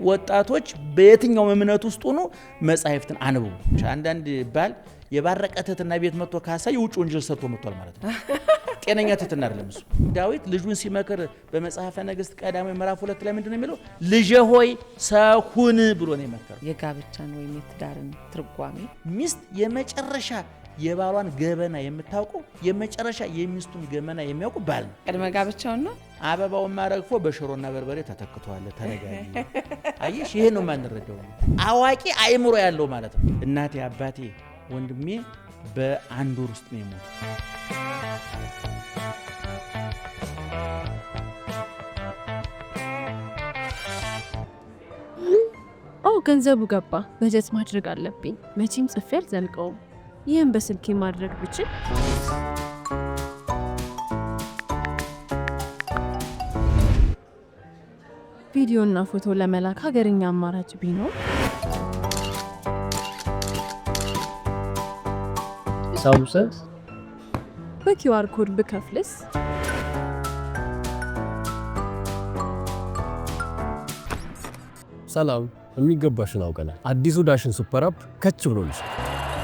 ወጣቶች በየትኛው እምነት ውስጥ ሆኖ መጻሕፍትን አንብቡ። አንዳንድ ባል የባረቀ ትሕትና ቤት መጥቶ ካሳይ የውጭ ወንጀል ሰርቶ መጥቷል ማለት ነው። ጤነኛ ትሕትና አይደለም እሱ። ዳዊት ልጁን ሲመክር በመጽሐፈ ነገሥት ቀዳማዊ ምዕራፍ 2 ላይ ምንድነው የሚለው? ልጄ ሆይ ሰው ሁን ብሎ ነው የመከረው። የጋብቻን ወይም የትዳርን ትርጓሜ ሚስት የመጨረሻ የባሏን ገበና የምታውቀው የመጨረሻ የሚስቱን ገመና የሚያውቁ ባል ነው። ቅድመ ጋብቻውን ነው። አበባውን ማረግፎ በሽሮና በርበሬ ተተክቷል። ተነጋጊ አየሽ፣ ይሄ ነው ማንረዳው። አዋቂ አእምሮ ያለው ማለት ነው። እናቴ አባቴ ወንድሜ በአንድ ወር ውስጥ ነው የሞተው። ገንዘቡ ገባ። በጀት ማድረግ አለብኝ። መቼም ጽፌ አልዘልቀውም። ይህን በስልኬ ማድረግ ብችል ቪዲዮና ፎቶ ለመላክ ሀገርኛ አማራጭ ቢኖር ሳውሰስ በኪውአር ኮድ ብከፍልስ? ሰላም፣ የሚገባሽን አውቀናል። አዲሱ ዳሽን ሱፐር አፕ ከች ብሎልሽ።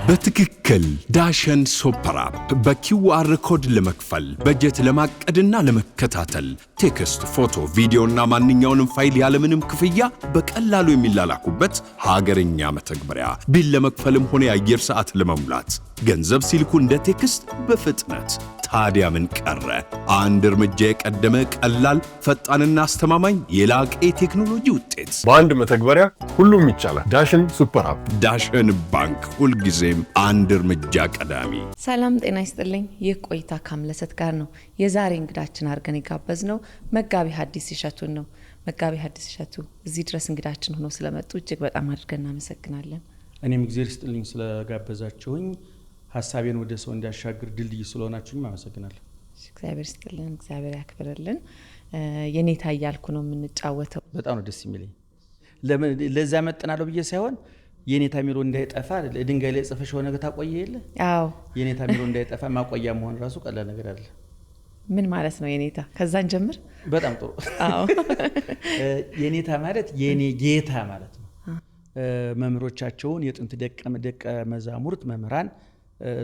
በትክክል ዳሽን ሱፐር አፕ በኪውአር ኮድ ለመክፈል በጀት ለማቀድና ለመከታተል ቴክስት፣ ፎቶ፣ ቪዲዮና ማንኛውንም ፋይል ያለምንም ክፍያ በቀላሉ የሚላላኩበት ሀገርኛ መተግበሪያ። ቢል ለመክፈልም ሆነ የአየር ሰዓት ለመሙላት ገንዘብ ሲልኩ እንደ ቴክስት በፍጥነት። ታዲያ ምን ቀረ? አንድ እርምጃ የቀደመ ቀላል፣ ፈጣንና አስተማማኝ የላቀ የቴክኖሎጂ ውጤት በአንድ መተግበሪያ ሁሉም ይቻላል። ዳሽን ሱፐር አፕ። ዳሽን ባንክ ሁልጊዜም አንድ እርምጃ ቀዳሚ። ሰላም ጤና ይስጥልኝ። ይህ ቆይታ ከአምለሰት ጋር ነው። የዛሬ እንግዳችን አድርገን የጋበዝነው መጋቢ ሐዲስ እሸቱን ነው። መጋቢ ሐዲስ እሸቱ እዚህ ድረስ እንግዳችን ሆኖ ስለመጡ እጅግ በጣም አድርገን እናመሰግናለን። እኔም እግዚአብሔር ይስጥልኝ ስለጋበዛችሁኝ፣ ሐሳቤን ወደ ሰው እንዲያሻግር ድልድይ ስለሆናችሁኝ አመሰግናለሁ። እግዚአብሔር ይስጥልን፣ እግዚአብሔር ያክብርልን። የኔታ እያልኩ ነው የምንጫወተው። በጣም ነው ደስ የሚለኝ። ለዛ መጠናለሁ ብዬ ሳይሆን የኔታ ሚሎ እንዳይጠፋ ድንጋይ ላይ ጽፈሽ ሆነ ነገር ታቆየ የለ? አዎ፣ የኔታ ሚሎ እንዳይጠፋ ማቆያ መሆን ራሱ ቀላል ነገር አይደለም። ምን ማለት ነው የኔታ? ከዛን ጀምር። በጣም ጥሩ። አዎ፣ የኔታ ማለት የኔ ጌታ ማለት ነው። መምህሮቻቸውን የጥንት ደቀ መዛሙርት መምህራን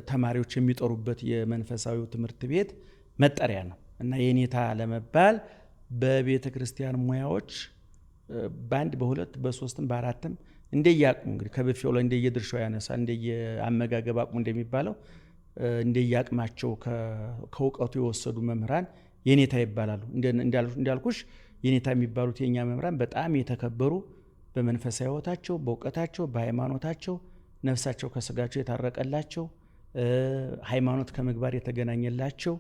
ተማሪዎች የሚጠሩበት የመንፈሳዊው ትምህርት ቤት መጠሪያ ነው እና የኔታ ለመባል በቤተ ክርስቲያን ሙያዎች በአንድ በሁለት በሶስትም በአራትም እንደየአቅሙ እንግዲህ ከብፌው ላይ እንደየድርሻው ያነሳ እንደየአመጋገብ አቅሙ እንደሚባለው እንደየአቅማቸው ከእውቀቱ የወሰዱ መምህራን የኔታ ይባላሉ። እንዳልኩሽ የኔታ የሚባሉት የኛ መምህራን በጣም የተከበሩ፣ በመንፈሳዊ ሕይወታቸው፣ በእውቀታቸው፣ በሃይማኖታቸው ነፍሳቸው ከስጋቸው የታረቀላቸው፣ ሃይማኖት ከምግባር የተገናኘላቸው፣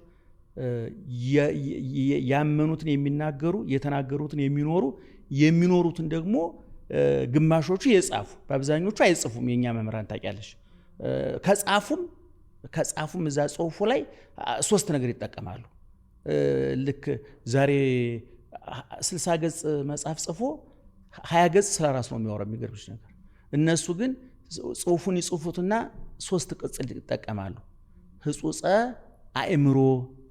ያመኑትን የሚናገሩ፣ የተናገሩትን የሚኖሩ፣ የሚኖሩትን ደግሞ ግማሾቹ የጻፉ፣ በአብዛኞቹ አይጽፉም። የኛ መምህራን ታውቂያለሽ፣ ከጻፉም እዛ ጽሁፉ ላይ 3 ነገር ይጠቀማሉ። ልክ ዛሬ 60 ገጽ መጽሐፍ ጽፎ 20 ገጽ ስለራስ ነው የሚያወራው። የሚገርምሽ ነገር እነሱ ግን ጽሁፉን ይጽፉትና 3 ቅጽል ይጠቀማሉ። ህጹጸ አእምሮ፣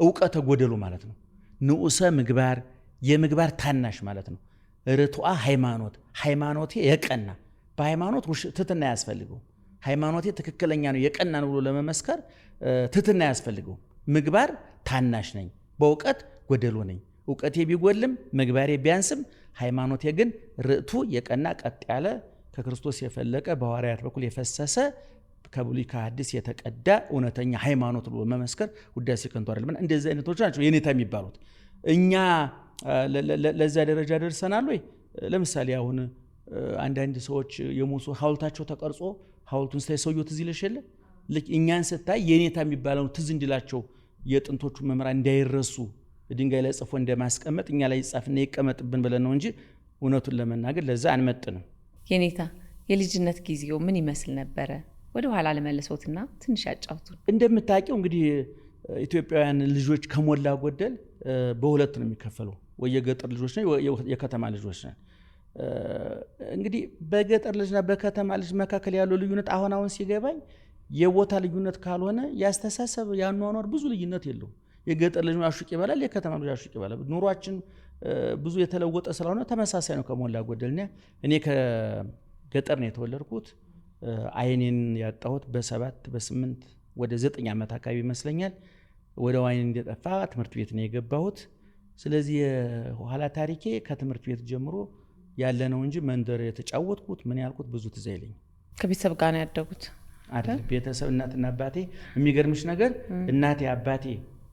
እውቀተ ጎደሉ ማለት ነው። ንዑሰ ምግባር፣ የምግባር ታናሽ ማለት ነው። ርቱዐ ሃይማኖት፣ ሃይማኖቴ የቀና፣ በሃይማኖት ትሕትና ያስፈልገው። ሃይማኖቴ ትክክለኛ ነው የቀና ነው ብሎ ለመመስከር ትሕትና ያስፈልገው። ምግባር ታናሽ ነኝ፣ በእውቀት ጎደሎ ነኝ። እውቀቴ ቢጎልም ምግባሬ ቢያንስም ሃይማኖቴ ግን ርቱ የቀና ቀጥ ያለ ከክርስቶስ የፈለቀ በሐዋርያት በኩል የፈሰሰ ከብሉይ ከሐዲስ የተቀዳ እውነተኛ ሃይማኖት ብሎ መመስከር ውዳሴ ከንቱ አይደለም። እንደዚህ አይነቶች ናቸው የኔታ የሚባሉት። እኛ ለዛ ደረጃ ደርሰናል ወይ? ለምሳሌ አሁን አንዳንድ ሰዎች የሞቱ ሐውልታቸው ተቀርጾ ሐውልቱን ስታይ ሰውየው ትዝ ይልሽ የለ? ልክ እኛን ስታይ የኔታ የሚባለው ትዝ እንዲላቸው የጥንቶቹ መምህራን እንዳይረሱ ድንጋይ ላይ ጽፎ እንደማስቀመጥ እኛ ላይ ይጻፍና ይቀመጥብን ብለን ነው እንጂ እውነቱን ለመናገር ለዛ አንመጥንም። የኔታ የልጅነት ጊዜው ምን ይመስል ነበረ? ወደ ኋላ ለመለሶትና ትንሽ ያጫውቱ። እንደምታውቂው እንግዲህ ኢትዮጵያውያን ልጆች ከሞላ ጎደል በሁለት ነው የሚከፈለው። ወይ የገጠር ልጆች ነን፣ የከተማ ልጆች ነን። እንግዲህ በገጠር ልጅና በከተማ ልጅ መካከል ያለው ልዩነት አሁን ሲገባኝ የቦታ ልዩነት ካልሆነ ያስተሳሰብ ያኗኗር ብዙ ልዩነት የለውም። የገጠር ልጅ አሹቅ ይበላል፣ የከተማ ልጅ አሹቅ ይበላል። ኑሯችን ብዙ የተለወጠ ስለሆነ ተመሳሳይ ነው ከሞላ ጎደል። እኔ ከገጠር ነው የተወለድኩት። አይኔን ያጣሁት በ7 በ8 ወደ 9 ዓመት አካባቢ ይመስለኛል። ወደ አይኔ እንደጠፋ ትምህርት ቤት ነው የገባሁት። ስለዚህ የኋላ ታሪኬ ከትምህርት ቤት ጀምሮ ያለ ነው እንጂ መንደር የተጫወትኩት ምን ያልኩት ብዙ ትዝ አይለኝም። ከቤተሰብ ጋር ነው ያደጉት አይደል? ቤተሰብ እናትና አባቴ። የሚገርምሽ ነገር እናቴ፣ አባቴ፣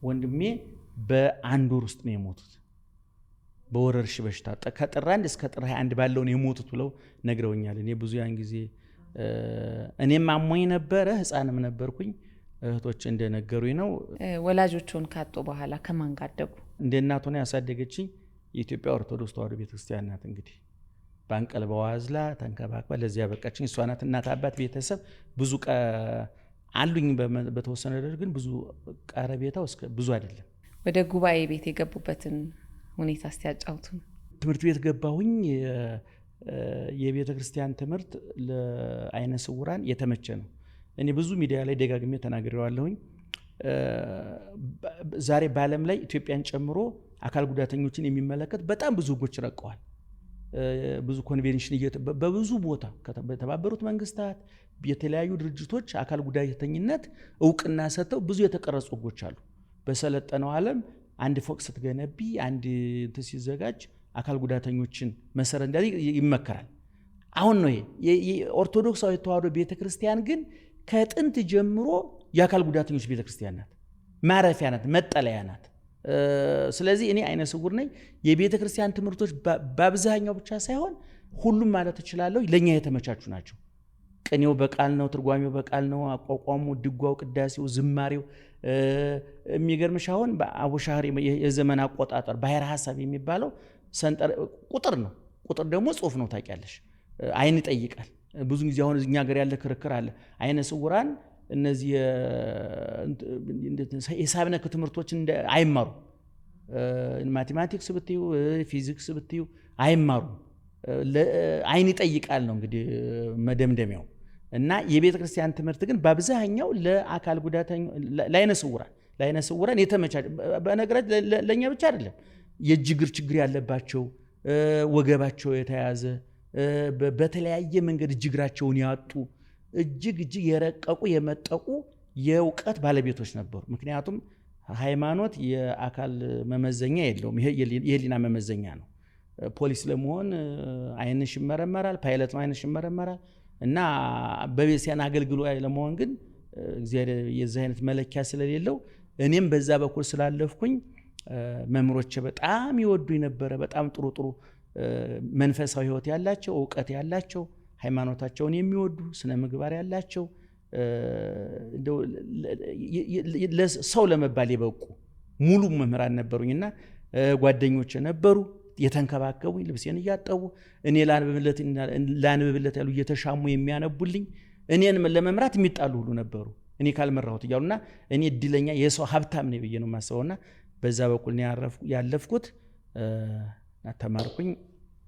ወንድሜ በአንድ ወር ውስጥ ነው የሞቱት በወረርሽ በሽታ። ከጥር 1 እስከ ጥር 21 ባለው ነው የሞቱት ብለው ነግረውኛል። እኔ ብዙ ያን ጊዜ እኔም አሞኝ ነበረ፣ ህፃንም ነበርኩኝ። እህቶች እንደነገሩኝ ነው። ወላጆቹን ካጡ በኋላ ከማን ጋር አደጉ? እንደ እናት ሆና ያሳደገችኝ የኢትዮጵያ ኦርቶዶክስ ተዋሕዶ ቤተክርስቲያን ናት። እንግዲህ ባንቀልባዋ አዝላ ተንከባክባ ለዚያ ያበቃችኝ እሷ ናት። እናት፣ አባት፣ ቤተሰብ ብዙ አሉኝ በተወሰነ ደረጃ፣ ግን ብዙ ቀረቤታው እስከ ብዙ አይደለም። ወደ ጉባኤ ቤት የገቡበትን ሁኔታ እስቲ ያጫውቱ። ትምህርት ቤት ገባሁኝ። የቤተ ክርስቲያን ትምህርት ለአይነ ስውራን የተመቸ ነው። እኔ ብዙ ሚዲያ ላይ ደጋግሜ ተናግሬዋለሁኝ። ዛሬ በዓለም ላይ ኢትዮጵያን ጨምሮ አካል ጉዳተኞችን የሚመለከት በጣም ብዙ ህጎች ረቀዋል። ብዙ ኮንቬንሽን በብዙ ቦታ በተባበሩት መንግስታት የተለያዩ ድርጅቶች አካል ጉዳተኝነት እውቅና ሰጥተው ብዙ የተቀረጹ ህጎች አሉ። በሰለጠነው ዓለም አንድ ፎቅ ስትገነቢ አንድ እንትን ሲዘጋጅ አካል ጉዳተኞችን መሰረት እንዲያደርግ ይመከራል። አሁን ነው ይሄ ኦርቶዶክሳዊ ተዋሕዶ ቤተክርስቲያን ግን ከጥንት ጀምሮ የአካል ጉዳተኞች ቤተክርስቲያን ናት፣ ማረፊያ ናት፣ መጠለያ ናት። ስለዚህ እኔ አይነ ስውር ነኝ። የቤተክርስቲያን ትምህርቶች በአብዛኛው ብቻ ሳይሆን ሁሉም ማለት እችላለሁ ለኛ የተመቻቹ ናቸው። ቅኔው በቃል ነው፣ ትርጓሜው በቃል ነው፣ አቋቋሙ፣ ድጓው፣ ቅዳሴው፣ ዝማሬው። የሚገርምሽ አሁን በአቡሻህሪ የዘመን አቆጣጠር ባሕረ ሐሳብ የሚባለው ቁጥር ነው። ቁጥር ደግሞ ጽሁፍ ነው። ታውቂያለሽ፣ አይን ይጠይቃል። ብዙ ጊዜ አሁን እኛ ሀገር ያለ ክርክር አለ። አይነ ስውራን እነዚህ የሂሳብ ነክ ትምህርቶች አይማሩ፣ ማቴማቲክስ ብትዩ ፊዚክስ ብትዩ አይማሩ። አይን ይጠይቃል ነው እንግዲህ መደምደሚያው። እና የቤተ ክርስቲያን ትምህርት ግን በአብዛኛው ለአካል ጉዳተኞች ለአይነ ስውራን የተመቻቸ፣ በነገራችን ለእኛ ብቻ አይደለም፣ የእጅ እግር ችግር ያለባቸው፣ ወገባቸው የተያዘ፣ በተለያየ መንገድ እጅ እግራቸውን ያጡ እጅግ የረቀቁ የመጠቁ የእውቀት ባለቤቶች ነበሩ። ምክንያቱም ሃይማኖት የአካል መመዘኛ የለውም፣ የህሊና መመዘኛ ነው። ፖሊስ ለመሆን አይንሽ ይመረመራል፣ ፓይለት ነው አይንሽ ይመረመራል። እና በቤተክርስቲያን አገልግሎ ለመሆን ግን እግዚአብሔር የዚህ አይነት መለኪያ ስለሌለው እኔም በዛ በኩል ስላለፍኩኝ መምህሮቼ በጣም ይወዱኝ ነበረ። በጣም ጥሩ መንፈሳዊ ህይወት ያላቸው፣ እውቀት ያላቸው፣ ሃይማኖታቸውን የሚወዱ፣ ስነ ምግባር ያላቸው፣ ሰው ለመባል የበቁ ሙሉ መምህራን ነበሩኝና ጓደኞቼ ነበሩ የተንከባከቡኝ፣ ልብሴን እያጠቡ እኔ ላንብብለት ያሉ እየተሻሙ የሚያነቡልኝ፣ እኔን ለመምራት የሚጣሉ ሁሉ ነበሩ እኔ ካልመራሁት እያሉና እኔ እድለኛ የሰው ሀብታም ነኝ ብዬ ነው የማስበውና በዛ በኩል ያለፍኩት ተማርኩኝ።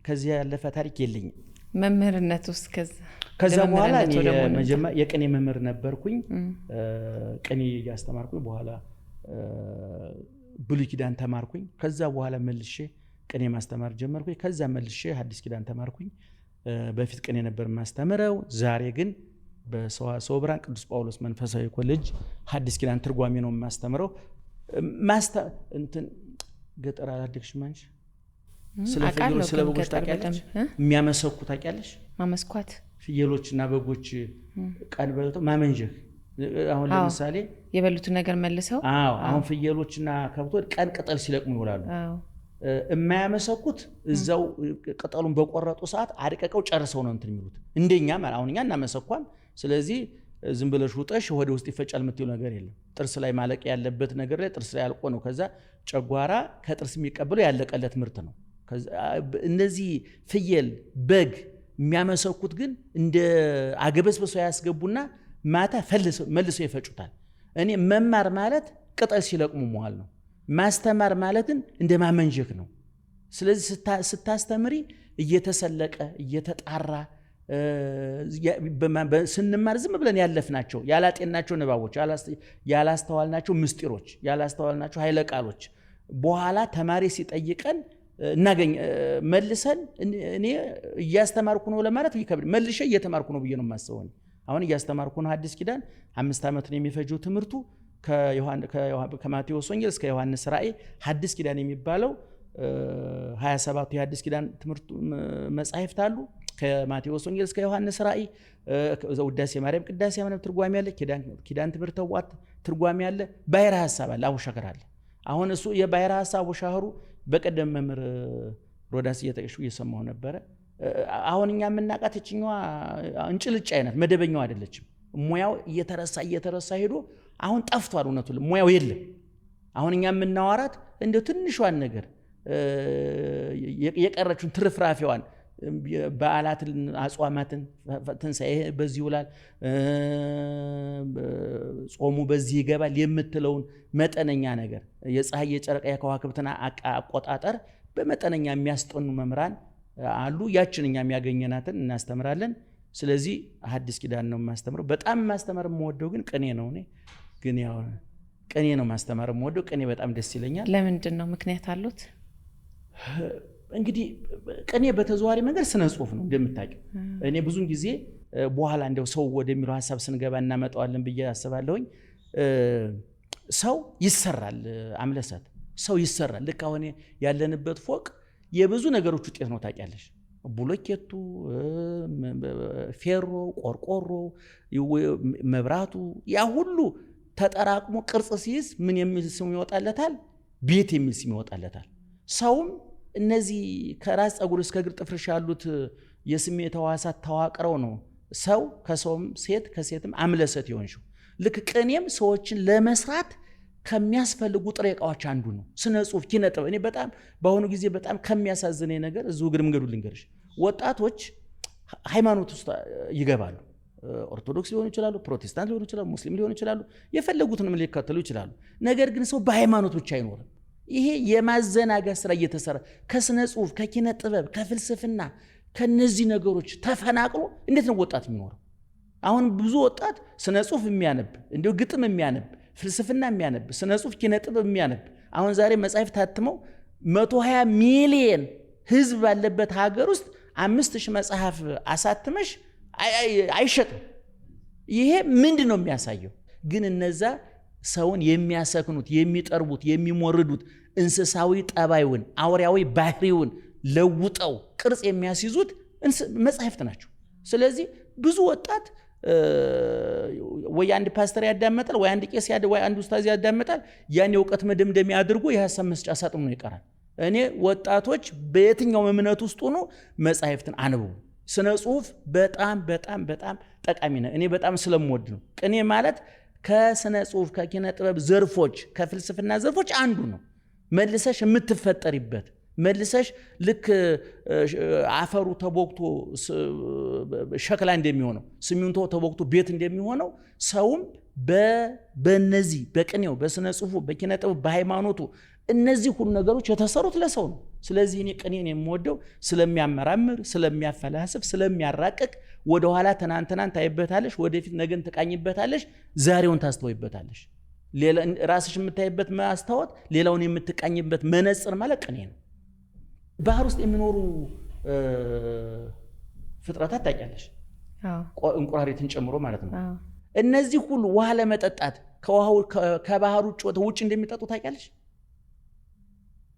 ከዚያ ያለፈ ታሪክ የለኝም። መምህርነት ውስጥ ከዛ በኋላ የቅኔ መምህር ነበርኩኝ። ቅኔ እያስተማርኩኝ በኋላ ብሉይ ኪዳን ተማርኩኝ። ከዛ በኋላ መልሼ ቅኔ ማስተማር ጀመርኩኝ። ከዛ መልሼ ሐዲስ ኪዳን ተማርኩኝ። በፊት ቅኔ ነበር ማስተምረው። ዛሬ ግን በሰዋስወ ብርሃን ቅዱስ ጳውሎስ መንፈሳዊ ኮሌጅ ሐዲስ ኪዳን ትርጓሜ ነው ማስተምረው። ገጠር አላደግሽም አንቺ? ስለ ፍየሎች ስለ በጎች ታውቂያለሽ? የሚያመሰኩ ታውቂያለሽ? ማመስኳት ፍየሎችና በጎች ቀን በልተው ማመንጀክ። አሁን ለምሳሌ የበሉትን ነገር መልሰው አሁን ፍየሎችና ከብቶች ቀን ቅጠል ሲለቅሙ ይውላሉ። የማያመሰኩት እዛው ቅጠሉን በቆረጡ ሰዓት አድቀቀው ጨርሰው ነው እንትን የሚሉት። እንደኛ አሁን እኛ እናመሰኳም። ስለዚህ ዝም ብለሽ ውጠሽ ወደ ውስጥ ይፈጫል የምትይው ነገር የለም። ጥርስ ላይ ማለቅ ያለበት ነገር ላይ ጥርስ ላይ አልቆ ነው። ከዛ ጨጓራ ከጥርስ የሚቀበለው ያለቀለት ምርት ነው። እነዚህ ፍየል፣ በግ የሚያመሰኩት ግን እንደ አገበስብሰው ያስገቡና ማታ መልሰው ይፈጩታል። እኔ መማር ማለት ቅጠል ሲለቅሙ መዋል ነው። ማስተማር ማለትን እንደ ማመንጀክ ነው። ስለዚህ ስታስተምሪ እየተሰለቀ እየተጣራ ስንማር ዝም ብለን ያለፍናቸው ያላጤናቸው ንባቦች፣ ያላስተዋልናቸው ምስጢሮች፣ ያላስተዋልናቸው ኃይለ ቃሎች በኋላ ተማሪ ሲጠይቀን እናገኝ መልሰን እኔ እያስተማርኩ ነው ለማለት ይከብድ መልሼ እየተማርኩ ነው ብዬ ነው የማስበው። አሁን እያስተማርኩ ነው ሐዲስ ኪዳን 5 ዓመት ነው የሚፈጀው ትምህርቱ ከማቴዎስ ወንጌል እስከ ዮሐንስ ራእይ ሐዲስ ኪዳን የሚባለው 27 የሐዲስ ኪዳን ትምህርት መጻሕፍት አሉ። ከማቴዎስ ወንጌል እስከ ዮሐንስ ራእይ ውዳሴ ማርያም ቅዳሴ ማርያም ትርጓሜ አለ። ኪዳን ትምህርተ ተዋት ትርጓሜ አለ። ባሕረ ሐሳብ አለ። አቡሻክር አለ። አሁን እሱ የባሕረ ሐሳብ አቡሻክሩ በቀደም መምህር ሮዳስ እየተቀሹ እየሰማሁ ነበረ። አሁን እኛ የምናውቃት እችኛዋ እንጭልጭ አይነት መደበኛው አይደለችም። ሙያው እየተረሳ ሄዶ አሁን ጠፍቷል። እውነቱ ሙያው የለም። አሁን እኛ የምናወራት እንደው ትንሿን ነገር የቀረችውን ትርፍራፊዋን በዓላትን አጽዋማትን ትንሣኤ በዚህ ይውላል፣ ጾሙ በዚህ ይገባል የምትለውን መጠነኛ ነገር የፀሐይ የጨረቃ የከዋክብትን አቆጣጠር በመጠነኛ የሚያስጠኑ መምህራን አሉ። ያችን እኛ የሚያገኘናትን እናስተምራለን። ስለዚህ ሐዲስ ኪዳን ነው የማስተምረው። በጣም ማስተማር የምወደው ግን ቅኔ ነው። እኔ ግን ያው ቅኔ ነው ማስተማር የምወደው። ቅኔ በጣም ደስ ይለኛል። ለምንድን ነው? ምክንያት አሉት? እንግዲህ ቅኔ በተዘዋዋሪ መንገድ ስነ ጽሁፍ ነው እንደምታውቂው። እኔ ብዙን ጊዜ በኋላ እንደው ሰው ወደሚለው ሐሳብ ስንገባ እናመጣዋለን ብዬ አስባለሁኝ። ሰው ይሰራል፣ አምለሰት ሰው ይሰራል። ልክ አሁን ያለንበት ፎቅ የብዙ ነገሮች ውጤት ነው ታውቂያለሽ። ብሎኬቱ፣ ፌሮ፣ ቆርቆሮ፣ መብራቱ ያ ሁሉ ተጠራቅሞ ቅርጽ ሲይዝ ምን የሚል ስም ይወጣለታል? ቤት የሚል ስም ይወጣለታል። ሰውም እነዚህ ከራስ ፀጉር እስከ እግር ጥፍርሽ ያሉት የስሜት ሕዋሳት ተዋቅረው ነው ሰው ከሰውም ሴት ከሴትም አምለሰት ይሆንሽው። ልክ ቅኔም ሰዎችን ለመስራት ከሚያስፈልጉ ጥሬ ዕቃዎች አንዱ ነው። ስነ ጽሁፍ፣ ኪነ ጥበብ። እኔ በጣም በአሁኑ ጊዜ በጣም ከሚያሳዝነኝ ነገር እዚሁ እግር መንገዱ ልንገርሽ፣ ወጣቶች ሃይማኖት ውስጥ ይገባሉ። ኦርቶዶክስ ሊሆኑ ይችላሉ፣ ፕሮቴስታንት ሊሆኑ ይችላሉ፣ ሙስሊም ሊሆኑ ይችላሉ፣ የፈለጉትንም ሊከተሉ ይችላሉ። ነገር ግን ሰው በሃይማኖት ብቻ አይኖርም። ይሄ የማዘናጋት ስራ እየተሰራ ከስነ ጽሁፍ፣ ከኪነ ጥበብ፣ ከፍልስፍና ከነዚህ ነገሮች ተፈናቅሎ እንዴት ነው ወጣት የሚኖረው? አሁን ብዙ ወጣት ስነ ጽሁፍ የሚያነብ እንዲሁ ግጥም የሚያነብ ፍልስፍና የሚያነብ ስነ ጽሁፍ ኪነ ጥበብ የሚያነብ አሁን ዛሬ መጻሕፍት ታትመው 120 ሚሊዮን ህዝብ ባለበት ሀገር ውስጥ 5000 መጽሐፍ አሳትመሽ አይሸጥም። ይሄ ምንድን ነው የሚያሳየው? ግን እነዛ ሰውን የሚያሰክኑት የሚጠርቡት የሚሞርዱት እንስሳዊ ጠባዩን አውሪያዊ ባህሪውን ለውጠው ቅርጽ የሚያስይዙት መጻሕፍት ናቸው። ስለዚህ ብዙ ወጣት ወይ አንድ ፓስተር ያዳመጣል፣ ወይ አንድ ቄስ ወይ አንድ ኡስታዝ ያዳመጣል። ያን የእውቀት መደምደሚያ አድርጎ የሐሳብ መስጫ ሳጥኑ ነው ይቀራል። እኔ ወጣቶች በየትኛው እምነት ውስጥ ሆኖ መጻሕፍትን አንብቡ። ስነ ጽሁፍ በጣም በጣም በጣም ጠቃሚ ነው። እኔ በጣም ስለምወድ ነው። ቅኔ ማለት ከስነ ጽሁፍ ከኪነ ጥበብ ዘርፎች ከፍልስፍና ዘርፎች አንዱ ነው። መልሰሽ የምትፈጠሪበት መልሰሽ ልክ አፈሩ ተቦክቶ ሸክላ እንደሚሆነው ሲሚንቶ ተቦክቶ ቤት እንደሚሆነው ሰውም በነዚህ በቅኔው በስነ ጽሁፉ በኪነ ጥበብ በሃይማኖቱ እነዚህ ሁሉ ነገሮች የተሰሩት ለሰው ነው። ስለዚህ እኔ ቅኔን የምወደው ስለሚያመራምር፣ ስለሚያፈላስፍ፣ ስለሚያራቅቅ ወደኋላ ትናንትናን ታይበታለሽ፣ ወደፊት ነገን ትቃኝበታለሽ፣ ዛሬውን ታስተውይበታለሽ። ራስሽ የምታይበት ማስታወት፣ ሌላውን የምትቃኝበት መነጽር ማለት ቅኔ ነው። ባህር ውስጥ የሚኖሩ ፍጥረታት ታውቂያለሽ፣ እንቁራሪትን ጨምሮ ማለት ነው። እነዚህ ሁሉ ውሃ ለመጠጣት ከባህር ውጭ እንደሚጠጡ ታውቂያለሽ።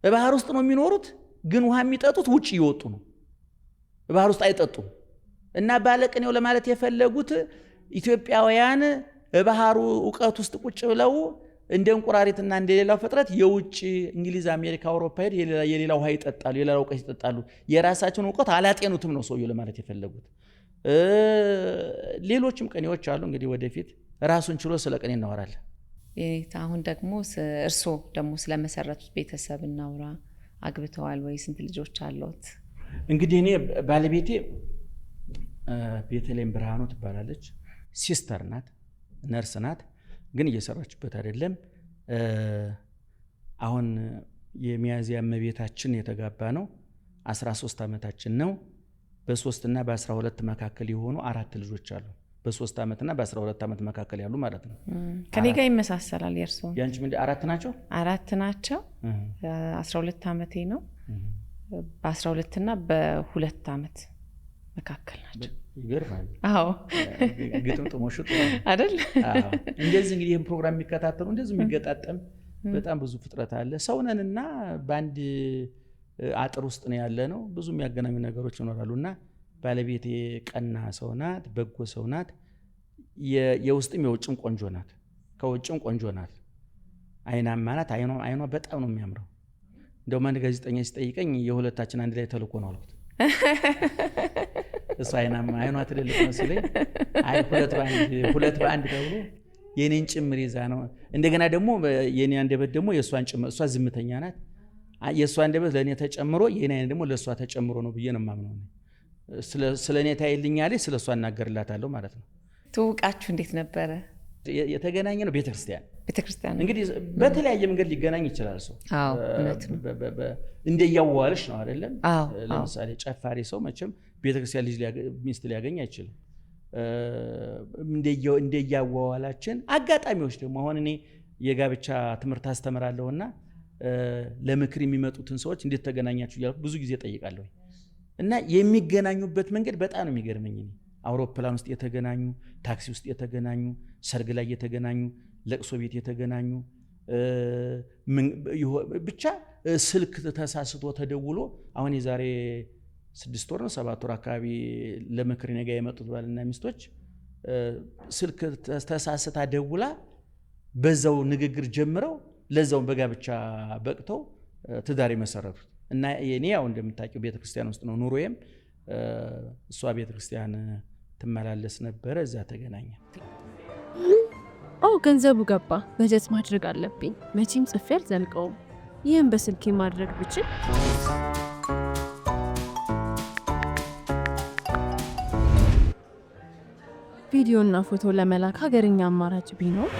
በባህር ውስጥ ነው የሚኖሩት፣ ግን ውሃ የሚጠጡት ውጭ እየወጡ ነው። በባህር ውስጥ አይጠጡም። እና ባለቅኔው ለማለት የፈለጉት ኢትዮጵያውያን በባህሩ እውቀት ውስጥ ቁጭ ብለው እንደ እንቁራሪትና እንደ ሌላው ፍጥረት የውጭ እንግሊዝ፣ አሜሪካ፣ አውሮፓ ሄድ የሌላ ውሃ ይጠጣሉ፣ የሌላ እውቀት ይጠጣሉ። የራሳቸውን እውቀት አላጤኑትም ነው ሰውየው ለማለት የፈለጉት። ሌሎችም ቅኔዎች አሉ። እንግዲህ ወደፊት ራሱን ችሎ ስለ ቅኔ እናወራለን። አሁን ደግሞ እርስዎ ደግሞ ስለመሰረቱት ቤተሰብ እናውራ። አግብተዋል ወይ? ስንት ልጆች አለዎት? እንግዲህ እኔ ባለቤቴ ቤተልሔም ብርሃኑ ትባላለች። ሲስተር ናት፣ ነርስ ናት፣ ግን እየሰራችበት አይደለም። አሁን የሚያዝያ እመቤታችን የተጋባ ነው። 13 ዓመታችን ነው። በ3 እና በ12 መካከል የሆኑ 4 ልጆች አሉ። በ3 ዓመትና በ12 ዓመት መካከል ያሉ ማለት ነው። ከኔ ጋር ይመሳሰላል። የእርስዎ? ያንቺ ምን 4 ናቸው? 4 ናቸው። 12 ዓመቴ ነው። በ12 እና በ2 ዓመት መካከል ናቸው። ይገርማል። አዎ ግጥም ጥሞሽ አይደል? አዎ እንደዚህ እንግዲህ ይሄን ፕሮግራም የሚከታተሉ እንደዚህ የሚገጣጠም በጣም ብዙ ፍጥረት አለ። ሰውነንና በአንድ አጥር ውስጥ ነው ያለ ነው። ብዙ የሚያገናኙ ነገሮች ይኖራሉና ባለቤቴ ቀና ሰው ናት፣ በጎ ሰው ናት። የውስጥም የውጭም ቆንጆ ናት፣ ከውጭም ቆንጆ ናት። አይናማ ናት። አይኗ በጣም ነው የሚያምረው። እንደውም አንድ ጋዜጠኛ ሲጠይቀኝ የሁለታችን አንድ ላይ ተልኮ ነው አልኩት። እሱ አይናማ አይኗ ትልልቅ ነው ሲለኝ አይ ሁለት በአንድ ተብሎ የኔን ጭምር ይዛ ነው። እንደገና ደግሞ የኔ አንደበት ደግሞ የሷን ጭምር፣ እሷ ዝምተኛ ናት። የሷ አንደበት ለኔ ተጨምሮ የኔ አይን ደግሞ ለሷ ተጨምሮ ነው ብዬ ነው የማምነው። ስለኔ ታይልኛለች፣ ስለሷ እናገርላታለሁ ማለት ነው። ትውቃችሁ እንዴት ነበረ? የተገናኘ ነው ቤተክርስቲያን እንግዲህ በተለያየ መንገድ ሊገናኝ ይችላል ሰው። አዎ እውነት ነው። እንደያዋዋልሽ ነው አይደለም? አዎ ለምሳሌ ጨፋሪ ሰው መቼም ቤተክርስቲያን ልጅ ሚስት ሊያገኝ አይችልም። እንደያዋዋላችን አጋጣሚዎች ደግሞ አሁን እኔ የጋብቻ ትምህርት አስተምራለሁና ለምክር የሚመጡትን ሰዎች እንዴት ተገናኛችሁ እያልኩ ብዙ ጊዜ ጠይቃለሁ። እና የሚገናኙበት መንገድ በጣም ነው የሚገርመኝ። አውሮፕላን ውስጥ የተገናኙ፣ ታክሲ ውስጥ የተገናኙ፣ ሰርግ ላይ የተገናኙ፣ ለቅሶ ቤት የተገናኙ፣ ብቻ ስልክ ተሳስቶ ተደውሎ አሁን የዛሬ 6 ወር ነው 7 ወር አካባቢ ለምክር ነገ የመጡት ባልና ሚስቶች ስልክ ተሳስታ ደውላ በዛው ንግግር ጀምረው ለዛው በጋብቻ በቅተው ትዳር መሰረቱት። እና የኔ ያው እንደምታውቂው ቤተክርስቲያን ውስጥ ነው ኑሮዬም። እሷ ቤተክርስቲያን ትመላለስ ነበረ፣ እዛ ተገናኘ። ገንዘቡ ገባ። በጀት ማድረግ አለብኝ። መቼም ጽፌ አልዘልቀውም። ይህን በስልኬ ማድረግ ብችል ቪዲዮና ፎቶ ለመላክ ሀገርኛ አማራጭ ቢኖር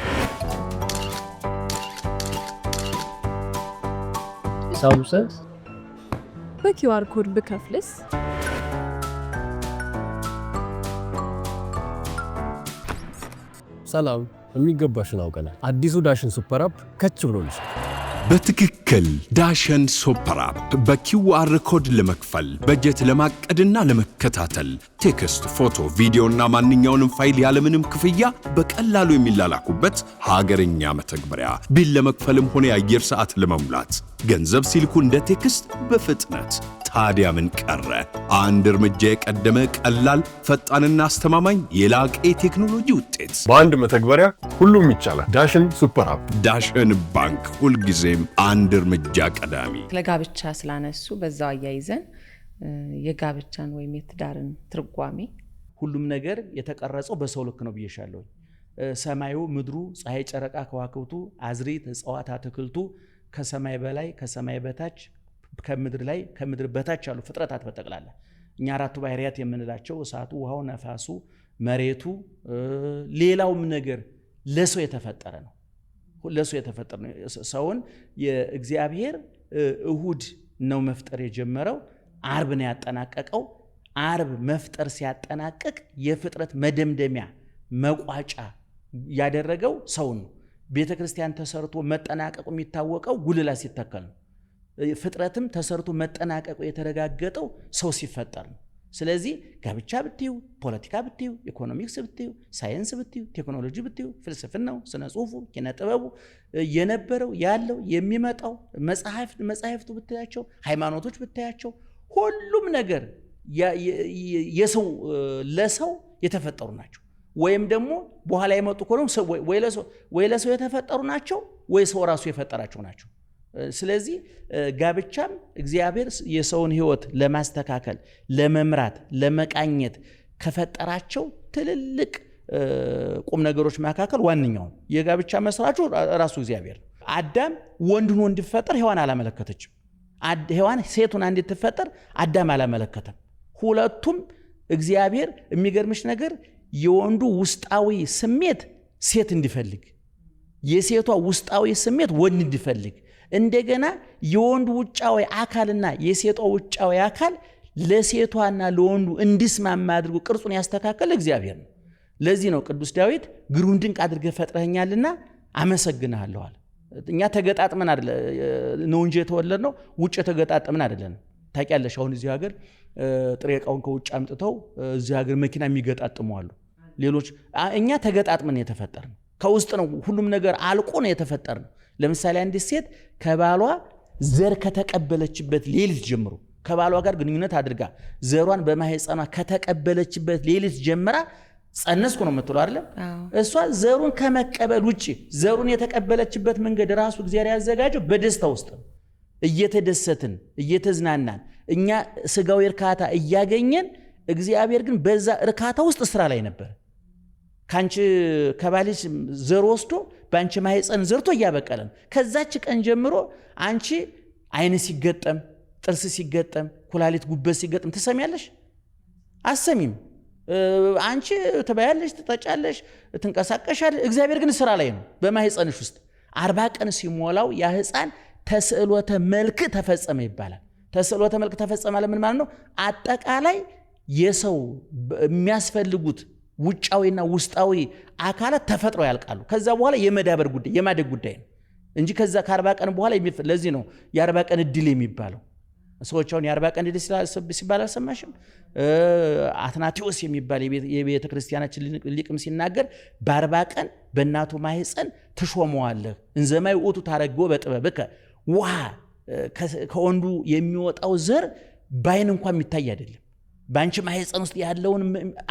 ሳምሰንግ በኪውአር ኮድ ብከፍልስ? ሰላም፣ የሚገባሽን አውቀናል። አዲሱ ዳሽን ሱፐር አፕ ከች ብሎልሻል። በትክክል ዳሸን ሱፐር አፕ በኪውአር ኮድ ለመክፈል በጀት ለማቀድና ለመከታተል ቴክስት፣ ፎቶ፣ ቪዲዮና ማንኛውንም ፋይል ያለምንም ክፍያ በቀላሉ የሚላላኩበት ሀገርኛ መተግበሪያ። ቢል ለመክፈልም ሆነ የአየር ሰዓት ለመሙላት ገንዘብ ሲልኩ እንደ ቴክስት በፍጥነት። ታዲያ ምን ቀረ? አንድ እርምጃ የቀደመ ቀላል፣ ፈጣንና አስተማማኝ የላቀ ቴክኖሎጂ ውጤት በአንድ መተግበሪያ ሁሉም ይቻላል። ዳሽን ሱፐር አፕ። ዳሽን ባንክ ሁልጊዜም አንድ እርምጃ ቀዳሚ። ለጋብቻ ስላነሱ በዛው አያይዘን የጋብቻን ወይም የትዳርን ትርጓሜ ሁሉም ነገር የተቀረጸው በሰው ልክ ነው ብዬሻለሁ። ሰማዩ፣ ምድሩ፣ ፀሐይ፣ ጨረቃ፣ ከዋክብቱ፣ አዝሪት፣ እጽዋት፣ አትክልቱ ከሰማይ በላይ ከሰማይ በታች ከምድር ላይ ከምድር በታች ያሉ ፍጥረታት በጠቅላላ እኛ አራቱ ባህሪያት የምንላቸው እሳቱ፣ ውሃው፣ ነፋሱ፣ መሬቱ፣ ሌላውም ነገር ለሰው የተፈጠረ ነው። ለሰው የተፈጠረ ነው። ሰውን የእግዚአብሔር እሁድ ነው መፍጠር የጀመረው፣ አርብ ነው ያጠናቀቀው። አርብ መፍጠር ሲያጠናቅቅ የፍጥረት መደምደሚያ መቋጫ ያደረገው ሰውን ነው። ቤተ ክርስቲያን ተሰርቶ መጠናቀቁ የሚታወቀው ጉልላት ሲተከል ነው። ፍጥረትም ተሰርቶ መጠናቀቁ የተረጋገጠው ሰው ሲፈጠር ነው። ስለዚህ ጋብቻ ብትዩ፣ ፖለቲካ ብትዩ፣ ኢኮኖሚክስ ብትዩ፣ ሳይንስ ብትዩ፣ ቴክኖሎጂ ብትዩ፣ ፍልስፍናው፣ ስነ ጽሁፉ፣ ኪነ ጥበቡ፣ የነበረው ያለው የሚመጣው መጻሕፍቱ ብታያቸው፣ ሃይማኖቶች ብታያቸው፣ ሁሉም ነገር የሰው ለሰው የተፈጠሩ ናቸው። ወይም ደግሞ በኋላ የመጡ ከሆነ ወይ ለሰው የተፈጠሩ ናቸው ወይ ሰው ራሱ የፈጠራቸው ናቸው። ስለዚህ ጋብቻም እግዚአብሔር የሰውን ሕይወት ለማስተካከል፣ ለመምራት፣ ለመቃኘት ከፈጠራቸው ትልልቅ ቁም ነገሮች መካከል ዋነኛው የጋብቻ መስራቹ ራሱ እግዚአብሔር ነው። አዳም ወንድ ሆኖ እንዲፈጠር ሔዋን አላመለከተችም። ሔዋን ሴት ሆና እንድትፈጠር አዳም አላመለከተም። ሁለቱም እግዚአብሔር የሚገርምሽ ነገር የወንዱ ውስጣዊ ስሜት ሴት እንዲፈልግ፣ የሴቷ ውስጣዊ ስሜት ወንድ እንዲፈልግ፣ እንደገና የወንዱ ውጫዊ አካልና የሴቷ ውጫዊ አካል ለሴቷና ለወንዱ እንዲስማማ አድርጎ ቅርጹን ያስተካከለ እግዚአብሔር ነው። ለዚህ ነው ቅዱስ ዳዊት ግሩም ድንቅ አድርገህ ፈጥረኸኛልና አመሰግንሃለሁ አለ። እኛ ተገጣጥመን አይደለ ነው እንጂ የተወለድነው ውጭ ተገጣጥመን አይደለም። ታውቂያለሽ። አሁን እዚህ ሀገር ጥሬ ዕቃውን ከውጭ አምጥተው እዚህ ሀገር መኪና የሚገጣጥሙ አሉ። ሌሎች እኛ ተገጣጥመን የተፈጠርነው ከውስጥ ነው። ሁሉም ነገር አልቆ ነው የተፈጠርነው። ለምሳሌ አንዲት ሴት ከባሏ ዘር ከተቀበለችበት ሌሊት ጀምሮ ከባሏ ጋር ግንኙነት አድርጋ ዘሯን በማህፀኗ ከተቀበለችበት ሌሊት ጀምራ ጸነስኩ ነው የምትለው አይደል? እሷ ዘሩን ከመቀበል ውጪ ዘሩን የተቀበለችበት መንገድ ራሱ እግዚአብሔር ያዘጋጀው በደስታ ውስጥ ነው። እየተደሰትን እየተዝናናን እኛ ስጋዊ እርካታ እያገኘን እግዚአብሔር ግን በዛ እርካታ ውስጥ ስራ ላይ ነበር። ካንቺ ከባልሽ ዘር ወስዶ ባንቺ ማህፀን ዘርቶ እያበቀለን ከዛች ቀን ጀምሮ አንቺ አይን ሲገጠም ጥርስ ሲገጠም ኩላሊት ጉበት ሲገጠም ትሰሚያለሽ? አሰሚም። አንቺ ትበያለሽ፣ ትጠጫለሽ፣ ትንቀሳቀሻለሽ። እግዚአብሔር ግን ስራ ላይ ነው በማህፀንሽ ውስጥ 40 ቀን ሲሞላው ያ ህፃን ተስዕሎተ መልክ ተፈጸመ ይባላል። ተስዕሎተ መልክ ተፈጸመ ለምን ማለት ነው? አጠቃላይ የሰው የሚያስፈልጉት ውጫዊና ውስጣዊ አካላት ተፈጥሮ ያልቃሉ። ከዛ በኋላ የመዳበር ጉዳይ የማደግ ጉዳይ ነው እንጂ ከዛ ከ40 ቀን በኋላ ለዚህ ነው የ40 ቀን እድል የሚባለው። ሰዎች አሁን የ40 ቀን እድል ሲባል አልሰማሽም? አትናቴዎስ የሚባል የቤተ ክርስቲያናችን ሊቅም ሲናገር በ40 ቀን በእናቱ ማህፀን ትሾመዋለህ እንዘማይ ውእቱ ታረግቦ በጥበብከ ውሃ ከወንዱ የሚወጣው ዘር ባይን እንኳን የሚታይ አይደለም። በአንቺ ማህፀን ውስጥ ያለውን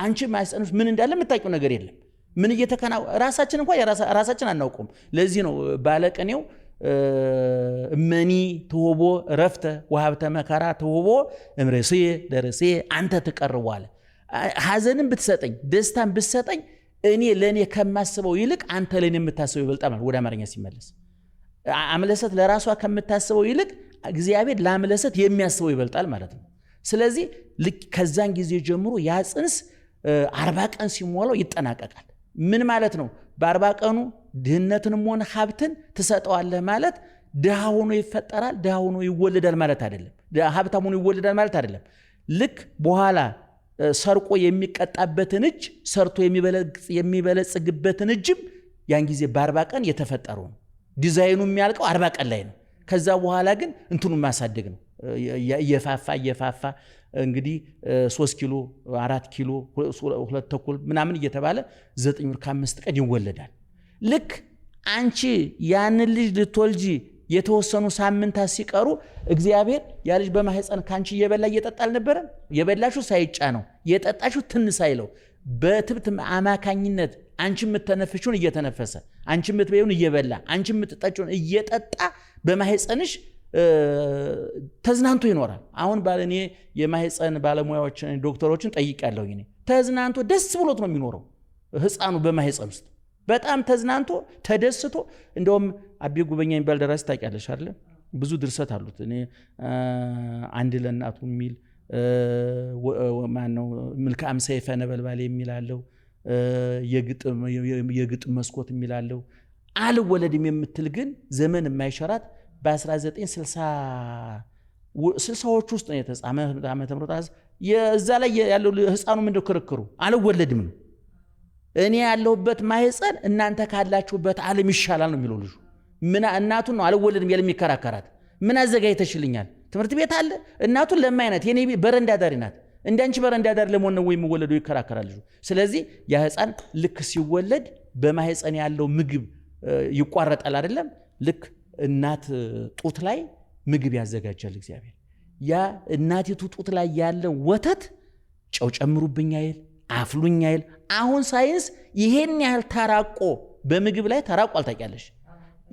አንቺ ማህፀን ውስጥ ምን እንዳለ የምታውቂው ነገር የለም። ምን እየተከናወነ ራሳችን እንኳን ራሳችን አናውቁም። ለዚህ ነው ባለቅኔው እመኒ ትሆቦ ረፍተ ወሀብተ መከራ ትሆቦ እምርእስየ ለርእስየ አንተ ትቀርቧል። ሐዘንን ብትሰጠኝ ደስታን ብትሰጠኝ እኔ ለኔ ከማስበው ይልቅ አንተ ለኔ የምታስበው ይበልጣል ማለት ወደ አማርኛ ሲመለስ አምለሰት ለራሷ ከምታስበው ይልቅ እግዚአብሔር ለአምለሰት የሚያስበው ይበልጣል ማለት ነው። ስለዚህ ልክ ከዛን ጊዜ ጀምሮ ያ ጽንስ 40 ቀን ሲሞላው ይጠናቀቃል። ምን ማለት ነው? በ40 ቀኑ ድህነትንም ሆነ ሀብትን ትሰጠዋለህ ማለት ድሃ ሆኖ ይፈጠራል፣ ድሃ ሆኖ ይወለዳል ማለት አይደለም። ሀብታም ሆኖ ይወለዳል ማለት አይደለም። ልክ በኋላ ሰርቆ የሚቀጣበትን እጅ ሰርቶ የሚበለጽግበትን እጅም ያን ጊዜ በ40 ቀን የተፈጠረው ነው። ዲዛይኑ የሚያልቀው 40 ቀን ላይ ነው። ከዛ በኋላ ግን እንትኑ ማሳደግ ነው። እየፋፋ እንግዲህ 3 ኪሎ 4 ኪሎ 2 ተኩል ምናምን እየተባለ 9 ወር ከ5 ቀን ይወለዳል። ልክ አንቺ ያንን ልጅ ልትወልጂ የተወሰኑ ሳምንታት ሲቀሩ እግዚአብሔር ያ ልጅ በማህፀን ካንቺ እየበላ እየጠጣ አልነበረም? የበላሽው ሳይጫ ነው የጠጣሽው ትንሽ ሳይለው በትብት አማካኝነት አንቺ የምትተነፍሽውን እየተነፈሰ አንቺ የምትበይውን እየበላ አንቺ የምትጠጪውን እየጠጣ በማህፀንሽ ተዝናንቶ ይኖራል። አሁን ባለኔ የማህፀን ባለሙያዎችን ዶክተሮችን ጠይቄያለሁ። እኔ ተዝናንቶ ደስ ብሎት ነው የሚኖረው ህፃኑ በማህፀን ውስጥ በጣም ተዝናንቶ ተደስቶ። እንደውም አቤ ጉበኛ የሚባል ደራሲ ታውቂያለሽ አይደል? ብዙ ድርሰት አሉት። እኔ አንድ ለእናቱ የሚል ማነው መልካም ሰይፈ ነበልባል የሚላለው የግጥም መስኮት የሚላለው አልወለድም የምትል ግን ዘመን የማይሸራት በ1960ዎቹ ውስጥ ነው የተጻፈ ዓመተ ምህረት። የዛ ላይ ያለው ህፃኑ ምንድነው ክርክሩ? አልወለድም ነው። እኔ ያለሁበት ማህፀን እናንተ ካላችሁበት ዓለም ይሻላል ነው የሚለው ልጁ። ምን እናቱን ነው አልወለድም ያለ የሚከራከራት። ምን አዘጋጅተሽልኛል? ትምህርት ቤት አለ። እናቱን ለማይነት የኔ በረንዳ ዳሪ ናት። እንዳንቺ በረንዳ ዳሪ ለመሆን ነው ወይ የሚወለደው? ይከራከራል ልጁ። ስለዚህ ያ ህፃን ልክ ሲወለድ በማህፀን ያለው ምግብ ይቋረጣል አይደለም? ልክ እናት ጡት ላይ ምግብ ያዘጋጃል እግዚአብሔር። ያ እናቲቱ ጡት ላይ ያለው ወተት ጨው ጨምሩብኝ አይል አፍሉኝ አይል። አሁን ሳይንስ ይሄን ያህል ተራቆ በምግብ ላይ ተራቋል። ታውቂያለሽ?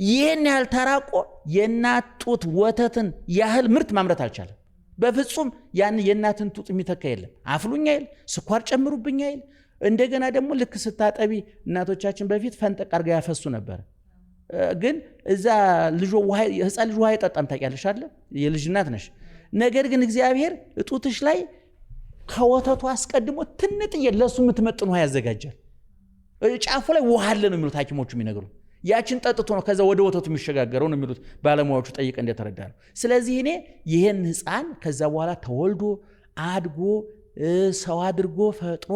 ይሄን ያህል ተራቆ የእናት ጡት ወተትን ያህል ምርት ማምረት አልቻለም። በፍጹም ያን የእናትን ጡት የሚተካ የለም። አፍሉኝ አይል፣ ስኳር ጨምሩብኝ አይል። እንደገና ደግሞ ልክ ስታጠቢ እናቶቻችን በፊት ፈንጠቅ አድርጋ ያፈሱ ነበር። ግን እዛ ህፃን ልጅ ውሃ አይጠጣም። ታውቂያለሽ አይደል? የልጅ እናት ነሽ። ነገር ግን እግዚአብሔር ጡትሽ ላይ ከወተቱ አስቀድሞ ትንጥዬ ለሱ የምትመጥን ውሃ ያዘጋጃል። ጫፉ ላይ ውሃ አለ ነው የሚሉት ሐኪሞቹ የሚነግሩ። ያችን ጠጥቶ ነው ከዛ ወደ ወተቱ የሚሸጋገረው ነው የሚሉት ባለሙያዎቹ ጠይቀ እንደተረዳ ነው። ስለዚህ እኔ ይሄን ህፃን ከዛ በኋላ ተወልዶ አድጎ ሰው አድርጎ ፈጥሮ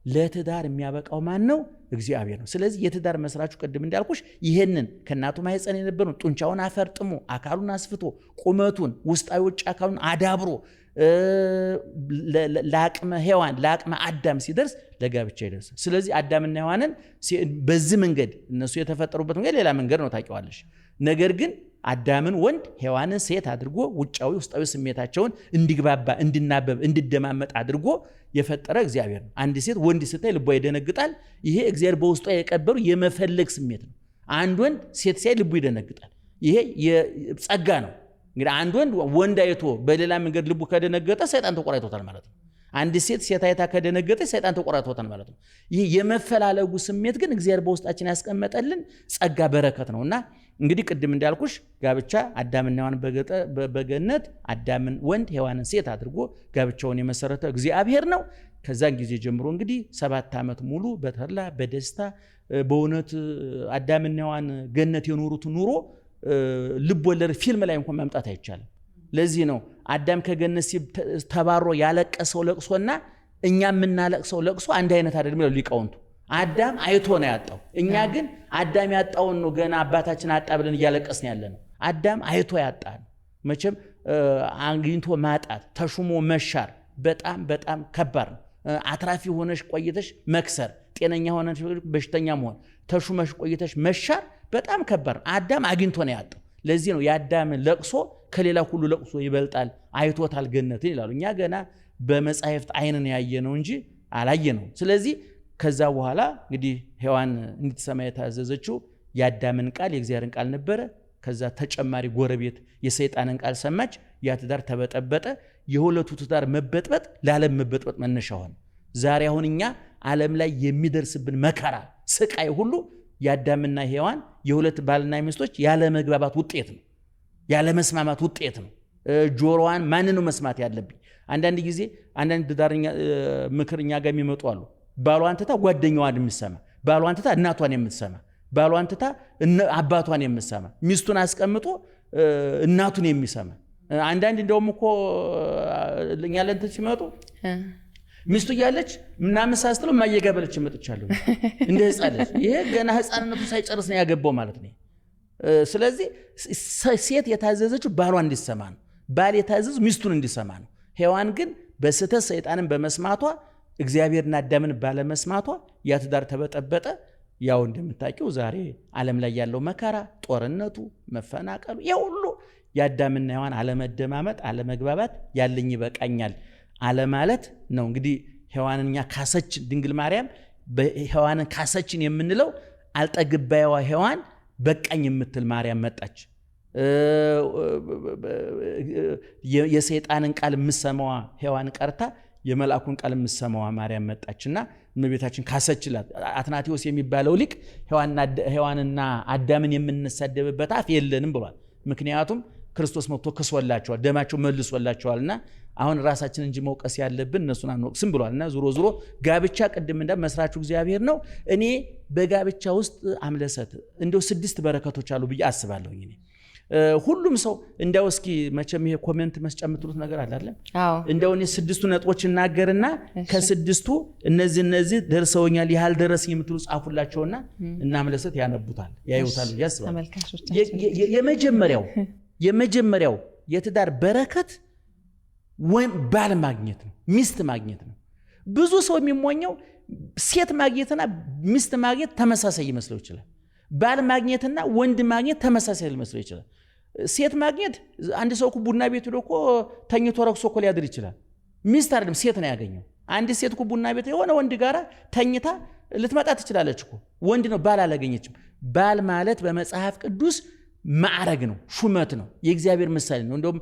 ለትዳር የሚያበቃው ማን ነው? እግዚአብሔር ነው። ስለዚህ የትዳር መስራቹ ቅድም እንዳልኩሽ ይሄንን ከእናቱ ማህፀን የነበረው ጡንቻውን አፈርጥሞ አካሉን አስፍቶ ቁመቱን ውስጣዊ ውጭ አካሉን አዳብሮ ለአቅመ ሔዋን ለአቅመ አዳም ሲደርስ ለጋብቻ ይደርሳል። ስለዚህ አዳምና ሔዋንን በዚህ መንገድ እነሱ የተፈጠሩበት መንገድ ሌላ መንገድ ነው ታውቂዋለሽ። ነገር ግን አዳምን ወንድ ሔዋንን ሴት አድርጎ ውጫዊ ውስጣዊ ስሜታቸውን እንዲግባባ እንድናበብ እንድደማመጥ አድርጎ የፈጠረ እግዚአብሔር ነው። አንድ ሴት ወንድ ስታይ ልቧ ይደነግጣል። ይሄ እግዚአብሔር በውስጧ የቀበሩ የመፈለግ ስሜት ነው። አንድ ወንድ ሴት ሲያይ ልቡ ይደነግጣል። ይሄ የጸጋ ነው። እንግዲህ አንድ ወንድ አይቶ በሌላ መንገድ ልቡ ከደነገጠ ሰይጣን ተቆራይቶታል ማለት ነው። አንድ ሴት አይታ ከደነገጠ ሰይጣን ተቆራይቶታል ማለት ነው። ይሄ የመፈላለጉ ስሜት ግን እግዚአብሔር በውስጣችን ያስቀመጠልን ጸጋ በረከት ነውና እንግዲህ ቅድም እንዳልኩሽ ጋብቻ አዳምና ሔዋን በገነት አዳምን ወንድ ሔዋንን ሴት አድርጎ ጋብቻውን የመሰረተ እግዚአብሔር ነው። ከዛን ጊዜ ጀምሮ እንግዲህ 7 ዓመት ሙሉ በተድላ በደስታ በእውነት አዳምና ሔዋን ገነት የኖሩት ኑሮ ልብ ወለድ ፊልም ላይ እንኳን ማምጣት አይቻልም። ለዚህ ነው አዳም ከገነት ተባሮ ያለቀሰው ለቅሶና እኛ የምናለቅሰው ለቅሶ አንድ አይነት አይደለም ይላሉ ሊቃውንቱ። አዳም አይቶ ነው ያጣው። እኛ ግን አዳም ያጣውን ነው ገና አባታችን አጣ ብለን እያለቀስን ያለ ነው። አዳም አይቶ ያጣ ነው። መቼም አግኝቶ ማጣት ተሹሞ መሻር በጣም በጣም ከባድ ነው። አትራፊ ሆነሽ ቆይተሽ መክሰር፣ ጤነኛ ሆነሽ በሽተኛ መሆን፣ ተሹመሽ ቆይተሽ መሻር በጣም ከባድ ነው። አዳም አግኝቶ ነው ያጣው። ለዚህ ነው የአዳምን ለቅሶ ከሌላ ሁሉ ለቅሶ ይበልጣል፣ አይቶታል ገነትን ይላሉ። እኛ ገና በመጻሕፍት አይንን ያየ ነው እንጂ አላየ ነው። ስለዚህ ከዛ በኋላ እንግዲህ ሔዋን እንድትሰማ የታዘዘችው የአዳምን ቃል የእግዚአብሔርን ቃል ነበረ። ከዛ ተጨማሪ ጎረቤት የሰይጣንን ቃል ሰማች። ያ ትዳር ተበጠበጠ። የሁለቱ ትዳር መበጥበጥ ለዓለም መበጥበጥ መነሻ ሆነ። ዛሬ አሁን እኛ ዓለም ላይ የሚደርስብን መከራ ስቃይ ሁሉ የአዳምና ሔዋን የሁለት ባልና ሚስቶች ያለ መግባባት ውጤት ነው፣ ያለ መስማማት ውጤት ነው። ጆሮዋን ማን ነው መስማት ያለብኝ? አንዳንድ ጊዜ አንዳንድ ትዳርኛ ምክር እኛ ጋር የሚመጡ አሉ። ባሏን ትታ ጓደኛዋን የምትሰማ፣ ባሏን ትታ እናቷን የምትሰማ፣ ባሏን ትታ አባቷን የምትሰማ፣ ሚስቱን አስቀምጦ እናቱን የሚሰማ። አንዳንድ እንደውም እኮ እኛ ለእንትን ሲመጡ ሚስቱ እያለች ምናምን ሳስትለው ማየጋበለች መጥቻለሁ እንደ ሕፃን ልጅ። ይሄ ገና ሕፃንነቱ ሳይጨርስ ነው ያገባው ማለት ነው። ስለዚህ ሴት የታዘዘችው ባሏ እንዲሰማ ነው፣ ባል የታዘዙ ሚስቱን እንዲሰማ ነው። ሔዋን ግን በስህተት ሰይጣንን በመስማቷ እግዚአብሔርና አዳምን ባለመስማቷ ያ ትዳር ተበጠበጠ። ያው እንደምታውቂው ዛሬ ዓለም ላይ ያለው መከራ፣ ጦርነቱ፣ መፈናቀሉ የሁሉ የአዳምና ሔዋን አለመደማመጥ፣ አለመግባባት፣ ያለኝ ይበቃኛል አለማለት ነው። እንግዲህ ሔዋንን እኛ ካሰች ድንግል ማርያም ሔዋንን ካሰችን የምንለው አልጠግባይዋ ሔዋን በቃኝ የምትል ማርያም መጣች። የሰይጣንን ቃል የምሰማዋ ሔዋን ቀርታ የመልአኩን ቃል የምሰማዋ ማርያም መጣችና እመቤታችን ካሰችላት። አትናቴዎስ የሚባለው ሊቅ ሔዋንና አዳምን የምንሳደብበት አፍ የለንም ብሏል። ምክንያቱም ክርስቶስ መጥቶ ክሶላቸዋል፣ ደማቸው መልሶላቸዋልና አሁን ራሳችን እንጂ መውቀስ ያለብን እነሱን አንወቅስም ብሏልና ዙሮ ዙሮ ጋብቻ ቅድም እንደ መስራቹ እግዚአብሔር ነው። እኔ በጋብቻ ውስጥ አምለሰት እንደው 6 በረከቶች አሉ ብዬ አስባለሁ። እኔ ሁሉም ሰው እንደው እስኪ መቼም ይሄ ኮሜንት መስጫ የምትሉት ነገር አለ አይደል? እንደው እኔ 6 ነጥቦች እናገርና ከ6ቱ እነዚህ ደርሰውኛል ያህል ደረሰኝ የምትሉ ጻፉላቸውና እናምለሰት ያነቡታል ያዩታል ብዬ አስባለሁ። የመጀመሪያው የትዳር በረከት ወይም ባል ማግኘት ነው፣ ሚስት ማግኘት ነው። ብዙ ሰው የሚሞኘው ሴት ማግኘትና ሚስት ማግኘት ተመሳሳይ ይመስለው ይችላል። ባል ማግኘትና ወንድ ማግኘት ተመሳሳይ ሊመስለው ይችላል። ሴት ማግኘት አንድ ሰው ቡና ቤት ሄዶ እኮ ተኝቶ ረክሶ እኮ ሊያድር ይችላል። ሚስት አይደለም ሴት ነው ያገኘው። አንድ ሴት እኮ ቡና ቤት የሆነ ወንድ ጋራ ተኝታ ልትመጣ ትችላለች እኮ፣ ወንድ ነው ባል አላገኘችም። ባል ማለት በመጽሐፍ ቅዱስ ማዕረግ ነው፣ ሹመት ነው፣ የእግዚአብሔር ምሳሌ ነው። እንደውም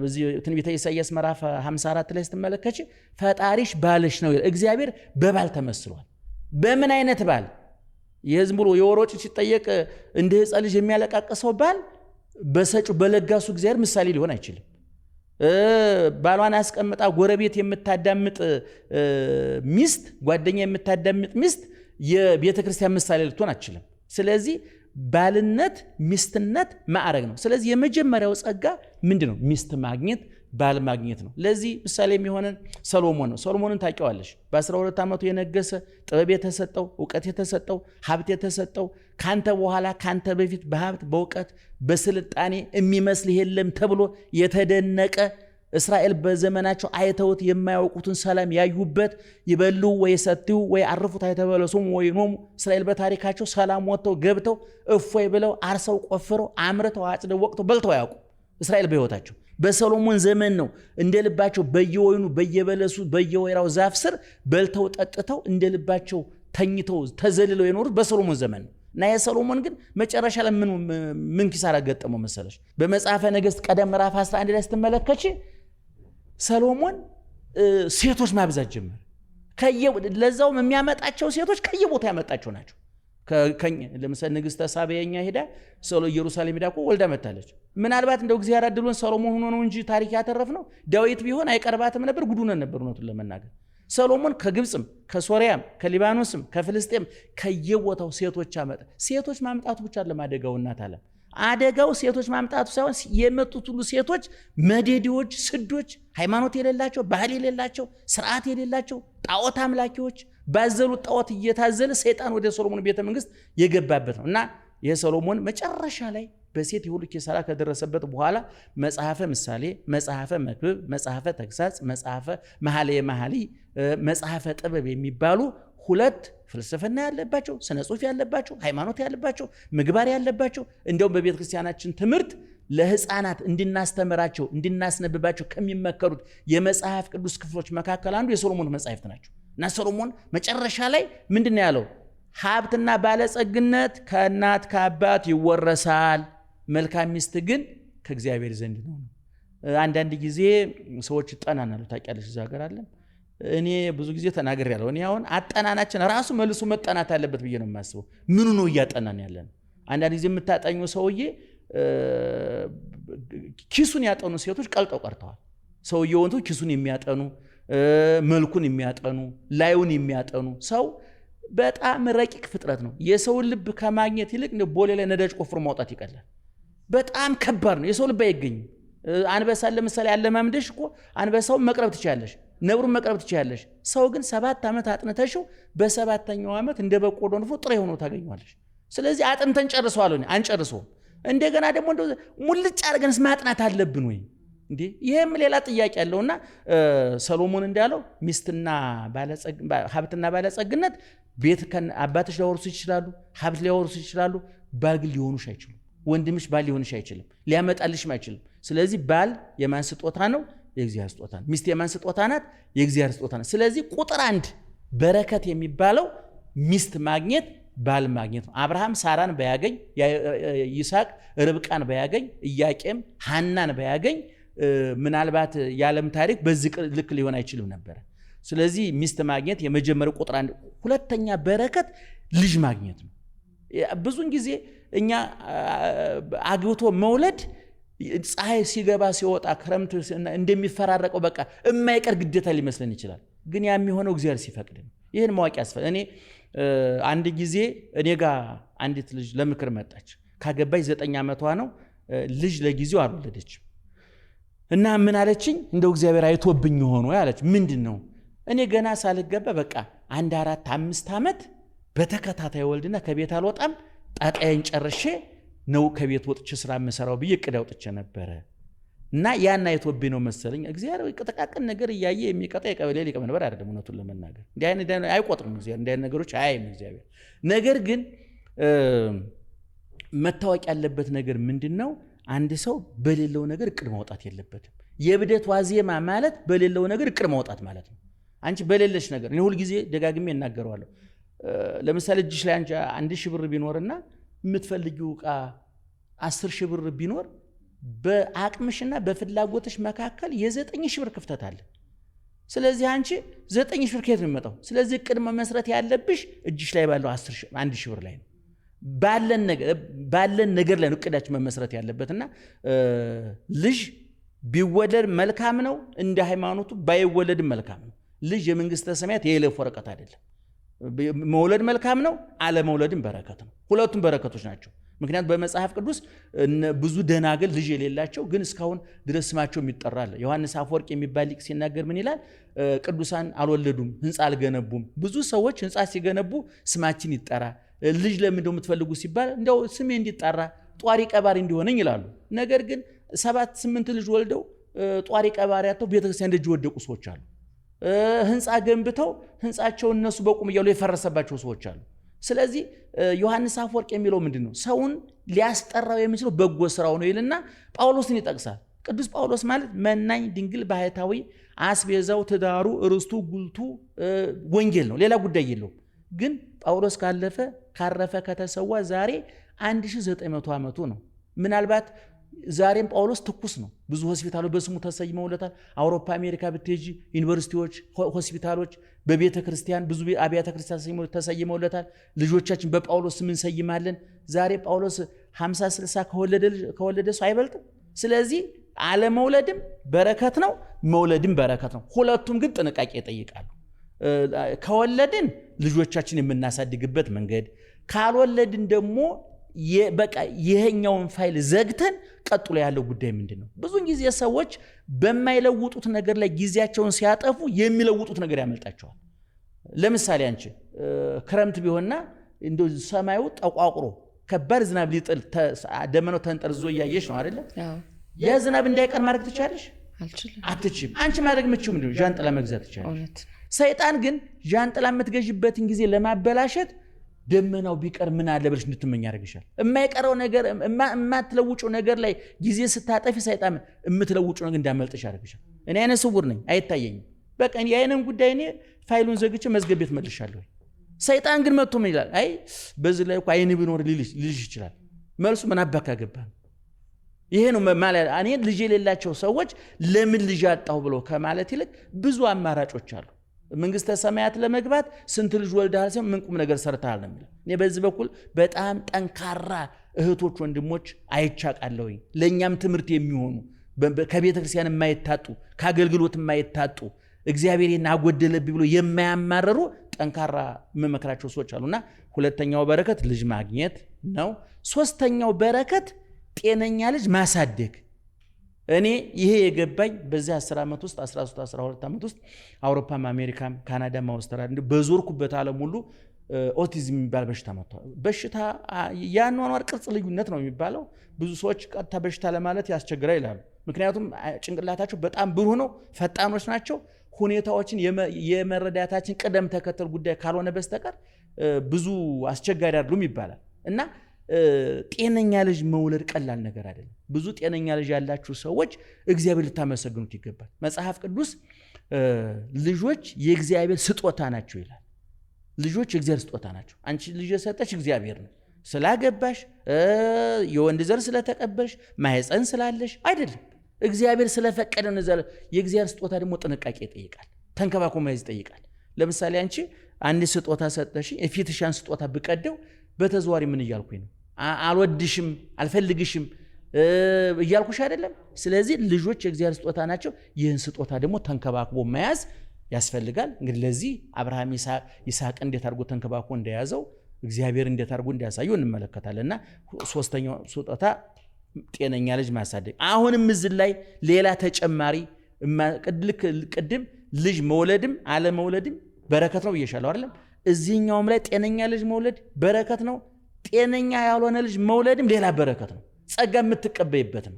በዚህ ትንቢተ ኢሳይያስ ምዕራፍ 54 ላይ ስትመለከች ፈጣሪሽ ባልሽ ነው ይላል። እግዚአብሔር በባል ተመስሏል። በምን አይነት ባል? የዝም ብሎ የወሮጭ ሲጠየቅ እንደ ሕፃን ልጅ የሚያለቃቅሰው ባል በሰጪው በለጋሱ እግዚአብሔር ምሳሌ ሊሆን አይችልም። ባሏን አስቀምጣ ጎረቤት የምታዳምጥ ሚስት፣ ጓደኛ የምታዳምጥ ሚስት የቤተ ክርስቲያን ምሳሌ ልትሆን አትችልም። ስለዚህ ባልነት፣ ሚስትነት ማዕረግ ነው። ስለዚህ የመጀመሪያው ጸጋ ምንድን ነው? ሚስት ማግኘት፣ ባል ማግኘት ነው። ለዚህ ምሳሌ የሚሆነን ሰሎሞን ነው። ሰሎሞንን ታውቂዋለሽ። በ12 ዓመቱ የነገሰ ጥበብ የተሰጠው ዕውቀት የተሰጠው ሀብት የተሰጠው ካንተ በኋላ ካንተ በፊት በሀብት በዕውቀት በስልጣኔ የሚመስል የለም ተብሎ የተደነቀ እስራኤል በዘመናቸው አይተውት የማያውቁትን ሰላም ያዩበት ይበሉ ወይ ሰጥዩ ወይ አርፉት አይተበለሱም ወይ ኖሙ እስራኤል በታሪካቸው ሰላም ወጥተው ገብተው እፎይ ብለው አርሰው ቆፍረው አምርተው አጭደው ወቅተው በልተው ያውቁ እስራኤል በህይወታቸው። በሰሎሞን ዘመን ነው እንደልባቸው በየወይኑ በየበለሱ በየወይራው ዛፍ ስር በልተው ጠጥተው እንደልባቸው ተኝተው ተዘልለው የኖሩት በሰሎሞን ዘመን ነው። እና የሰሎሞን ግን መጨረሻ ላይ ምን ኪሳራ ገጠመው መሰለሽ? በመጽሐፈ ነገሥት ቀደም ምዕራፍ 11 ላይ ስትመለከቺ ሰሎሞን ሴቶች ማብዛት ጀመረ። ለዛውም የሚያመጣቸው ሴቶች ከየቦታ ያመጣቸው ናቸው። ለምሳሌ ንግሥተ ሳባየኛ ሄዳ ኢየሩሳሌም ሄዳ እኮ ወልዳ መታለች። ምናልባት እንደው እግዚአብሔር አድሎን ሰሎሞን ሆኖ ነው እንጂ ታሪክ ያተረፍነው ዳዊት ቢሆን አይቀርባትም ነበር፣ ጉዱነን ነበር እውነቱን ለመናገር። ሰሎሞን ከግብፅም ከሶሪያም ከሊባኖስም ከፍልስጤም ከየቦታው ሴቶች አመጣ። ሴቶች ማምጣቱ ብቻ ለማደጋው እናት አለ አደጋው ሴቶች ማምጣቱ ሳይሆን የመጡት ሁሉ ሴቶች መዴዲዎች፣ ስዶች፣ ሃይማኖት የሌላቸው፣ ባህል የሌላቸው፣ ስርዓት የሌላቸው ጣዖት አምላኪዎች ባዘሉት ጣዖት እየታዘለ ሰይጣን ወደ ሰሎሞን ቤተ መንግስት የገባበት ነው። እና የሰሎሞን መጨረሻ ላይ በሴት የሁሉ ኪሳራ ከደረሰበት በኋላ መጽሐፈ ምሳሌ፣ መጽሐፈ መክብብ፣ መጽሐፈ ተግሳጽ፣ መጽሐፈ መኃልየ መኃልይ፣ መጽሐፈ ጥበብ የሚባሉ ሁለት ፍልስፍና ያለባቸው ስነ ጽሑፍ ያለባቸው ሃይማኖት ያለባቸው ምግባር ያለባቸው እንደውም በቤተ ክርስቲያናችን ትምህርት ለህፃናት እንድናስተምራቸው እንድናስነብባቸው ከሚመከሩት የመጽሐፍ ቅዱስ ክፍሎች መካከል አንዱ የሰሎሞን መጽሐፍት ናቸው። እና ሰሎሞን መጨረሻ ላይ ምንድነው ያለው? ሀብትና ባለጸግነት ከእናት ከአባት ይወረሳል፣ መልካም ሚስት ግን ከእግዚአብሔር ዘንድ ነው። አንዳንድ ጊዜ ሰዎች ይጠናናሉ። ታውቂያለሽ እዛ ሀገር አለን። እኔ ብዙ ጊዜ ተናግሬያለሁ። እኔ አሁን አጠናናችን ራሱ መልሶ መጠናት አለበት ብዬ ነው የማስበው። ምኑ ነው እያጠናን ያለን? አንዳንድ ጊዜ የምታጠኙ ሰውዬ ኪሱን ያጠኑ ሴቶች ቀልጠው ቀርተዋል። ሰውየውን ኪሱን የሚያጠኑ መልኩን የሚያጠኑ ላዩን የሚያጠኑ ሰው በጣም ረቂቅ ፍጥረት ነው። የሰውን ልብ ከማግኘት ይልቅ እንደ ቦሌ ላይ ነዳጅ ቆፍሮ ማውጣት ይቀላል። በጣም ከባድ ነው። የሰው ልብ አይገኝም። አንበሳ ለምሳሌ ያለማምደሽ እኮ አንበሳውን መቅረብ ትችላለሽ፣ ነብሩን መቅረብ ትችላለሽ። ሰው ግን 7 ዓመት አጥንተሽው በሰባተኛው ዓመት እንደ በቆሎ ንፎ ጥሬ ሆኖ ታገኘዋለሽ። ስለዚህ አጥንተን ጨርሰዋል ወይ? አንጨርሰውም። እንደገና ደግሞ ሙልጭ አድርገንስ ማጥናት አለብን ወይ እንዴ? ይሄም ሌላ ጥያቄ ያለውና ሰሎሞን እንዳለው ሚስትና ሀብትና ባለጸግነት ቤት አባትሽ ሊያወርሱ ይችላሉ፣ ሀብት ሊያወርሱ ይችላሉ። ባል ግን ሊሆኑሽ አይችሉም። ወንድምሽ ባል ሊሆንሽ አይችልም፣ ሊያመጣልሽም አይችልም። ስለዚህ ባል የማን ስጦታ ነው? የእግዚአብሔር ስጦታ ነው። ሚስት የማን ስጦታ ናት? የእግዚአብሔር ስጦታ ናት። ስለዚህ ቁጥር 1 በረከት የሚባለው ሚስት ማግኘት ባል ማግኘት ነው። አብርሃም ሳራን ባያገኝ፣ ይስሐቅ ርብቃን ባያገኝ፣ ኢያቄም ሐናን ባያገኝ ምናልባት የዓለም ታሪክ በዚህ ልክ ሊሆን አይችልም ነበር። ስለዚህ ሚስት ማግኘት የመጀመሪያው ቁጥር 1። ሁለተኛ በረከት ልጅ ማግኘት ነው። ብዙን ጊዜ እኛ አግብቶ መውለድ ፀሐይ ሲገባ ሲወጣ ክረምት እንደሚፈራረቀው በቃ የማይቀር ግዴታ ሊመስለን ይችላል። ግን ያ የሚሆነው እግዚአብሔር ሲፈቅድ ነው። ይህን ማወቅ ያስፈልጋል። እኔ አንድ ጊዜ እኔ ጋር አንዲት ልጅ ለምክር መጣች። ካገባች 9 ዓመቷ ነው። ልጅ ለጊዜው አልወለደችም። እና ምን አለችኝ? እንደው እግዚአብሔር አይቶብኝ ሆኖ ያለች። ምንድን ነው? እኔ ገና ሳልገባ በቃ 1 4 5 ዓመት በተከታታይ ወልድና ከቤት አልወጣም፣ ጣጣዬን ጨርሼ ነው ከቤት ወጥቼ ስራ የምሰራው ብዬ እቅድ አውጥቼ ነበረ። እና ያን አይቶብኝ ነው መሰለኝ። እግዚአብሔር ጥቃቅን ነገር እያየ የሚቀጣ የቀበሌ ሊቀመንበር አይደለም። እውነቱን ለመናገር እንዲህ አይነት አይቆጥርም እግዚአብሔር። እንዲህ አይነት ነገሮች አያይም እግዚአብሔር። ነገር ግን መታወቅ ያለበት ነገር ምንድን ነው? አንድ ሰው በሌለው ነገር እቅድ ማውጣት የለበትም። የብደት ዋዜማ ማለት በሌለው ነገር እቅድ ማውጣት ማለት ነው። አንቺ በሌለሽ ነገር እኔ ሁል ጊዜ ደጋግሜ እናገረዋለሁ። ለምሳሌ እጅሽ ላይ 1,000 ብር ቢኖርና የምትፈልጊው ዕቃ 10,000 ብር ቢኖር በአቅምሽና በፍላጎትሽ መካከል የ9,000 ብር ክፍተት አለ። ስለዚህ አንቺ 9,000 ብር ከየት ነው የሚመጣው? ስለዚህ እቅድ መመስረት ያለብሽ እጅሽ ላይ ባለው 1,000 ብር ላይ ነው። ባለን ነገር ላይ ነው እቅዳችን መመስረት ያለበትና ልጅ ቢወለድ መልካም ነው፣ እንደ ሃይማኖቱ ባይወለድም መልካም ነው። ልጅ የመንግስተ ሰማያት የይለፍ ወረቀት አይደለም። መውለድ መልካም ነው፣ አለመውለድም በረከት ነው። ሁለቱም በረከቶች ናቸው። ምክንያቱም በመጽሐፍ ቅዱስ ብዙ ደናግል ልጅ የሌላቸው ግን እስካሁን ድረስ ስማቸው ይጠራል። ዮሐንስ አፈወርቅ የሚባል ሊቅ ሲናገር ምን ይላል? ቅዱሳን አልወለዱም፣ ህንፃ አልገነቡም። ብዙ ሰዎች ህንፃ ሲገነቡ ስማችን ይጠራ፣ ልጅ ለምን እንደው የምትፈልጉ ሲባል እንደው ስሜ እንዲጠራ ጧሪ ቀባሪ እንዲሆነኝ ይላሉ። ነገር ግን 7-8 ልጅ ወልደው ጧሪ ቀባሪ አጥተው ቤተክርስቲያን ደጅ ወደቁ ሰዎች አሉ። ህንፃ ገንብተው ህንፃቸው እነሱ በቁም እያሉ የፈረሰባቸው ሰዎች አሉ። ስለዚህ ዮሐንስ አፈወርቅ የሚለው ምንድነው? ሰውን ሊያስጠራው የሚችለው በጎ ስራው ነው ይልና ጳውሎስን ይጠቅሳል። ቅዱስ ጳውሎስ ማለት መናኝ፣ ድንግል፣ ባህታዊ፣ አስቤዛው፣ ትዳሩ፣ ርስቱ፣ ጉልቱ ወንጌል ነው፣ ሌላ ጉዳይ የለውም። ግን ጳውሎስ ካረፈ ከተሰዋ ዛሬ 1900 ዓመቱ ነው። ምናልባት ዛሬም ጳውሎስ ትኩስ ነው። ብዙ ሆስፒታሎች በስሙ ተሰይመውለታል። አውሮፓ አሜሪካ ብትሄጂ ዩኒቨርሲቲዎች፣ ሆስፒታሎች በቤተ ክርስቲያን ብዙ አብያተ ክርስቲያን ተሰይመውለታል። ልጆቻችን በጳውሎስ ስም እንሰይማለን። ዛሬ ጳውሎስ 50-60 ከወለደ ሰው አይበልጥም። ስለዚህ አለመውለድም በረከት ነው፣ መውለድም በረከት ነው። ሁለቱም ግን ጥንቃቄ ይጠይቃሉ። ከወለድን ልጆቻችን የምናሳድግበት መንገድ፣ ካልወለድን ደግሞ በቃ ይሄኛውን ፋይል ዘግተን ቀጥሎ ያለው ጉዳይ ምንድነው? ብዙ ጊዜ ሰዎች በማይለውጡት ነገር ላይ ጊዜያቸውን ሲያጠፉ የሚለውጡት ነገር ያመልጣቸዋል። ለምሳሌ አንቺ ክረምት ቢሆንና እንደው ሰማዩ ጠቋቁሮ ከባድ ዝናብ ሊጥል ደመናው ተንጠርዞ እያየሽ ነው አይደለ? ያ ዝናብ እንዳይቀር ማድረግ ትችላለሽ? አትችይም። አንቺ ማድረግ የምትችይው ምንድነው? ዣንጥላ መግዛት ትችላለሽ። ሰይጣን ግን ዣንጥላ የምትገዥበትን ጊዜ ለማበላሸት ደመናው ቢቀር ምን አለ ብለሽ እንድትመኝ ያደርግሻል። የማይቀረው ነገር የማትለውጪው ነገር ላይ ጊዜ ስታጠፊ ሰይጣን የምትለውጪው ነገር እንዳመልጥሽ ያደርግሻል። እኔ አይነ ስውር ነኝ፣ አይታየኝም። በቃ የአይነን ጉዳይ እኔ ፋይሉን ዘግቼ መዝገብ ቤት መልሻለሁ። ሰይጣን ግን መጥቶ ምን ይላል? አይ በዚህ ላይ እኮ አይን ቢኖር ሊልሽ ይችላል። መልሱ ምን አባካ ገባ? ይሄ ነው ማለት። እኔ ልጅ የሌላቸው ሰዎች ለምን ልጅ አጣሁ ብሎ ከማለት ይልቅ ብዙ አማራጮች አሉ። መንግስተ ሰማያት ለመግባት ስንት ልጅ ወልደሃል ሲሆን ምን ቁም ነገር ሰርተሃል ነው የሚለው። እኔ በዚህ በኩል በጣም ጠንካራ እህቶች ወንድሞች አይቻቃለሁኝ። ለእኛም ትምህርት የሚሆኑ ከቤተ ክርስቲያን የማይታጡ ከአገልግሎት የማይታጡ እግዚአብሔርን አጎደለብኝ ብሎ የማያማረሩ ጠንካራ የምመክራቸው ሰዎች አሉና ሁለተኛው በረከት ልጅ ማግኘት ነው። ሶስተኛው በረከት ጤነኛ ልጅ ማሳደግ። እኔ ይሄ የገባኝ በዚህ 10 ዓመት ውስጥ 13-12 ዓመት ውስጥ አውሮፓም አሜሪካም ካናዳም አውስትራሊያ በዞርኩበት ዓለም ሁሉ ኦቲዝም የሚባል በሽታ መጥቷል። በሽታ የአኗኗር ቅርጽ ልዩነት ነው የሚባለው። ብዙ ሰዎች ቀጥታ በሽታ ለማለት ያስቸግራል ይላሉ። ምክንያቱም ጭንቅላታቸው በጣም ብሩህ ነው፣ ፈጣኖች ናቸው። ሁኔታዎችን የመረዳታችን ቅደም ተከተል ጉዳይ ካልሆነ በስተቀር ብዙ አስቸጋሪ አይደሉም ይባላል እና ጤነኛ ልጅ መውለድ ቀላል ነገር አይደለም። ብዙ ጤነኛ ልጅ ያላችሁ ሰዎች እግዚአብሔር ልታመሰግኑት ይገባል። መጽሐፍ ቅዱስ ልጆች የእግዚአብሔር ስጦታ ናቸው ይላል። ልጆች የእግዚአብሔር ስጦታ ናቸው። አንቺ ልጅ የሰጠሽ እግዚአብሔር ነው። ስላገባሽ የወንድ ዘር ስለተቀበልሽ ማህፀን ስላለሽ አይደለም፣ እግዚአብሔር ስለፈቀደ ነው። የእግዚአብሔር ስጦታ ደግሞ ጥንቃቄ ይጠይቃል፣ ተንከባክቦ መያዝ ይጠይቃል። ለምሳሌ አንቺ አንድ ስጦታ ሰጠሽ፣ የፊትሻን ስጦታ ብቀደው በተዘዋሪ ምን እያልኩኝ ነው? አልወድሽም፣ አልፈልግሽም እያልኩሽ አይደለም። ስለዚህ ልጆች የእግዚአብሔር ስጦታ ናቸው። ይህን ስጦታ ደግሞ ተንከባክቦ መያዝ ያስፈልጋል። እንግዲህ ለዚህ አብርሃም ይስሐቅ እንዴት አድርጎ ተንከባክቦ እንደያዘው እግዚአብሔር እንዴት አድርጎ እንዲያሳየው እንመለከታለንና ሶስተኛው ስጦታ ጤነኛ ልጅ ማሳደግ። አሁንም እዚህ ላይ ሌላ ተጨማሪ ቅድም ልጅ መውለድም አለመውለድም በረከት ነው ብዬሻለሁ አይደለም? እዚህኛውም ላይ ጤነኛ ልጅ መውለድ በረከት ነው። ጤነኛ ያልሆነ ልጅ መውለድም ሌላ በረከት ነው። ጸጋ የምትቀበይበት ነው፣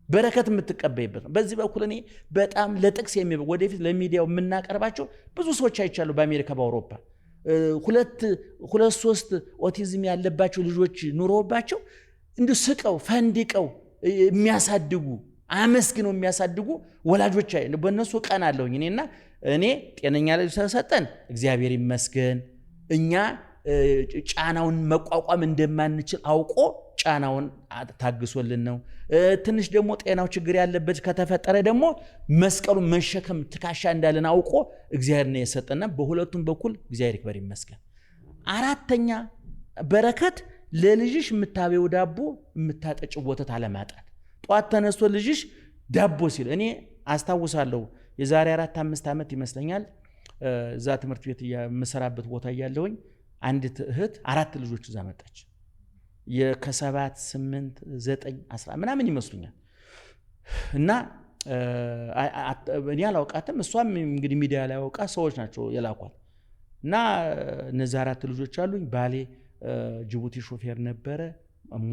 በረከት የምትቀበይበት ነው። በዚህ በኩል እኔ በጣም ለጥቅስ ወደፊት ለሚዲያው የምናቀርባቸው ብዙ ሰዎች አይቻሉ። በአሜሪካ በአውሮፓ 2-3 ኦቲዝም ያለባቸው ልጆች ኑሮባቸው እንዲሁ ስቀው ፈንድቀው የሚያሳድጉ አመስግነው የሚያሳድጉ ወላጆች በእነሱ ቀን አለሁኝ እኔ ጤነኛ ልጅ ተሰጠን እግዚአብሔር ይመስገን። እኛ ጫናውን መቋቋም እንደማንችል አውቆ ጫናውን ታግሶልን ነው። ትንሽ ደግሞ ጤናው ችግር ያለበት ከተፈጠረ ደግሞ መስቀሉን መሸከም ትካሻ እንዳለን አውቆ እግዚአብሔር ነው የሰጠና በሁለቱም በኩል እግዚአብሔር ይክበር ይመስገን። አራተኛ በረከት ለልጅሽ የምታበው ዳቦ የምታጠጭው ወተት አለማጣት። ጧት ተነስቶ ልጅሽ ዳቦ ሲል እኔ አስታውሳለሁ የዛሬ 4-5 ዓመት ይመስለኛል እዛ ትምህርት ቤት የምሰራበት ቦታ እያለሁኝ አንዲት እህት 4 ልጆች እዛ መጣች። ከ7 8 9 10 ምናምን ይመስሉኛል እና እኔ አላውቃትም እሷም እንግዲህ ሚዲያ ላይ አውቃ ሰዎች ናቸው የላኳት እና እነዚህ 4 ልጆች አሉኝ ባሌ ጅቡቲ ሾፌር ነበረ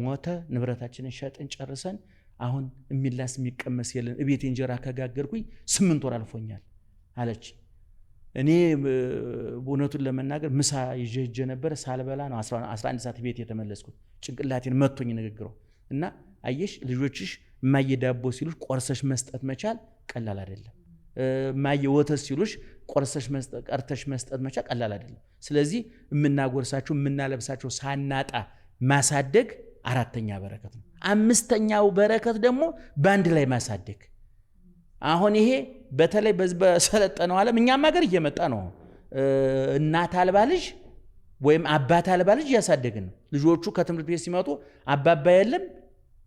ሞተ ንብረታችንን ሸጠን ጨርሰን አሁን የሚላስ የሚቀመስ የለን እቤት እንጀራ ከጋገርኩኝ 8 ወር አልፎኛል አለች እኔ በእውነቱን ለመናገር ምሳ ይዤ ነበር ሳልበላ ነው 11 ሰዓት ቤት የተመለስኩት ጭንቅላቴን መጥቶኝ ንግግሩ እና አየሽ ልጆችሽ ማየዳቦ ሲሉሽ ቆርሰሽ መስጠት መቻል ቀላል አይደለም ማየወተስ ሲሉሽ ቆርሰሽ መስጠት ቀርተሽ መስጠት መቻል ቀላል አይደለም ስለዚህ የምናጎርሳቸው የምናለብሳቸው ሳናጣ ማሳደግ 4ኛ በረከት ነው 5ኛው በረከት ደግሞ ባንድ ላይ ማሳደግ አሁን ይሄ በተለይ በሰለጠነው ዓለም እኛም ሀገር እየመጣ ነው እናት አልባ ልጅ ወይም አባት አልባ ልጅ ያሳደግን ልጆቹ ከትምህርት ቤት ሲመጡ አባባ የለም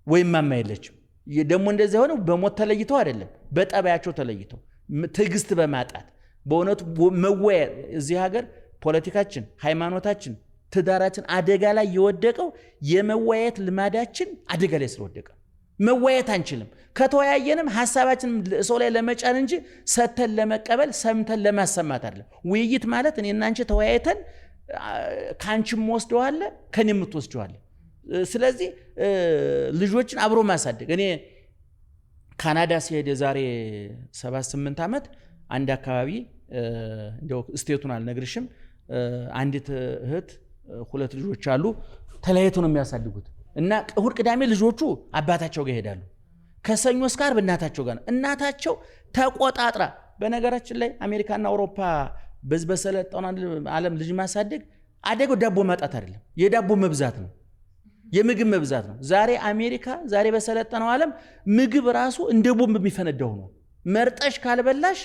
ወይም ማማ የለችም ደግሞ እንደዚህ ሆነው በሞት ተለይተው አይደለም በጠባያቸው ተለይተው ትግስት በማጣት በእውነቱ መወያ እዚህ ሀገር ፖለቲካችን ሃይማኖታችን ትዳራችን አደጋ ላይ የወደቀው የመወያየት ልማዳችን አደጋ ላይ ስለወደቀ መወያየት አንችልም ከተወያየንም ሐሳባችን ሰው ላይ ለመጫን እንጂ ሰተን ለመቀበል ሰምተን ለማሰማት አይደለም ውይይት ማለት እኔና አንቺ ተወያይተን ካንቺም ወስደዋለ ከኔም ወስደዋለ ስለዚህ ልጆችን አብሮ ማሳደግ እኔ ካናዳ ሲሄድ የዛሬ 7-8 ዓመት አንድ አካባቢ እንደው ስቴቱን አልነግርሽም አንዲት እህት 2 ልጆች አሉ ተለያይተው ነው የሚያሳድጉት እና እሁድ ቅዳሜ ልጆቹ አባታቸው ጋር ይሄዳሉ ከሰኞ እስከ ዓርብ እናታቸው ጋር እናታቸው ተቆጣጥራ በነገራችን ላይ አሜሪካና አውሮፓ በሰለጠነው ዓለም ልጅ ማሳደግ አደገው ዳቦ ማጣት አይደለም የዳቦ መብዛት ነው የምግብ መብዛት ነው ዛሬ አሜሪካ ዛሬ በሰለጠነው ዓለም ምግብ ራሱ እንደ ቦምብ የሚፈነዳው ነው መርጠሽ ካልበላሽ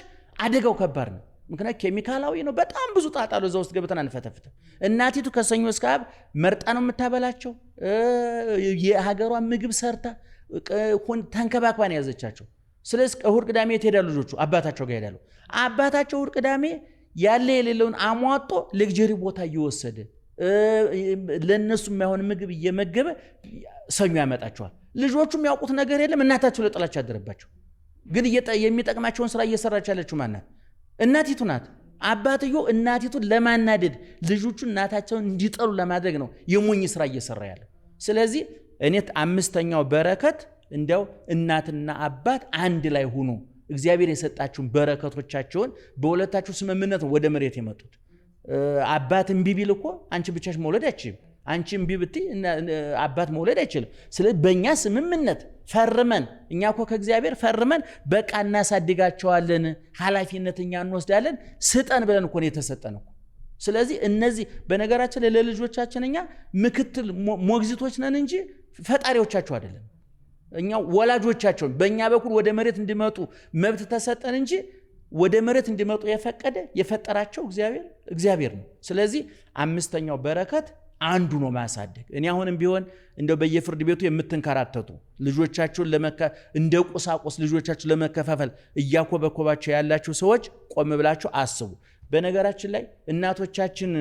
አደጋው ከባድ ነው ምክንያቱም ኬሚካላዊ ነው በጣም ብዙ ጣጣሉ እዛ ውስጥ ገብተን አንፈተፍተ እናቲቱ ከሰኞ እስከ ዓርብ መርጣ ነው የምታበላቸው የሀገሯን ምግብ ሰርታ ተንከባክባን ያዘቻቸው ስለዚህ እሁድ ቅዳሜ ይሄዳሉ ልጆቹ አባታቸው ጋር ይሄዳሉ አባታቸው እሁድ ቅዳሜ ያለ የሌለውን አሟጦ ለግጀሪ ቦታ እየወሰደ ለነሱ የማይሆን ምግብ እየመገበ ሰኞ ያመጣቸዋል ልጆቹ የሚያውቁት ነገር የለም እናታቸው ለጥላቻ ያደረባቸው ግን የሚጠቅማቸውን ስራ እየሰራች ያለችው ማናት እናቲቱ ናት አባትዮ እናቲቱን ለማናደድ ልጆቹ እናታቸውን እንዲጠሉ ለማድረግ ነው የሞኝ ስራ እየሰራ ያለ ስለዚህ እኔ 5ኛው በረከት እንደው እናትና አባት አንድ ላይ ሆኖ እግዚአብሔር የሰጣችሁን በረከቶቻቸውን በሁለታችሁ ስምምነት ወደ መሬት የመጡት አባት እምቢ ቢል እኮ አንቺ ብቻሽ መውለድ አይችልም አንቺ እምቢ ብትይ አባት መውለድ አይችልም ስለዚህ በእኛ ስምምነት ፈርመን እኛ እኮ ከእግዚአብሔር ፈርመን በቃ እናሳድጋቸዋለን ኃላፊነት እኛ እንወስዳለን ስጠን ብለን እኮ ነው የተሰጠነው ስለዚህ እነዚህ በነገራችን ላይ ለልጆቻችን እኛ ምክትል ሞግዚቶች ነን እንጂ ፈጣሪዎቻቸው አይደለም እኛ ወላጆቻቸው በእኛ በኩል ወደ መሬት እንዲመጡ መብት ተሰጠን እንጂ ወደ መሬት እንዲመጡ የፈቀደ የፈጠራቸው እግዚአብሔር ነው ስለዚህ 5ኛው በረከት አንዱ ነው ማሳደግ እኔ አሁንም ቢሆን እንደው በየፍርድ ቤቱ የምትንከራተቱ ልጆቻችሁን እንደ ቁሳቁስ ልጆቻችሁን ለመከፋፈል እያኮበኮባቸው ያላችሁ ሰዎች ቆም ብላችሁ አስቡ በነገራችን ላይ እናቶቻችን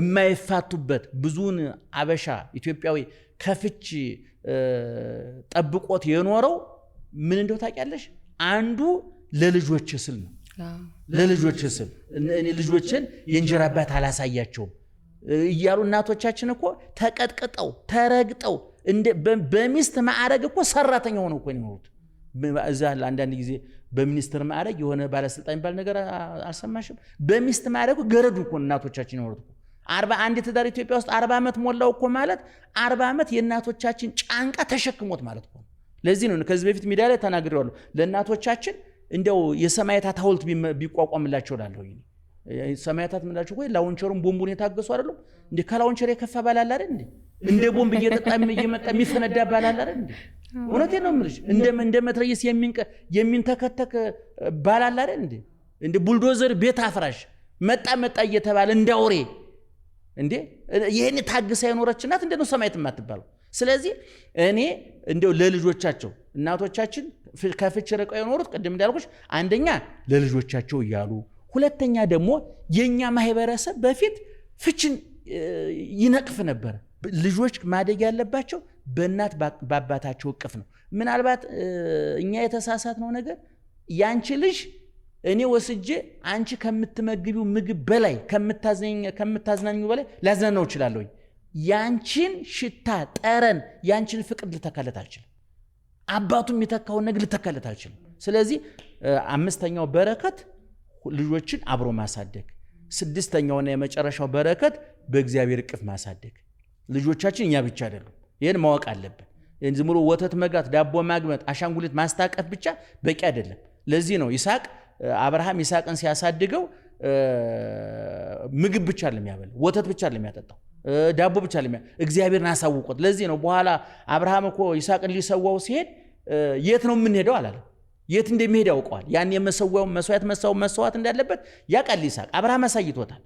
የማይፋቱበት ብዙን አበሻ ኢትዮጵያዊ ከፍች ጠብቆት የኖረው ምን እንደው ታውቂያለሽ አንዱ ለልጆች ስል ነው ለልጆች ስል እኔ ልጆችን የእንጀራ አባት አላሳያቸውም እያሉ እናቶቻችን እኮ ተቀጥቅጠው ተረግጠው በሚስት ማዕረግ እኮ ሰራተኛ ሆነው እኮ ነው እዛ አንዳንድ ጊዜ በሚኒስትር ማዕረግ የሆነ ባለስልጣን ባል ነገር አልሰማሽም በሚስት ማዕረግ ገረዱ እኮ እናቶቻችን ነው 41 ትዳር ኢትዮጵያ ውስጥ 40 ዓመት ሞላው እኮ ማለት 40 ዓመት የእናቶቻችን ጫንቃ ተሸክሞት ማለት ነው ለዚህ ነው ከዚህ በፊት ሚዲያ ላይ ተናግሬዋለሁ ለእናቶቻችን እንደው የሰማያታት ሐውልት ቢቋቋምላቸው ላለው ሰማያታት ምንላችሁ ወይ ላውንቸሩን ቦምቡን የታገሱ አይደለም እንዴ ከላውንቸር የከፋ ባላል አይደል እንደ ቦምብ እየመጣ የሚፈነዳ ባላል አይደል እውነቴን ነው የምልሽ እንደ መትረየስ የሚንተከተክ ባላል አይደል እንደ ቡልዶዘር ቤት አፍራሽ መጣ እየተባለ እንዳውሬ እንዴ ይሄን ታግሳ የኖረች እናት እንደው ሰማያት የማትባለው ስለዚህ እኔ እንደው ለልጆቻቸው እናቶቻችን ከፍች ርቀው የኖሩት ቅድም እንዳልኩሽ አንደኛ ለልጆቻቸው እያሉ ሁለተኛ ደግሞ የኛ ማህበረሰብ በፊት ፍችን ይነቅፍ ነበር ልጆች ማደግ ያለባቸው በእናት በአባታቸው እቅፍ ነው። ምናልባት እኛ የተሳሳትነው ነገር ያንቺ ልጅ እኔ ወስጄ አንቺ ከምትመግቢው ምግብ በላይ ከምታዝናኙ በላይ ላዝናናው እችላለሁ። ያንቺን ሽታ ጠረን ያንቺን ፍቅር ልተካለት አልችልም። አባቱም የተካውን ነገር ልተካለት አልችልም። ስለዚህ አምስተኛው በረከት ልጆችን አብሮ ማሳደግ፣ ስድስተኛውና የመጨረሻው በረከት በእግዚአብሔር እቅፍ ማሳደግ። ልጆቻችን እኛ ብቻ አይደሉም። ይሄን ማወቅ አለብን። ዝም ብሎ ወተት መጋት፣ ዳቦ ማግመጥ፣ አሻንጉሊት ማስታቀፍ ብቻ በቂ አይደለም። ለዚህ ነው አብርሃም ይስሐቅን ሲያሳድገው ምግብ ብቻ አይደለም ያበላው፣ ወተት ብቻ አይደለም ያጠጣው፣ ዳቦ ብቻ አይደለም እግዚአብሔርን አሳውቆት። ለዚህ ነው በኋላ አብርሃም እኮ ይስሐቅን ሊሰዋው ሲሄድ የት ነው የምንሄደው አላለም። የት እንደሚሄድ ያውቀዋል። ያን የመሰዋው መስዋዕት እንዳለበት ያውቃል ይስሐቅ። አብርሃም አሳይቶታል።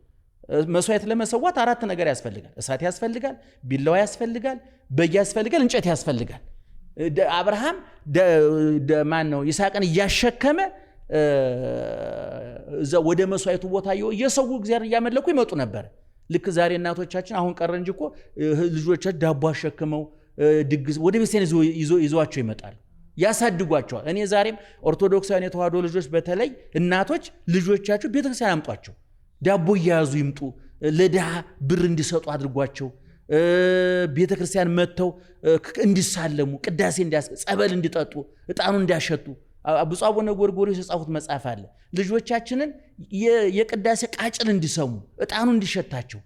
መስዋዕት ለመሰዋት 4 ነገር ያስፈልጋል። እሳት ያስፈልጋል፣ ቢላዋ ያስፈልጋል፣ በግ ያስፈልጋል፣ እንጨት ያስፈልጋል። አብርሃም ማን ነው ይስሐቅን እያሸከመ እዛ ወደ መስዋዕቱ ቦታ እየሰው እግዚአብሔር እያመለኩ ይመጡ ነበር። ልክ ዛሬ እናቶቻችን አሁን ቀረ እንጂ እኮ ልጆቻችን ዳቦ አሸክመው ድግስ ወደ ቤተክርስቲያን ይዘዋቸው ይመጣሉ፣ ያሳድጓቸዋል። እኔ ዛሬም ኦርቶዶክሳውያን የተዋህዶ ልጆች በተለይ እናቶች ልጆቻቸው ቤተክርስቲያን አምጧቸው፣ ዳቦ እያያዙ ይምጡ፣ ለድሃ ብር እንዲሰጡ አድርጓቸው፣ ቤተክርስቲያን መጥተው እንዲሳለሙ፣ ቅዳሴ ጸበል እንዲጠጡ፣ ዕጣኑ እንዲያሸቱ ብፁዕ አቡነ ጎርጎርዮስ የጻፉት መጽሐፍ አለ። ልጆቻችንን የቅዳሴ ቃጭል እንዲሰሙ፣ ዕጣኑ እንዲሸታቸው፣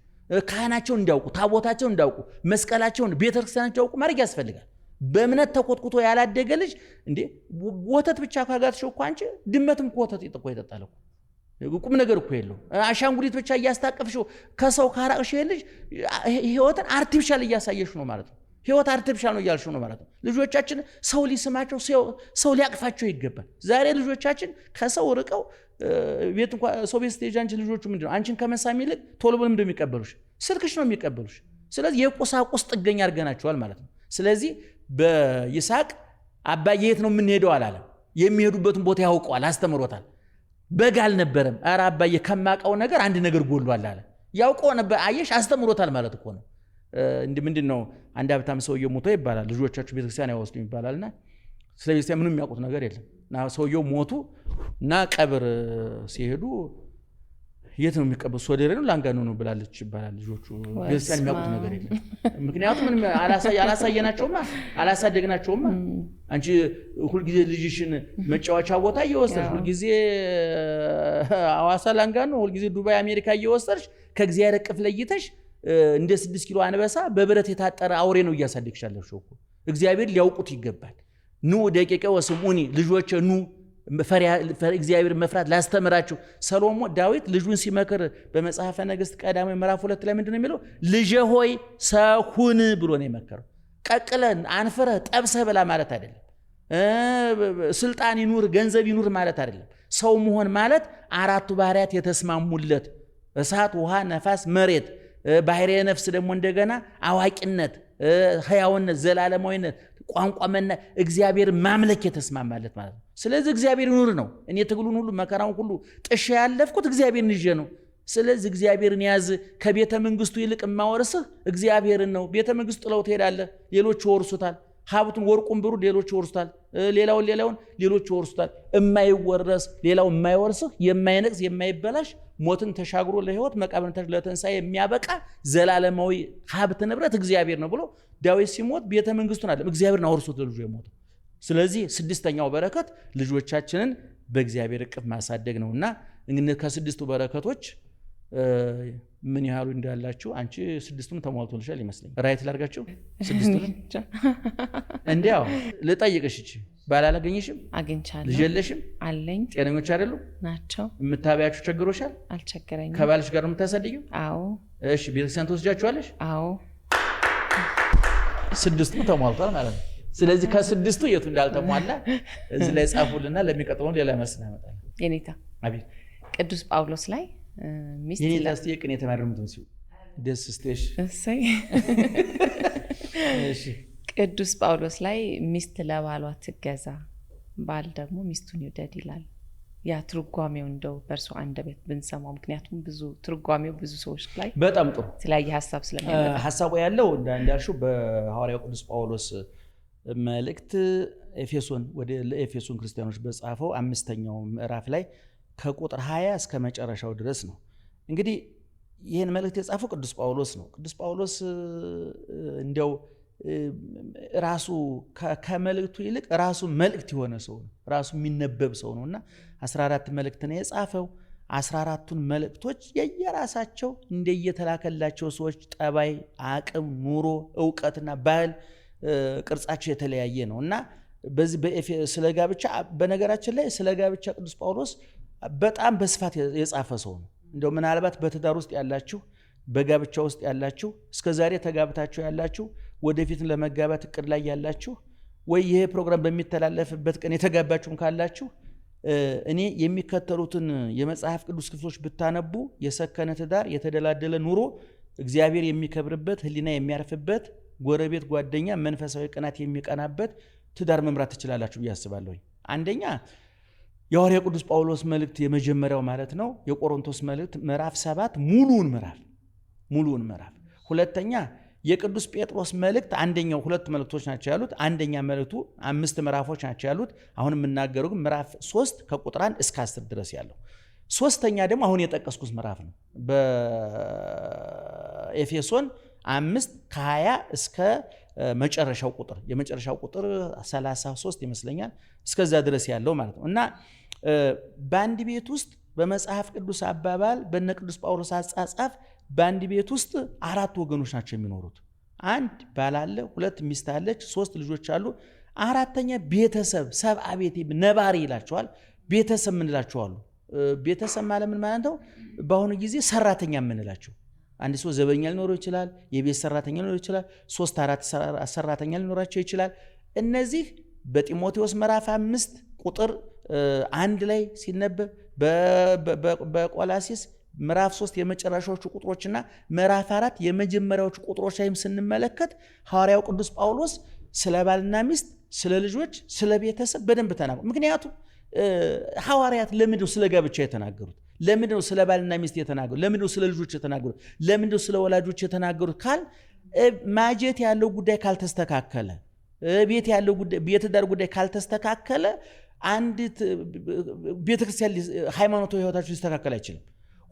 ካህናቸውን እንዲያውቁ፣ ታቦታቸውን እንዲያውቁ፣ መስቀላቸውን፣ ቤተክርስቲያናቸውን እንዲያውቁ ማድረግ ያስፈልጋል። በእምነት ተቆጥቁጦ ያላደገ ልጅ እንዴ ወተት ብቻ ካጋትሽው እኮ አንቺ ድመትም እኮ ወተት ይጠጣል እኮ ቁም ነገር እኮ የለው። አሻንጉሊት ብቻ እያስታቀፍሽው ከሰው ካራቅሽ ልጅ ህይወትን አርቲፊሻል እያሳየሽ ነው ማለት ነው። ህይወት አርቲፊሻል ነው እያልሽ ነው ማለት ነው። ልጆቻችን ሰው ሊስማቸው፣ ሰው ሊያቅፋቸው ይገባል። ዛሬ ልጆቻችን ከሰው ርቀው ቤት እንኳን ሰው ቤት ስትሄጂ አንቺ ልጆቹ ምንድነው አንቺን ከመሳም ይልቅ ቶሎ ብለው እንደሚቀበሉሽ ስልክሽ ነው የሚቀበሉሽ። ስለዚህ የቁሳቁስ ጥገኛ አድርገናቸዋል ማለት ነው። ስለዚህ በይስሐቅ አባዬ የት ነው የምንሄደው አላለም። የሚሄዱበትን ቦታ ያውቀዋል፣ አስተምሮታል። በግ አልነበረም። ኧረ አባዬ ከማውቀው ነገር አንድ ነገር ጎሏል አለ። ያውቀው ነበር። አየሽ፣ አስተምሮታል ማለት እኮ ነው። ምንድን ነው አንድ ሀብታም ሰውዬው ሞቶ ይባላል፣ ልጆቻችሁ ቤተክርስቲያን አይወስዱም ይባላልና ስለ ቤተክርስቲያን ምንም የሚያውቁት ነገር የለም። እና ሰውዬው ሞቱ እና ቀብር ሲሄዱ የት ነው የሚቀበሉት? ሶደሬ ነው ላንጋኖ ነው ብላለች ይባላል። ልጆቹ ቤተክርስቲያን የሚያውቁት ነገር የለም። ምክንያቱም ምንም አላሳየናቸውማ፣ አላሳደግናቸውማ። አንቺ ሁልጊዜ ልጅሽን መጫወቻ ቦታ እየወሰድሽ፣ ሁልጊዜ አዋሳ ላንጋኖ፣ ሁልጊዜ ዱባይ አሜሪካ እየወሰድሽ ከእግዚአብሔር እቅፍ ለይተሽ እንደ 6 ኪሎ አንበሳ በብረት የታጠረ አውሬ ነው እያሳደግሻለሽ እኮ። እግዚአብሔር ሊያውቁት ይገባል። ኑ ደቂቀ ወስሙኒ፣ ልጆቼ ኑ እግዚአብሔር መፍራት ላስተምራችሁ። ሰሎሞን ዳዊት ልጁን ሲመክር በመጽሐፈ ነገሥት ቀዳማዊ ምዕራፍ 2 ላይ ምንድነው የሚለው? ልጄ ሆይ ሰው ሁን ብሎ ነው የመከረው። ቀቅለን አንፍረህ ጠብሰህ ብላ ማለት አይደለም። ስልጣን ይኑር ገንዘብ ይኑር ማለት አይደለም። ሰው መሆን ማለት 4ቱ ባህሪያት የተስማሙለት እሳት፣ ውሃ፣ ነፋስ፣ መሬት፣ ባህሪየ ነፍስ ደግሞ እንደገና አዋቂነት፣ ህያውነት፣ ዘላለማዊነት፣ ቋንቋ እግዚአብሔር ማምለክ የተስማማለት ማለት ነው። ስለዚህ እግዚአብሔር ይኑር ነው። እኔ ትግሉን ሁሉ መከራውን ሁሉ ጥሼ ያለፍኩት እግዚአብሔርን ይዤ ነው። ስለዚህ እግዚአብሔርን ያዝ። ከቤተ መንግስቱ ይልቅ የማወርስህ እግዚአብሔርን ነው። ቤተ መንግስቱ ጥለው ትሄዳለህ፣ ሌሎች ይወርሱታል። ሀብቱን ወርቁን ብሩ ሌሎች ይወርሱታል። ሌላውን ሌሎች ይወርሱታል። የማይወረስ ሌላው የማይወርስህ የማይነቅስ የማይበላሽ ሞትን ተሻግሮ ለህይወት መቃብርን ለትንሣኤ የሚያበቃ ዘላለማዊ ሀብት ንብረት እግዚአብሔር ነው ብሎ ዳዊት ሲሞት ቤተ መንግስቱን አይደለም እግዚአብሔርን አወርሶት ለልጁ የሞተው። ስለዚህ 6ኛው በረከት ልጆቻችንን በእግዚአብሔር እቅፍ ማሳደግ ነውና እንግዲህ ከ6ቱ በረከቶች ምን ያህሉ እንዳላችሁ አንቺ 6ቱም ተሟልቶልሻል ይመስለኝ። ራይት ላርጋችሁ 6ቱም እንዴው ልጠይቅሽ። እቺ ባላላገኝሽም አግኝቻለሁ። ልጅ የለሽም? አለኝ። ጤነኞች አይደሉ ናቸው? የምታበያችሁ ቸግሮሻል? አልቸገረኝም። ከባልሽ ጋር ነው የምታሳድጊው? አዎ። እሺ፣ ቤተክርስቲያን ትወስጃችኋለሽ? አዎ። 6ቱ ተሟልቷል ማለት ነው። ስለዚህ ከ6ቱ የቱ እንዳልተሟላ እዚህ ላይ ጻፉልና ለሚቀጥለው ሌላ መልስ እናመጣለን። የኔታ አቤት። ቅዱስ ጳውሎስ ላይ ሚስት የኔታ እስቲ ቅኔ ተማሪ የምትመስሉ ደስ ስትሽ። እሰይ። እሺ። ቅዱስ ጳውሎስ ላይ ሚስት ለባሏ ትገዛ፣ ባል ደግሞ ሚስቱን ይውደድ ይላል። ያ ትርጓሜው እንደው በእርሱ አንደበት ብንሰማው፣ ምክንያቱም ብዙ ትርጓሜው ብዙ ሰዎች ላይ በጣም ጥሩ የተለያየ ሀሳብ ስለሚያመጣ ሀሳቡ ያለው እንዳልሽው በሐዋርያው ቅዱስ ጳውሎስ መልእክት ኤፌሶን ወደ ለኤፌሶን ክርስቲያኖች በጻፈው 5ኛው ምዕራፍ ላይ ከቁጥር 20 እስከ መጨረሻው ድረስ ነው። እንግዲህ ይህን መልእክት የጻፈው ቅዱስ ጳውሎስ ነው። ቅዱስ ጳውሎስ እንዲያው ራሱ ከመልእክቱ ይልቅ ራሱ መልእክት የሆነ ሰው ነው። ራሱ የሚነበብ ሰው ነውና 14 መልእክት ነው የጻፈው። 14ቱን መልእክቶች የየራሳቸው እንደየተላከላቸው ሰዎች ጠባይ፣ አቅም፣ ኑሮ፣ ዕውቀትና ባህል ቅርጻቸው የተለያየ ነው እና በዚህ ስለ ጋብቻ በነገራችን ላይ ስለ ጋብቻ ቅዱስ ጳውሎስ በጣም በስፋት የጻፈ ሰው ነው። እንደው ምናልባት በትዳር ውስጥ ያላችሁ፣ በጋብቻ ውስጥ ያላችሁ፣ እስከዛሬ ተጋብታችሁ ያላችሁ፣ ወደፊት ለመጋባት እቅድ ላይ ያላችሁ፣ ወይ ይሄ ፕሮግራም በሚተላለፍበት ቀን የተጋባችሁም ካላችሁ እኔ የሚከተሉትን የመጽሐፍ ቅዱስ ክፍሎች ብታነቡ የሰከነ ትዳር፣ የተደላደለ ኑሮ፣ እግዚአብሔር የሚከብርበት፣ ሕሊና የሚያርፍበት፣ ጎረቤት፣ ጓደኛ፣ መንፈሳዊ ቅናት የሚቀናበት ትዳር መምራት ትችላላችሁ ብዬ አስባለሁ። አንደኛ የሐዋርያው ቅዱስ ጳውሎስ መልእክት የመጀመሪያው ማለት ነው የቆሮንቶስ መልእክት ምዕራፍ 7 ሙሉውን ምዕራፍ። ሁለተኛ የቅዱስ ጴጥሮስ መልእክት አንደኛው፣ ሁለት መልእክቶች ናቸው ያሉት። አንደኛ መልእክቱ 5 ምዕራፎች ናቸው ያሉት። አሁን የምናገረው ግን ምዕራፍ 3 ከቁጥር 1 እስከ 10 ድረስ ያለው። ሶስተኛ ደግሞ አሁን የጠቀስኩት ምዕራፍ ነው በኤፌሶን 5 ከ20 እስከ መጨረሻው ቁጥር፣ የመጨረሻው ቁጥር 33 ይመስለኛል፣ እስከዛ ድረስ ያለው ማለት ነው። እና በአንድ ቤት ውስጥ በመጽሐፍ ቅዱስ አባባል በነ ቅዱስ ጳውሎስ አጻጻፍ በአንድ ቤት ውስጥ 4 ወገኖች ናቸው የሚኖሩት። 1 ባል አለ፣ 2 ሚስት አለች፣ 3 ልጆች አሉ። 4ተኛ ቤተሰብ፣ ሰብአ ቤት ነባሪ ይላቸዋል። ቤተሰብ ምንላቸዋሉ። ቤተሰብ ማለት ምን ማለት ነው? በአሁኑ ጊዜ ሰራተኛ የምንላቸው። አንድ ሰው ዘበኛ ሊኖረው ይችላል፣ የቤት ሰራተኛ ሊኖረው ይችላል፣ 3-4 ሰራተኛ ሊኖራቸው ይችላል። እነዚህ በጢሞቴዎስ ምዕራፍ 5 ቁጥር 1 ላይ ሲነበብ፣ በቆላሲስ ምዕራፍ 3 የመጨረሻዎቹ ቁጥሮችና ምዕራፍ 4 የመጀመሪያዎቹ ቁጥሮች ላይም ስንመለከት ሐዋርያው ቅዱስ ጳውሎስ ስለ ባልና ሚስት፣ ስለ ልጆች፣ ስለ ቤተሰብ በደንብ ተናግሯል። ምክንያቱም ሐዋርያት ለምንድነው ስለ ጋብቻ የተናገሩት? ለምንድነው ስለ ባልና ሚስት የተናገሩት? ለምንድነው ስለ ልጆች የተናገሩት? ለምንድነው ስለ ወላጆች የተናገሩት? ካል ማጀት ያለው ጉዳይ ካልተስተካከለ፣ ቤት ያለው ጉዳይ፣ የትዳር ጉዳይ ካልተስተካከለ አንድ ቤተክርስቲያን ሃይማኖታዊ ህይወታቸው ሊስተካከል አይችልም።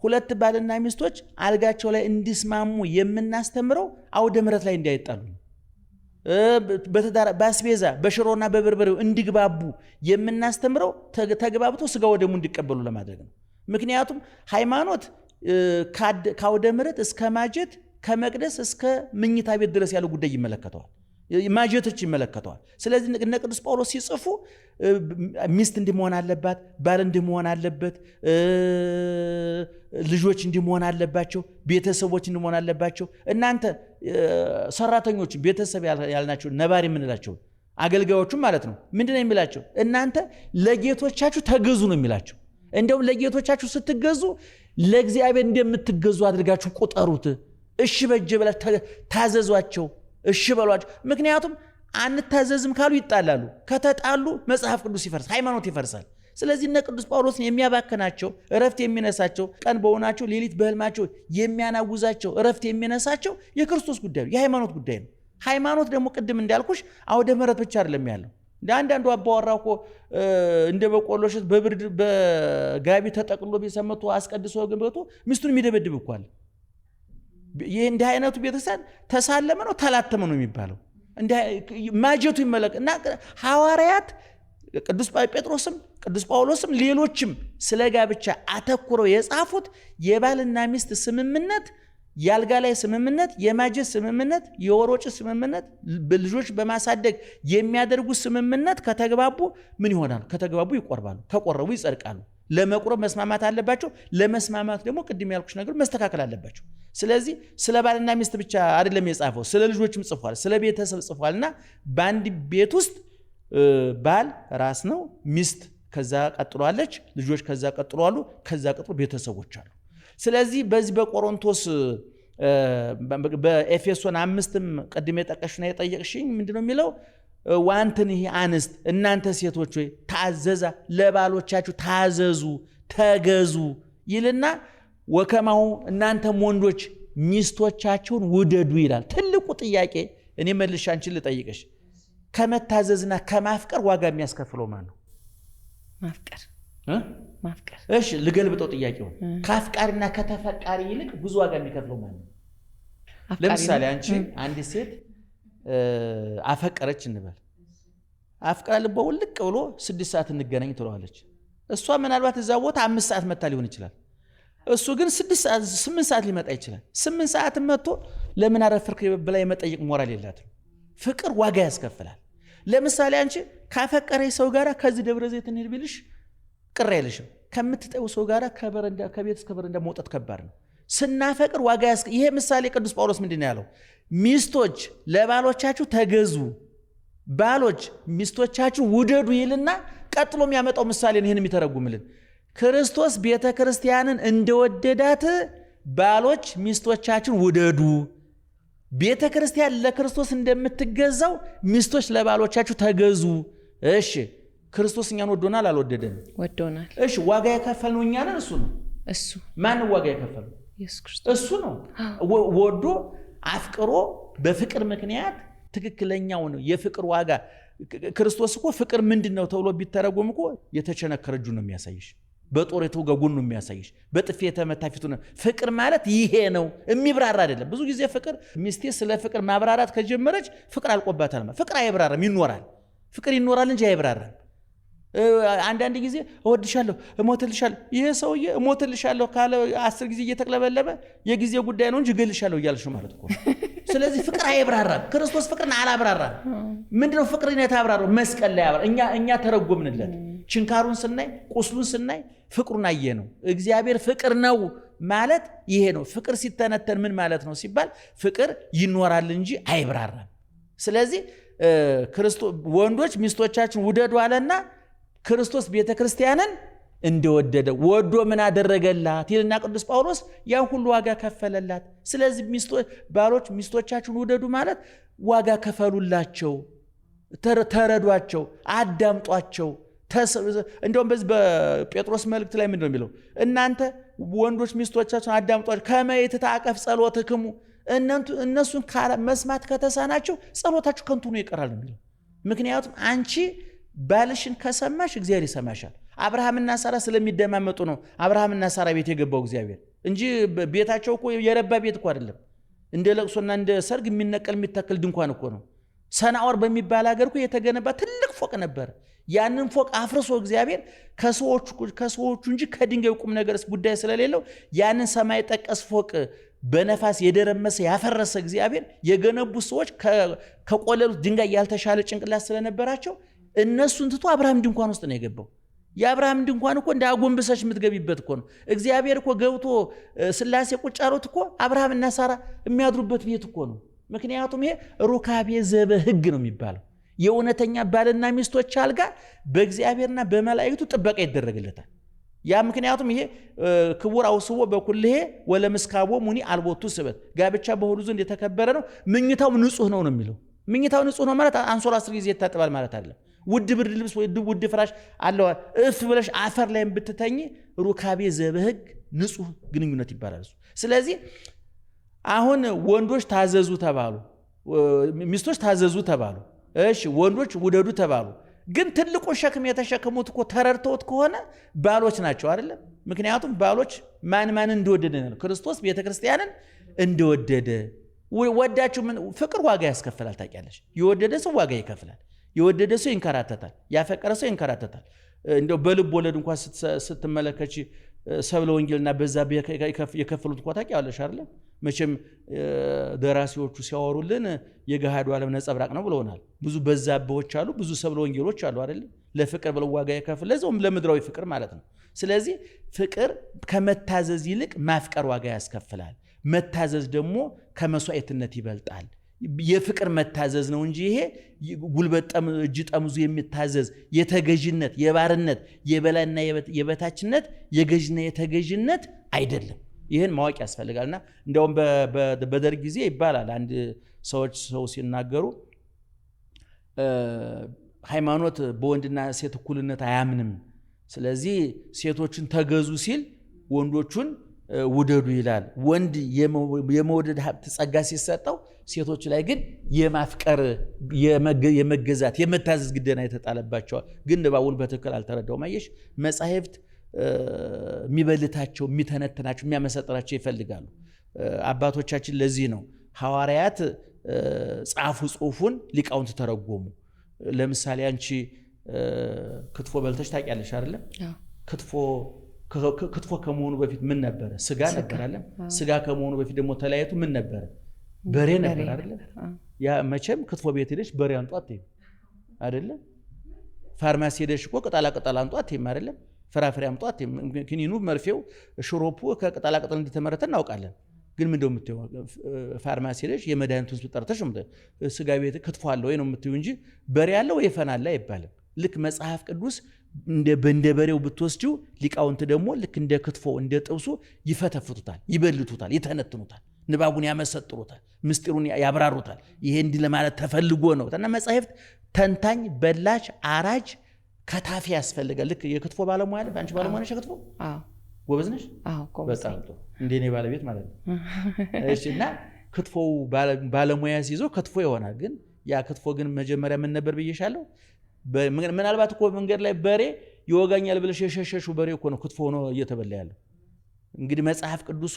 2 ባልና ሚስቶች አልጋቸው ላይ እንዲስማሙ የምናስተምረው አውደ ምሕረት ላይ እንዳይጣሉ፣ በአስቤዛ በሽሮና በበርበሬው እንዲግባቡ የምናስተምረው ተግባብቶ ስጋ ወደሙ እንዲቀበሉ ለማድረግ ነው። ምክንያቱም ሃይማኖት ከአውደ ምሕረት እስከ ማጀት፣ ከመቅደስ እስከ መኝታ ቤት ድረስ ያለው ጉዳይ ይመለከተዋል፣ ማጀቶች ይመለከተዋል። ስለዚህ እነ ቅዱስ ጳውሎስ ሲጽፉ ሚስት እንዲመሆን አለባት፣ ባል እንዲመሆን አለበት፣ ልጆች እንዲመሆን አለባቸው፣ ቤተሰቦች እንዲመሆን አለባቸው። እናንተ ሰራተኞች ቤተሰብ ያልናቸው ነባሪ የምንላቸው አገልጋዮቹም ማለት ነው ምንድነው የሚላቸው? እናንተ ለጌቶቻችሁ ተገዙ ነው የሚላቸው። እንደውም ለጌቶቻችሁ ስትገዙ ለእግዚአብሔር እንደምትገዙ አድርጋችሁ ቁጠሩት። እሺ በጀ ብላችሁ ታዘዟቸው፣ እሺ በሏቸው። ምክንያቱም አንታዘዝም ካሉ ይጣላሉ። ከተጣሉ መጽሐፍ ቅዱስ ይፈርሳል፣ ሃይማኖት ይፈርሳል። ስለዚህ እነ ቅዱስ ጳውሎስን የሚያባክናቸው፣ እረፍት የሚነሳቸው፣ ቀን በሆናቸው ሌሊት በህልማቸው የሚያናውዛቸው፣ እረፍት የሚነሳቸው የክርስቶስ ጉዳይ ነው፣ የሃይማኖት ጉዳይ ነው። ሃይማኖት ደግሞ ቅድም እንዳልኩሽ አውደ ምሕረት ብቻ አይደለም ያለው። እንደ አንዳንዱ አባወራ እኮ እንደ በቆሎሽት በብርድ በጋቢ ተጠቅሎ ቤተሰመቱ አስቀድሶ ግንበቱ ሚስቱን የሚደበድብ እኮ አለ። ይህ እንዲህ አይነቱ ቤተክርስቲያን ተሳለመ ነው ተላተመ ነው የሚባለው። ማጀቱ ይመለክ እና ሐዋርያት ቅዱስ ጴጥሮስም ቅዱስ ጳውሎስም ሌሎችም ስለ ጋብቻ አተኩረው የጻፉት የባልና ሚስት ስምምነት፣ የአልጋ ላይ ስምምነት፣ የማጀት ስምምነት፣ የወሮጭ ስምምነት፣ ልጆች በማሳደግ የሚያደርጉ ስምምነት ከተግባቡ ምን ይሆናል? ከተግባቡ ይቆርባሉ፣ ከቆረቡ ይጸድቃሉ። ለመቁረብ መስማማት አለባቸው። ለመስማማት ደግሞ ቅድም ያልኩሽ ነገር መስተካከል አለባቸው። ስለዚህ ስለ ባልና ሚስት ብቻ አይደለም የጻፈው፣ ስለ ልጆችም ጽፏል፣ ስለ ቤተሰብ ጽፏልና በአንድ ቤት ውስጥ ባል ራስ ነው፣ ሚስት ከዛ ቀጥሎ አለች፣ ልጆች ከዛ ቀጥሎ አሉ፣ ከዛ ቀጥሎ ቤተሰቦች አሉ። ስለዚህ በዚህ በቆሮንቶስ በኤፌሶን 5ም ቅድም የጠቀሽና የጠየቅሽኝ ምንድነው የሚለው? ዋንተን ይሄ አንስት እናንተ ሴቶች ሆይ ታዘዛ ለባሎቻችሁ ታዘዙ ተገዙ ይልና ወከማው እናንተም ወንዶች ሚስቶቻችሁን ውደዱ ይላል። ትልቁ ጥያቄ እኔ መልሼ አንቺን ልጠይቅሽ ከመታዘዝና ከማፍቀር ዋጋ የሚያስከፍለው ማን ነው? ማፍቀር። እሺ ልገልብጠው ጥያቄው። ከአፍቃሪና ከተፈቃሪ ይልቅ ብዙ ዋጋ የሚከፍለው ማን ነው? ለምሳሌ አንቺ አንዲት ሴት አፈቀረች እንበል። አፍቅራ ልቧ ውልቅ ብሎ 6 ሰዓት እንገናኝ ትለዋለች። እሷ ምናልባት እዛ ቦታ 5 ሰዓት መታ ሊሆን ይችላል። እሱ ግን 6 ሰዓት 8 ሰዓት ሊመጣ ይችላል። 8 ሰዓት መጥቶ ለምን አረፈርክ ብላ የመጠየቅ ሞራል የላትም። ፍቅር ዋጋ ያስከፍላል። ለምሳሌ አንቺ ካፈቀረሽ ሰው ጋር ከዚህ ደብረ ዘይት እንሂድ ቢልሽ ቅር አይልሽም። ከምትጠይው ሰው ጋር ከቤት እስከ በረንዳ መውጣት ከባድ ነው። ስናፈቅር ዋጋ ይሄ ምሳሌ ቅዱስ ጳውሎስ ምንድን ነው ያለው? ሚስቶች ለባሎቻችሁ ተገዙ፣ ባሎች ሚስቶቻችሁ ውደዱ ይልና ቀጥሎ የሚያመጣው ምሳሌ ነው ይሄን የሚተረጉምልን። ክርስቶስ ቤተ ክርስቲያንን እንደወደዳት ባሎች ሚስቶቻችሁን ውደዱ። ቤተ ክርስቲያን ለክርስቶስ እንደምትገዛው ሚስቶች ለባሎቻችሁ ተገዙ። እሺ ክርስቶስ እኛን ወዶናል አልወደደንም? ወዶናል። እሺ ዋጋ የከፈልነው እኛ ነን? እሱ ነው? እሱ ማን ዋጋ የከፈልነው? ኢየሱስ ክርስቶስ እሱ ነው። ወዶ አፍቅሮ በፍቅር ምክንያት ትክክለኛው ነው የፍቅር ዋጋ። ክርስቶስ እኮ ፍቅር ምንድነው ተብሎ ቢተረጎም እኮ የተቸነከረ እጁን ነው የሚያሳይሽ፣ በጦር የተወጋ ጎኑን ነው የሚያሳይሽ፣ በጥፊ የተመታ ፊቱን ነው። ፍቅር ማለት ይሄ ነው፣ የሚብራራ አይደለም። ብዙ ጊዜ ፍቅር ሚስቴ ስለ ፍቅር ማብራራት ከጀመረች ፍቅር አልቆባታል ማለት። ፍቅር አይብራራም፣ ይኖራል። ፍቅር ይኖራል እንጂ አይብራራም። አንዳንድ ጊዜ እወድሻለሁ እሞትልሻለሁ፣ ይሄ ሰውዬ እሞትልሻለሁ ካለ 10 ጊዜ እየተቅለበለበ የጊዜ ጉዳይ ነው እንጂ እገልሻለሁ እያልሽ ማለት እኮ። ስለዚህ ፍቅር አይብራራም። ክርስቶስ ፍቅርን አላብራራም። ምንድነው ፍቅርን የታብራራው? መስቀል ላይ ያብራራ። እኛ ተረጎምንለት። ችንካሩን ስናይ ቁስሉን ስናይ ፍቅሩን አየ ነው። እግዚአብሔር ፍቅር ነው ማለት ይሄ ነው። ፍቅር ሲተነተን ምን ማለት ነው ሲባል ፍቅር ይኖራል እንጂ አይብራራም። ስለዚህ ወንዶች ሚስቶቻችን ውደዱ አለና ክርስቶስ ቤተ ክርስቲያንን እንደወደደ ወዶ ምን አደረገላት ይልና ቅዱስ ጳውሎስ ያን ሁሉ ዋጋ ከፈለላት። ስለዚህ ባሎች ሚስቶቻችሁን ውደዱ ማለት ዋጋ ከፈሉላቸው፣ ተረዷቸው፣ አዳምጧቸው። እንደውም በዚህ በጴጥሮስ መልእክት ላይ ምንድነው የሚለው? እናንተ ወንዶች ሚስቶቻችሁን አዳምጧቸው ከመ ይትታቀፍ ጸሎትክሙ፣ እነሱን መስማት ከተሳናቸው ጸሎታችሁ ከንቱ ነው ይቀራል የሚለው። ምክንያቱም አንቺ ባልሽን ከሰማሽ እግዚአብሔር ይሰማሻል። አብርሃምና ሳራ ስለሚደማመጡ ነው አብርሃምና ሳራ ቤት የገባው እግዚአብሔር እንጂ ቤታቸው እኮ የረባ ቤት እኮ አይደለም። እንደ ለቅሶና እንደ ሰርግ የሚነቀል የሚተክል ድንኳን እኮ ነው። ሰናዖር በሚባል ሀገር እኮ የተገነባ ትልቅ ፎቅ ነበር። ያንን ፎቅ አፍርሶ እግዚአብሔር ከሰዎቹ እንጂ ከድንጋይ ቁም ነገርስ ጉዳይ ስለሌለው ያንን ሰማይ ጠቀስ ፎቅ በነፋስ የደረመሰ ያፈረሰ እግዚአብሔር የገነቡ ሰዎች ከቆለሉት ድንጋይ ያልተሻለ ጭንቅላት ስለነበራቸው እነሱን ትቶ አብርሃም ድንኳን ውስጥ ነው የገባው። የአብርሃም ድንኳን እኮ እንደ አጎንብሰሽ የምትገቢበት እኮ ነው። እግዚአብሔር እኮ ገብቶ ስላሴ ቁጭ ያሉት እኮ አብርሃምና ሳራ የሚያድሩበት ቤት እኮ ነው። ምክንያቱም ይሄ ሩካቤ ዘበሕግ ነው የሚባለው። የእውነተኛ ባልና ሚስቶች አልጋ በእግዚአብሔርና በመላእክቱ ጥበቃ ይደረግለታል። ያ ምክንያቱም ይሄ ክቡር አውስቦ በኩልሄ ወለምስካቦ ሙኒ አልቦቱ ስበት፣ ጋብቻ በሁሉ ዘንድ የተከበረ ነው፣ ምኝታው ንጹህ ነው የሚለው። ምኝታው ንጹህ ነው ማለት አንሶላ 10 ጊዜ ይታጠባል ማለት አይደለም። ውድ ብርድ ልብስ ወይ ውድ ፍራሽ አለው እፍ ብለሽ አፈር ላይ ብትተኝ ሩካቤ ዘበሕግ ንጹህ ግንኙነት ይባላል እሱ። ስለዚህ አሁን ወንዶች ታዘዙ ተባሉ፣ ሚስቶች ታዘዙ ተባሉ። እሺ ወንዶች ውደዱ ተባሉ። ግን ትልቁ ሸክም የተሸከሙት እኮ ተረድተውት ከሆነ ባሎች ናቸው አይደለም? ምክንያቱም ባሎች ማን እንደወደደ ነው። ክርስቶስ ቤተክርስቲያንን እንደወደደ ወዳችሁ። ምን ፍቅር ዋጋ ያስከፍላል ታውቂያለሽ? የወደደ ሰው ዋጋ ይከፍላል። የወደደ ሰው ይንከራተታል። ያፈቀረ ሰው ይንከራተታል። እንደው በልብ ወለድ እንኳን ስትመለከች ሰብለ ወንጌልና በዛ የከፈሉት እንኳን ታውቂያለሽ አይደለም? መቼም ደራሲዎቹ ሲያወሩልን የገሃዱ ዓለም ነጸብራቅ ነው ብለውናል። ብዙ በዛብዎች አሉ፣ ብዙ ሰብለ ወንጌሎች አሉ አይደል? ለፍቅር ብለው ዋጋ የከፈሉ ለዛውም ለምድራዊ ፍቅር ማለት ነው። ስለዚህ ፍቅር ከመታዘዝ ይልቅ ማፍቀር ዋጋ ያስከፍላል። መታዘዝ ደግሞ ከመስዋዕትነት ይበልጣል። የፍቅር መታዘዝ ነው እንጂ ይሄ ጉልበት እጅ ጠምዙ የሚታዘዝ የተገዥነት፣ የባርነት፣ የበላይና የበታችነት፣ የገዥና የተገዥነት አይደለም። ይህን ማወቅ ያስፈልጋልና እንደውም በደርግ ጊዜ ይባላል አንድ ሰው ሲናገሩ ሃይማኖት በወንድና ሴት እኩልነት አያምንም። ስለዚህ ሴቶችን ተገዙ ሲል ወንዶቹን ውደዱ ይላል። ወንድ የመውደድ ሀብት ጸጋ ሲሰጠው ሴቶች ላይ ግን የማፍቀር የመገዛት የመታዘዝ ግዴታ የተጣለባቸዋል። ግን ንባቡን በትክክል አልተረዳውም። አየሽ መጻሕፍት የሚበልታቸው የሚተነትናቸው የሚያመሰጥራቸው ይፈልጋሉ። አባቶቻችን ለዚህ ነው ሐዋርያት ጻፉ ጽሑፉን ሊቃውንት ተረጎሙ። ለምሳሌ አንቺ ክትፎ በልተሽ ታውቂያለሽ አይደለም? ክትፎ ከመሆኑ በፊት ምን ነበረ? ስጋ ነበር አይደለም? ስጋ ከመሆኑ በፊት ደግሞ ተለያይቱ ምን ነበረ? በሬ ነበር አይደለም? ያ መቼም ክትፎ ቤት ሄደሽ በሬ አንጧ አትይም አይደለም? ፋርማሲ ሄደሽ እኮ ቅጠላ ቅጠል አንጧ አትይም አይደለም? ፍራፍሬ አምጧ አትይም። ክኒኑ፣ መርፌው፣ ሽሮፑ ከቅጠላ ቅጠል እንደተመረተ እናውቃለን። ግን ምን እንደው የምትይው ፋርማሲ ሄደሽ የመድኃኒቱን ስጠርተሽ ስጋ ቤት ክትፎ አለ ወይ ነው የምትይው እንጂ በሬ አለ ወይ ፈና አለ አይባልም። ልክ መጽሐፍ ቅዱስ እንደ በሬው ብትወስጂው ሊቃውንት ደግሞ ልክ እንደ ክትፎ እንደ ጥብሱ ይፈተፍቱታል፣ ይበልቱታል፣ ይተነትኑታል፣ ንባቡን ያመሰጥሩታል፣ ምስጢሩን ያብራሩታል። ይሄ እንዲህ ለማለት ተፈልጎ ነው እና መጽሐፍት ተንታኝ፣ በላች፣ አራጅ፣ ከታፊ ያስፈልጋል። ልክ የክትፎ ባለሙያ አለ። አንቺ ባለሙያ ነሽ የክትፎ? ጎበዝ ነሽ? በጣም ጥሩ። እንደኔ ባለቤት ማለት ነው። እሺ። እና ክትፎው ባለሙያ ሲይዞ ክትፎ ይሆናል። ግን ያ ክትፎ ግን መጀመሪያ ምን ነበር ብዬሻለሁ? ምናልባት እኮ መንገድ ላይ በሬ ይወጋኛል ብለሽ የሸሸሹ በሬ እኮ ነው ክትፎ ሆኖ እየተበላ ያለው። እንግዲህ መጽሐፍ ቅዱሱ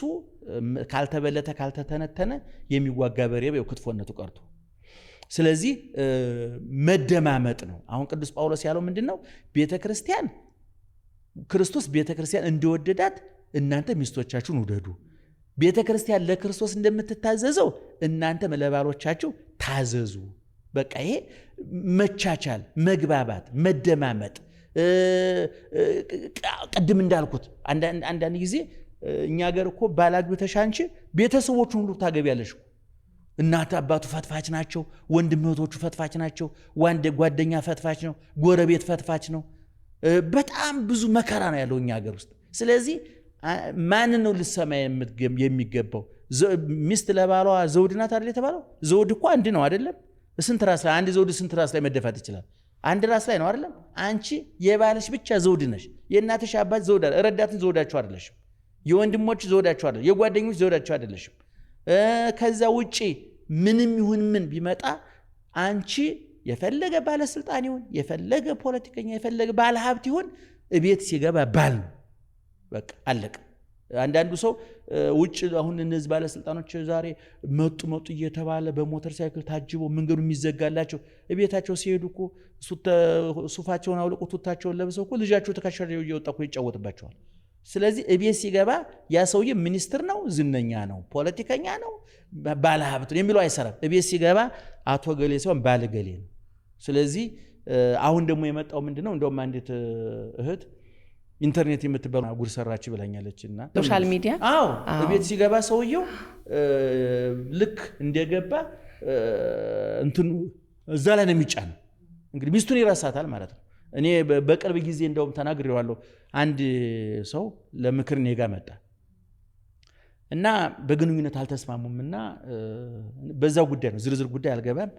ካልተበለተ ካልተተነተነ የሚዋጋ በሬ ክትፎነቱ ቀርቶ፣ ስለዚህ መደማመጥ ነው። አሁን ቅዱስ ጳውሎስ ያለው ምንድነው? ቤተክርስቲያን ክርስቶስ ቤተክርስቲያን እንደወደዳት እናንተ ሚስቶቻችሁን ውደዱ። ቤተክርስቲያን ለክርስቶስ እንደምትታዘዘው እናንተ ለባሎቻችሁ ታዘዙ። በቃ ይሄ መቻቻል፣ መግባባት፣ መደማመጥ። ቅድም እንዳልኩት አንዳንድ ጊዜ እኛ ሀገር እኮ ባላግብተሽ አንቺ ቤተሰቦቹን ሁሉ ታገቢያለሽ። እናት አባቱ ፈትፋች ናቸው፣ ወንድም እህቶቹ ፈትፋች ናቸው፣ ጓደኛ ፈትፋች ነው፣ ጎረቤት ፈትፋች ነው። በጣም ብዙ መከራ ነው ያለው እኛ ሀገር ውስጥ። ስለዚህ ማን ነው ልሰማ የሚገባው? ሚስት ለባሏ ዘውድ ናት አይደል የተባለው? ዘውድ እኮ አንድ ነው አይደለም? ስንት ራስ ላይ አንድ ዘውድ ስንት ራስ ላይ መደፋት ይችላል? አንድ ራስ ላይ ነው አይደለም? አንቺ የባልሽ ብቻ ዘውድ ነሽ። የእናትሽ አባት ዘውድ አይደል? ረዳትን ዘውዳቸው አይደለሽም። የወንድሞች ዘውዳቸው አይደለም። የጓደኞች ዘውዳቸው አይደለሽም። ከዛ ውጪ ምንም ይሁን ምን ቢመጣ አንቺ የፈለገ ባለስልጣን ይሁን የፈለገ ፖለቲከኛ የፈለገ ባለሀብት ይሁን እቤት ሲገባ ባል ነው። በቃ አለቀ። አንዳንዱ ሰው ውጭ አሁን እነዚህ ባለስልጣኖች ዛሬ መጡ እየተባለ በሞተር ሳይክል ታጅበው መንገዱ የሚዘጋላቸው እቤታቸው ሲሄዱ እኮ ሱፋቸውን አውልቀው ቱታቸውን ለብሰው እኮ ልጃቸው ተካሻቸው እየወጣ እኮ ይጫወትባቸዋል። ስለዚህ እቤት ሲገባ ያ ሰውዬ ሚኒስትር ነው፣ ዝነኛ ነው፣ ፖለቲከኛ ነው፣ ባለሀብት ነው የሚለው አይሰራም። እቤት ሲገባ አቶ ገሌ ሳይሆን ባለ ገሌ ነው። ስለዚህ አሁን ደግሞ የመጣው ምንድነው? እንደውም አንዲት እህት ኢንተርኔት የምትባል ጉድ ሰራች ብላኛለችና ሶሻል ሚዲያ እቤት ሲገባ ሰውየው ልክ እንደገባ እንትኑ እዛ ላይ ነው የሚጫነው። እንግዲህ ሚስቱን ይረሳታል ማለት ነው። እኔ በቅርብ ጊዜ እንደውም ተናግሬዋለሁ። አንድ ሰው ለምክር እኔ ጋር መጣ እና በግንኙነት አልተስማሙምና በዛው ጉዳይ ነው፣ ዝርዝር ጉዳይ አልገባም።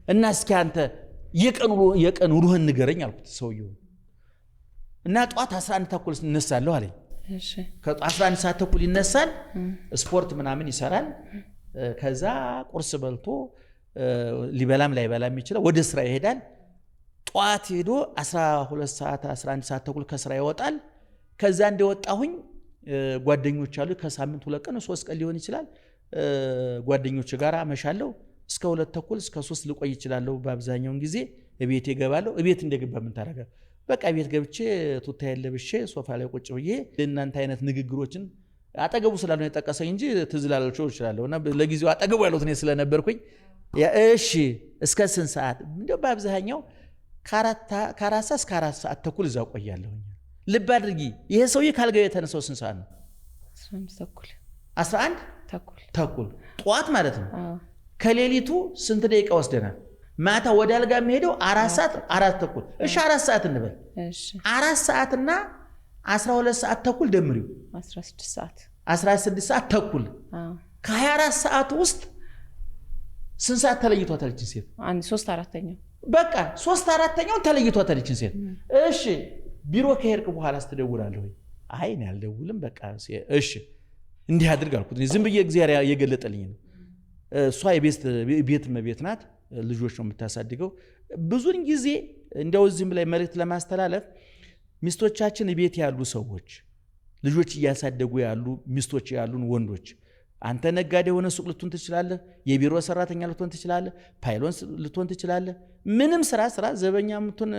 እና እስኪ አንተ የቀን ውሎህን ንገረኝ አልኩት ሰውየው። እና ጠዋት 11 ተኩል እነሳለሁ አለኝ። እሺ ከ11 ሰዓት ተኩል ይነሳል፣ ስፖርት ምናምን ይሰራል። ከዛ ቁርስ በልቶ ሊበላም ላይበላም ይችላል፣ ወደ ስራ ይሄዳል። ጠዋት ሄዶ 12 ሰዓት 11 ሰዓት ተኩል ከስራ ይወጣል። ከዛ እንደወጣሁኝ ጓደኞች አሉ፣ ከሳምንት 2 ቀን 3 ቀን ሊሆን ይችላል። ጓደኞች ጋር አመሻለሁ እስከ 2 ተኩል እስከ 3 ልቆይ ይችላል። በአብዛኛውን ጊዜ እቤት እገባለሁ። እቤት እንደገባ ምን ታደርጋለህ? በቃ ቤት ገብቼ ቱታዬን ለብሼ ሶፋ ላይ ቁጭ ብዬ እናንተ አይነት ንግግሮችን አጠገቡ ስላልሆነ የጠቀሰኝ እንጂ ትዝ ላላችሁ ይችላል። እና ለጊዜው አጠገቡ ያሉት እኔ ስለነበርኩኝ እሺ እስከ ስንት ሰዓት? እንደው በአብዛኛው ከ4 ሰዓት እስከ 4 ሰዓት ተኩል እዛ ቆያለሁ። ልብ አድርጊ፣ ይሄ ሰውዬ ካልጋው የተነሳው ስንት ሰዓት ነው? 11 ተኩል ጠዋት ማለት ነው። ከሌሊቱ ስንት ደቂቃ ወስደናል? ማታ ወደ አልጋ የሚሄደው 4 ሰዓት 4 ተኩል። እሺ 4 ሰዓት እንበል። እሺ 4 ሰዓትና 12 ሰዓት ተኩል ደምሪው 16 ሰዓት ተኩል። ከ24 ሰዓት ውስጥ ስንት ሰዓት ተለይቷታል እቺ ሴት? 3/4 በቃ 3/4ኛውን ተለይቷታለችን ሴት። እሺ ቢሮ ከሄድክ በኋላ አስተደውላለሁ ወይ? አይ እኔ አልደውልም በቃ እሺ እንዲህ አድርግ አልኩት። ዝም ብዬ እግዚአብሔር የገለጠልኝ ነው። እሷ የቤት መቤት ናት፣ ልጆች ነው የምታሳድገው። ብዙን ጊዜ እንደው እዚህም ላይ መልእክት ለማስተላለፍ ሚስቶቻችን ቤት ያሉ ሰዎች ልጆች እያሳደጉ ያሉ ሚስቶች ያሉን ወንዶች አንተ ነጋዴ ሆነ ሱቅ ልትሆን ትችላለህ፣ የቢሮ ሰራተኛ ልትሆን ትችላለህ፣ ፓይሎን ልትሆን ትችላለህ። ምንም ስራ ዘበኛ ምቱን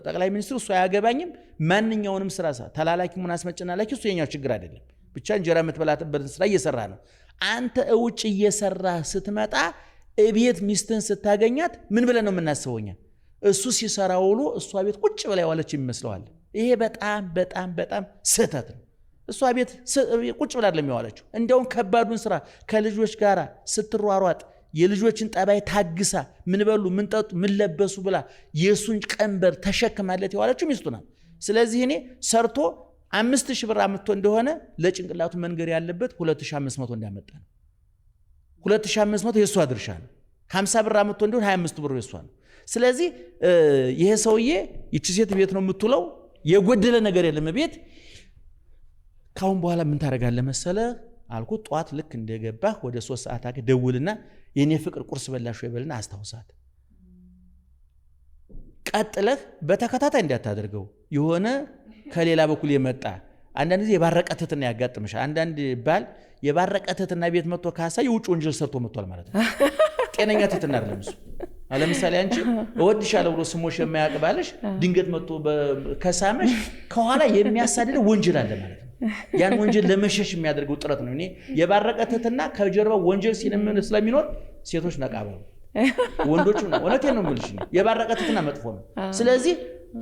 ጠቅላይ ሚኒስትሩ እሱ አያገባኝም። ማንኛውንም ስራ ተላላኪ ምን አስመጭና ላኪ እሱ የኛው ችግር አይደለም። ብቻ እንጀራ የምትበላበት ስራ እየሰራ ነው። አንተ እውጭ እየሰራ ስትመጣ እቤት ሚስትን ስታገኛት ምን ብለን ነው የምናስበውኛ? እሱ ሲሰራ ውሎ እሷ ቤት ቁጭ ብላ ያዋለች ይመስለዋል። ይሄ በጣም በጣም በጣም ስህተት ነው። እሷ ቤት ቁጭ ብላ አይደለም ያዋለችው። እንደውም ከባዱን ስራ ከልጆች ጋር ስትሯሯጥ የልጆችን ጠባይ ታግሳ ምን በሉ ምን ጠጡ ምን ለበሱ ብላ የሱን ቀንበር ተሸክማለት ያዋለችው ሚስቱ ናት። ስለዚህ እኔ ሰርቶ 5000 ብር አምጥቶ እንደሆነ ለጭንቅላቱ መንገር ያለበት 2500 እንዳመጣ ነው። 2500 የሷ ድርሻ ነው። 50 ብር አምጥቶ እንደሆነ 25 ብር የሷ ነው። ስለዚህ ይሄ ሰውዬ ይቺ ሴት ቤት ነው የምትውለው፣ የጎደለ ነገር የለም ቤት። ካሁን በኋላ ምን ታደርጋለህ መሰለህ አልኩት። ጧት ልክ እንደገባህ ወደ 3 ሰዓት አከ ደውልና የኔ ፍቅር ቁርስ በላሽ ወይ በልና አስታውሳት። ቀጥለህ በተከታታይ እንዳታደርገው። የሆነ ከሌላ በኩል የመጣ አንዳንድ ጊዜ የባረቀተትና ያጋጥምሻል። አንዳንድ ባል የባረቀተትና ቤት መጥቶ ካሳይ የውጭ ወንጀል ሰርቶ መጥቷል ማለት ነው። ጤነኛ ትትና አይደለም እሱ። ለምሳሌ አንቺ እወድሻለሁ ብሎ ስሞሽ የማያውቅ ባልሽ ድንገት መጥቶ ከሳመሽ ከኋላ የሚያሳድድ ወንጀል አለ ማለት ነው። ያን ወንጀል ለመሸሽ የሚያደርገው ጥረት ነው። እኔ የባረቀተትና ከጀርባው ወንጀል ሲነምን ስለሚኖር ሴቶች ነቃበሉ ወንዶቹ ነው። እውነቴን ነው የምልሽ። የባረቀተትና መጥፎ ነው። ስለዚህ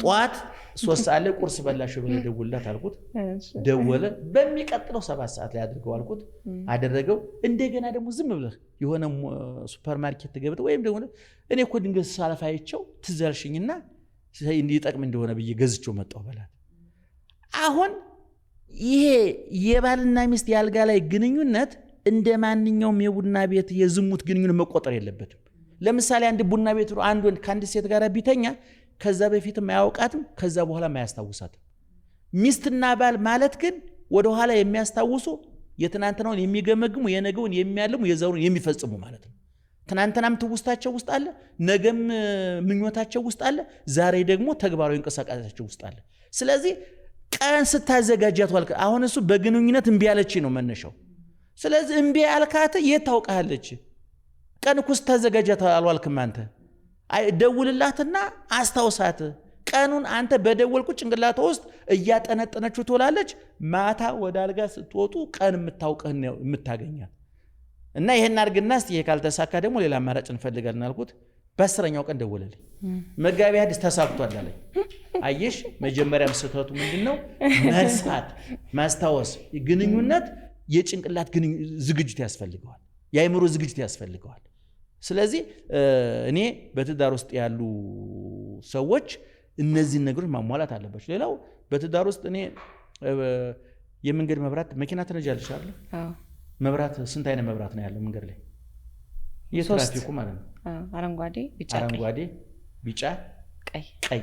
ጧት 3 ሰዓት ላይ ቁርስ በላሽ ብለህ ደውልላት አልኩት። ደወለ። በሚቀጥለው 7 ሰዓት ላይ አድርገው አልኩት። አደረገው። እንደገና ደግሞ ዝም ብለህ የሆነ ሱፐርማርኬት ገብተህ ወይም ደግሞ እኔ እኮ ድንገት ሳለፋይቸው ትዝ አልሽኝና እንዲጠቅም እንደሆነ ብዬ ገዝቼው መጣሁ በላት። አሁን ይሄ የባልና ሚስት ያልጋ ላይ ግንኙነት እንደ ማንኛውም የቡና ቤት የዝሙት ግንኙነት መቆጠር የለበትም። ለምሳሌ አንድ ቡና ቤት አንድ ወንድ ከአንድ ሴት ጋር ቢተኛ ከዛ በፊትም አያውቃትም፣ ከዛ በኋላ አያስታውሳትም። ሚስትና ባል ማለት ግን ወደ ኋላ የሚያስታውሱ የትናንትናውን የሚገመግሙ የነገውን የሚያልሙ የዛሬውን የሚፈጽሙ ማለት ነው። ትናንትናም ትውስታቸው ውስጥ አለ፣ ነገም ምኞታቸው ውስጥ አለ፣ ዛሬ ደግሞ ተግባራዊ እንቅስቃሴያቸው ውስጥ አለ። ስለዚህ ቀን ስታዘጋጃት ዋልክ። አሁን እሱ በግንኙነት እምቢ ያለች ነው መነሻው። ስለዚህ እምቢ ያልካት የት ታውቃለች? ቀን እኮ ስታዘጋጃት አልዋልክም አንተ። ደውልላትና አስታውሳት። ቀኑን አንተ በደወልኩ ጭንቅላቷ ውስጥ እያጠነጠነችው ትውላለች። ማታ ወደ አልጋ ስትወጡ ቀን የምታውቅህ ነው የምታገኛት። እና ይሄን አድርግና እስቲ ይሄ ካልተሳካ ደግሞ ሌላ አማራጭ እንፈልጋለን አልኩት። በ10ኛው ቀን ደወለልኝ። መጋቢ ሐዲስ ተሳክቷል አለኝ። አየሽ መጀመሪያም ስህተቱ ምንድነው? መርሳት፣ ማስታወስ። ግንኙነት የጭንቅላት ዝግጅት ያስፈልገዋል፣ የአእምሮ ዝግጅት ያስፈልገዋል። ስለዚህ እኔ በትዳር ውስጥ ያሉ ሰዎች እነዚህን ነገሮች ማሟላት አለባቸው። ሌላው በትዳር ውስጥ እኔ የመንገድ መብራት መኪና ትነጃለሽ አይደል? መብራት ስንት አይነት መብራት ነው ያለው መንገድ ላይ? የትራፊኩ ማለት ነው። አረንጓዴ፣ ቢጫ፣ አረንጓዴ፣ ቢጫ፣ ቀይ።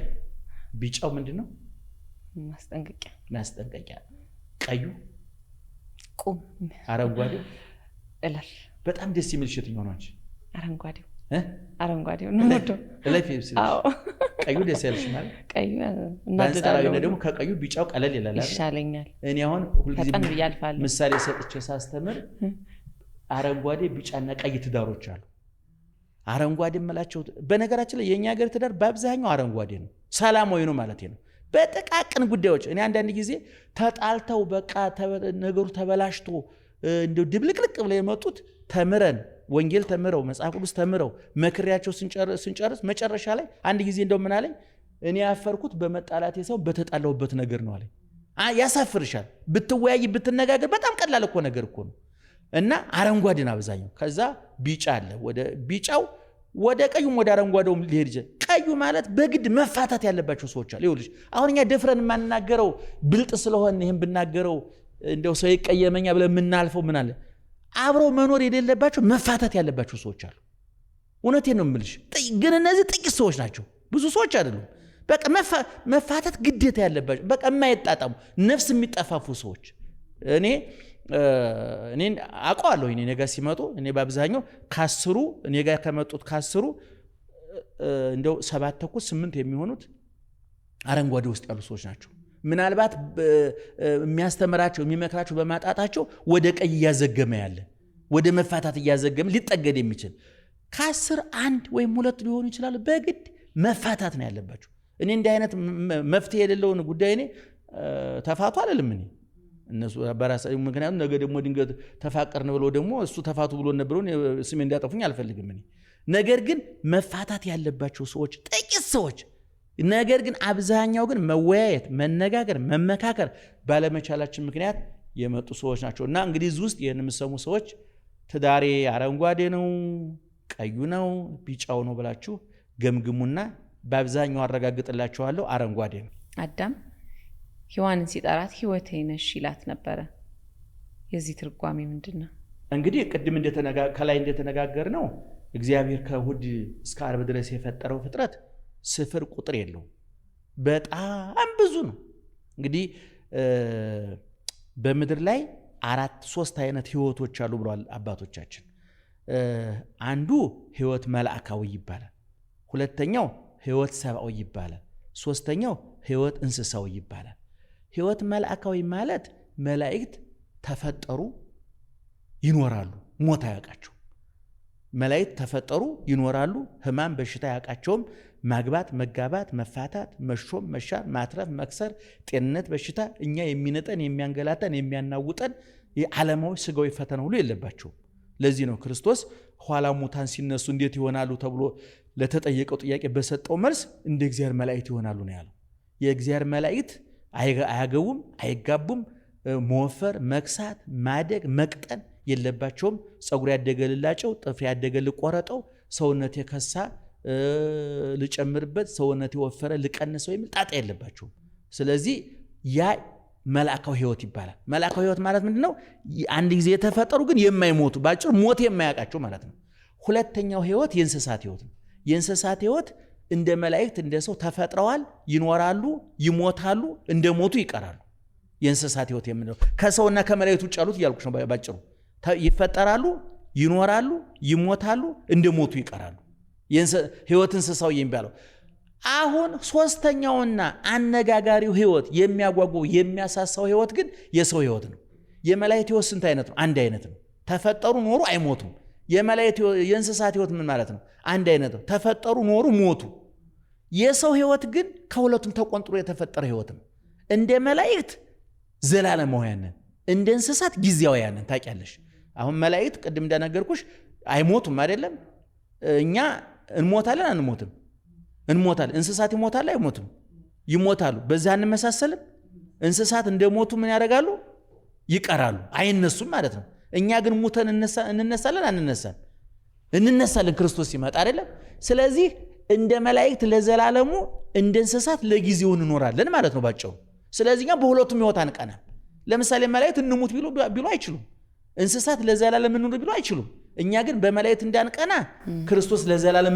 ቢጫው ምንድነው? ማስጠንቀቂያ። ቀዩ ቁም። አረንጓዴው እለፍ። በጣም ደስ የሚል የትኛው ነው አንቺ? አረንጓዴው ነው ወዶ እለፍ ይብስልሽ። ቀዩ ደስ ያለሽ ማለት? ቀዩ እናደዳለው ደግሞ ከቀዩ ቢጫው ቀለል ይላል ይሻለኛል። እኔ አሁን ሁልጊዜ ምሳሌ ሰጥቼ ሳስተምር አረንጓዴ ቢጫና ቀይ ትዳሮች አሉ። አረንጓዴ መላቸው በነገራችን ላይ የኛ ሀገር ትዳር በአብዛኛው አረንጓዴ ነው፣ ሰላማዊ ነው ማለት ነው። በጥቃቅን ጉዳዮች እኔ አንዳንድ ጊዜ ተጣልተው በቃ ነገሩ ተበላሽቶ እንደው ድብልቅልቅ ብለው የመጡት ተምረን ወንጌል ተምረው መጽሐፍ ቅዱስ ተምረው መክሪያቸው ስንጨርስ መጨረሻ ላይ አንድ ጊዜ እንደው ምን አለኝ፣ እኔ ያፈርኩት በመጣላቴ ሰው በተጣላሁበት ነገር ነው አለኝ። ያሳፍርሻል። ብትወያይ ብትነጋገር በጣም ቀላል እኮ ነገር እኮ ነው። እና አረንጓዴ ነው አብዛኛው። ከዛ ቢጫ አለ። ወደ ቢጫው ወደ ቀዩም ወደ አረንጓዴውም ሊሄድ ይችላል። ቀዩ ማለት በግድ መፋታት ያለባቸው ሰዎች አሉ። ይኸውልሽ አሁን እኛ ደፍረን የማንናገረው ብልጥ ስለሆነ ይሄን ብናገረው እንደው ሰው ይቀየመኛ ብለን የምናልፈው ምን አለ፣ አብረው መኖር የሌለባቸው መፋታት ያለባቸው ሰዎች አሉ። እውነቴን ነው የምልሽ። ግን እነዚህ ጥቂት ሰዎች ናቸው፣ ብዙ ሰዎች አይደሉም። በቃ መፋታት ግዴታ ያለባቸው በቃ የማይጣጣሙ ነፍስ የሚጠፋፉ ሰዎች እኔ አውቀዋለሁ። እኔ ጋር ሲመጡ እኔ በአብዛኛው ከ10 እኔ ጋር ከመጡት ከ10 እንደው 7 ተኩል 8 የሚሆኑት አረንጓዴ ውስጥ ያሉ ሰዎች ናቸው። ምናልባት የሚያስተምራቸው የሚመክራቸው በማጣጣቸው ወደ ቀይ እያዘገመ ያለ ወደ መፋታት እያዘገመ ሊጠገድ የሚችል ከ10 1 ወይም 2 ሊሆኑ ይችላል። በግድ መፋታት ነው ያለባቸው። እኔ እንዲህ አይነት መፍትሄ የሌለውን ጉዳይ እኔ ተፋቱ አልልም። እኔ እነሱ በራሳቸው ምክንያቱም ነገ ደግሞ ድንገት ተፋቀርን ብለው ደግሞ እሱ ተፋቱ ብሎ ነበረው ስሜ እንዲያጠፉኝ አልፈልግም እኔ። ነገር ግን መፋታት ያለባቸው ሰዎች ጥቂት ሰዎች፣ ነገር ግን አብዛኛው ግን መወያየት፣ መነጋገር፣ መመካከር ባለመቻላችን ምክንያት የመጡ ሰዎች ናቸው። እና እንግዲህ እዚህ ውስጥ ይህን የምሰሙ ሰዎች ትዳሬ አረንጓዴ ነው፣ ቀዩ ነው፣ ቢጫው ነው ብላችሁ ገምግሙና በአብዛኛው አረጋግጥላችኋለሁ አረንጓዴ ነው። አዳም ሔዋንን ሲጠራት ሕይወቴ ነሽ ይላት ነበረ። የዚህ ትርጓሜ ምንድነው? እንግዲህ ቅድም ከላይ እንደተነጋገር ነው እግዚአብሔር ከእሑድ እስከ ዓርብ ድረስ የፈጠረው ፍጥረት ስፍር ቁጥር የለውም፣ በጣም ብዙ ነው። እንግዲህ በምድር ላይ 3 አይነት ህይወቶች አሉ ብለዋል አባቶቻችን። አንዱ ህይወት መልአካዊ ይባላል፣ ሁለተኛው ህይወት ሰብአዊ ይባላል፣ ሶስተኛው ህይወት እንስሳዊ ይባላል። ህይወት መልአካዊ ማለት መላእክት ተፈጠሩ ይኖራሉ፣ ሞት አያውቃቸው። መላእክት ተፈጠሩ ይኖራሉ፣ ህማም በሽታ አያውቃቸውም። ማግባት፣ መጋባት፣ መፋታት፣ መሾም፣ መሻር፣ ማትረፍ፣ መክሰር፣ ጤንነት፣ በሽታ እኛ የሚነጠን የሚያንገላታን የሚያናውጠን የዓለማዊ ስጋዊ ፈተና ሁሉ የለባቸውም። ለዚህ ነው ክርስቶስ ኋላ ሙታን ሲነሱ እንዴት ይሆናሉ ተብሎ ለተጠየቀው ጥያቄ በሰጠው መልስ እንደ እግዚአብሔር መላእክት ይሆናሉ ነው ያለው። የእግዚአብሔር መላእክት አያገቡም፣ አይጋቡም፣ መወፈር፣ መክሳት፣ ማደግ፣ መቅጠን የለባቸውም። ጸጉር ያደገልላቸው፣ ጥፍር ያደገልቆረጠው፣ ሰውነት የከሳ ልጨምርበት፣ ሰውነት የወፈረ ልቀንሰው የሚል ጣጣ የለባቸውም። ስለዚህ ያ መልአካዊ ህይወት ይባላል። መልአካዊ ህይወት ማለት ምንድነው? አንድ ጊዜ የተፈጠሩ ግን የማይሞቱ ባጭሩ ሞት የማያውቃቸው ማለት ነው። ሁለተኛው ህይወት የእንስሳት ህይወት ነው። የእንስሳት ህይወት እንደ መላእክት እንደ ሰው ተፈጥረዋል፣ ይኖራሉ፣ ይሞታሉ፣ እንደ ሞቱ ይቀራሉ። የእንስሳት ህይወት የምንለው ከሰውና ከመላእክት ውጭ ያሉት እያልኩሽ ነው ባጭሩ። ይፈጠራሉ፣ ይኖራሉ፣ ይሞታሉ፣ እንደ ሞቱ ይቀራሉ። ህይወት እንስሳዊ የሚባለው። አሁን ሶስተኛውና አነጋጋሪው ህይወት የሚያጓጓው የሚያሳሳው ህይወት ግን የሰው ህይወት ነው። የመላእክት ህይወት ስንት አይነት ነው? አንድ አይነት ነው። ተፈጠሩ፣ ኖሩ፣ አይሞቱም። የእንስሳት ህይወት ምን ማለት ነው? አንድ አይነት ነው። ተፈጠሩ፣ ኖሩ፣ ሞቱ። የሰው ህይወት ግን ከሁለቱም ተቆንጥሮ የተፈጠረ ህይወት ነው። እንደ መላእክት ዘላለማውያንን፣ እንደ እንስሳት ጊዜያውያንን። ታውቂያለሽ። አሁን መላእክት ቅድም እንደነገርኩሽ አይሞቱም አይደለም? እኛ እንሞታለን አንሞትም? እንሞታለን። እንስሳት ይሞታሉ አይሞቱም? ይሞታሉ። በዛ እንመሳሰልም። እንስሳት እንደሞቱ ምን ያደርጋሉ? ይቀራሉ፣ አይነሱም ማለት ነው። እኛ ግን ሙተን እንነሳለን አንነሳም? እንነሳለን፣ ክርስቶስ ሲመጣ አይደለም? ስለዚህ እንደ መላእክት ለዘላለሙ፣ እንደ እንስሳት ለጊዜው እንኖራለን ማለት ነው ባጭሩ። ስለዚህ እኛ በሁለቱም ህይወት አንቀናም። ለምሳሌ መላእክት እንሙት ቢሉ አይችሉም። እንስሳት ለዘላለም እንኑር ቢሉ አይችሉም። እኛ ግን በመላእክት እንዳንቀና ክርስቶስ ለዘላለም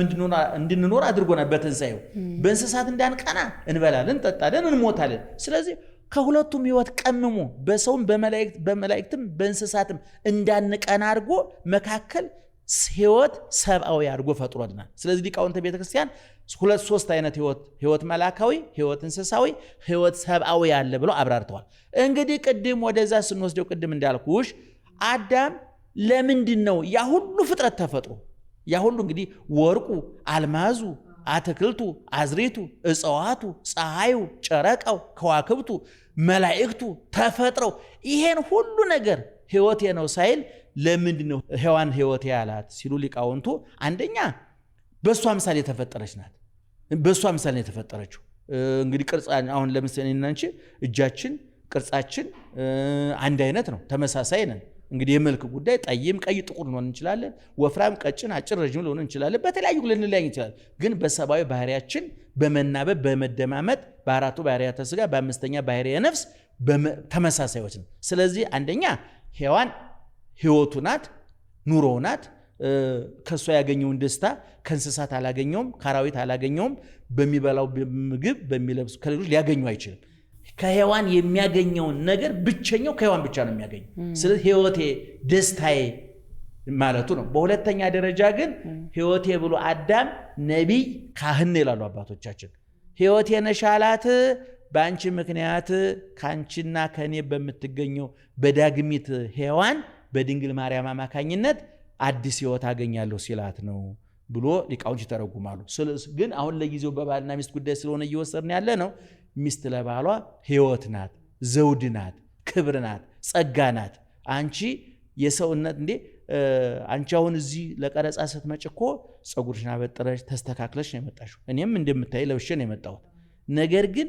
እንድንኖር አድርጎናል በትንሣኤው። በእንስሳት እንዳንቀና እንበላለን፣ እንጠጣለን፣ እንሞታለን። ስለዚህ ከሁለቱም ህይወት ቀምሞ በሰውም በመላእክትም በእንስሳትም እንዳንቀና አድርጎ መካከል ህይወት ሰብአዊ አድርጎ ፈጥሮልናል። ስለዚህ ሊቃውንተ ቤተክርስቲያን 2-3 አይነት ህይወት መላካዊ፣ ህይወት እንስሳዊ፣ ህይወት ሰብአዊ ያለ ብለው አብራርተዋል። እንግዲህ ቅድም ወደዛ ስንወስደው ቅድም እንዳልኩሽ አዳም ለምንድን ነው ያ ሁሉ ፍጥረት ተፈጥሮ ያ ሁሉ እንግዲህ ወርቁ፣ አልማዙ፣ አትክልቱ፣ አዝሪቱ፣ እጽዋቱ፣ ፀሐዩ፣ ጨረቃው፣ ከዋክብቱ፣ መላእክቱ ተፈጥረው ይሄን ሁሉ ነገር ህይወቴ ነው ሳይል ለምንድን ነው ሔዋን ህይወቴ ያላት ሲሉ ሊቃውንቱ፣ አንደኛ በእሷ ምሳሌ የተፈጠረች ናት። በእሷ ምሳሌ የተፈጠረችው እንግዲህ ቅርጻ አሁን ለምሳሌ እናንቺ እጃችን ቅርጻችን አንድ አይነት ነው፣ ተመሳሳይ ነን። እንግዲህ የመልክ ጉዳይ ጠይም፣ ቀይ፣ ጥቁር ልንሆን እንችላለን። ወፍራም፣ ቀጭን፣ አጭር፣ ረጅም ልንሆን እንችላለን። በተለያዩ ልንለያይ እንችላለን። ግን በሰብአዊ ባህሪያችን በመናበብ በመደማመጥ በአራቱ ባህሪያተ ሥጋ በአምስተኛ ባህሪየ ነፍስ ተመሳሳዮች ነው። ስለዚህ አንደኛ ሔዋን ህይወቱ ናት፣ ኑሮው ናት፣ ከሷ ያገኘውን ደስታ ከእንስሳት አላገኘውም፣ ከአራዊት አላገኘውም። በሚበላው ምግብ በሚለብሱ ከሌሎች ሊያገኙ አይችልም። ከሔዋን የሚያገኘውን ነገር ብቸኛው ከሔዋን ብቻ ነው የሚያገኘው። ስለዚህ ሕይወቴ ደስታዬ ማለቱ ነው። በሁለተኛ ደረጃ ግን ሕይወቴ ብሎ አዳም ነቢይ ካህን ይላሉ አባቶቻችን። ሕይወቴ ነሽ አላት በአንቺ ምክንያት ካንቺና ከኔ በምትገኘው በዳግሚት ሔዋን በድንግል ማርያም አማካኝነት አዲስ ሕይወት አገኛለሁ ሲላት ነው ብሎ ሊቃውንት ይተረጉማሉ። ግን አሁን ለጊዜው በባልና ሚስት ጉዳይ ስለሆነ እየወሰድን ያለ ነው። ሚስት ለባሏ ሕይወት ናት፣ ዘውድ ናት፣ ክብር ናት፣ ጸጋ ናት። አንቺ የሰውነት እንዴ አንቺ አሁን እዚህ ለቀረጻ ስትመጭ እኮ ፀጉርሽን አበጥረሽ ተስተካክለሽ ነው የመጣሽው። እኔም እንደምታይ ለብሼ ነው የመጣሁት። ነገር ግን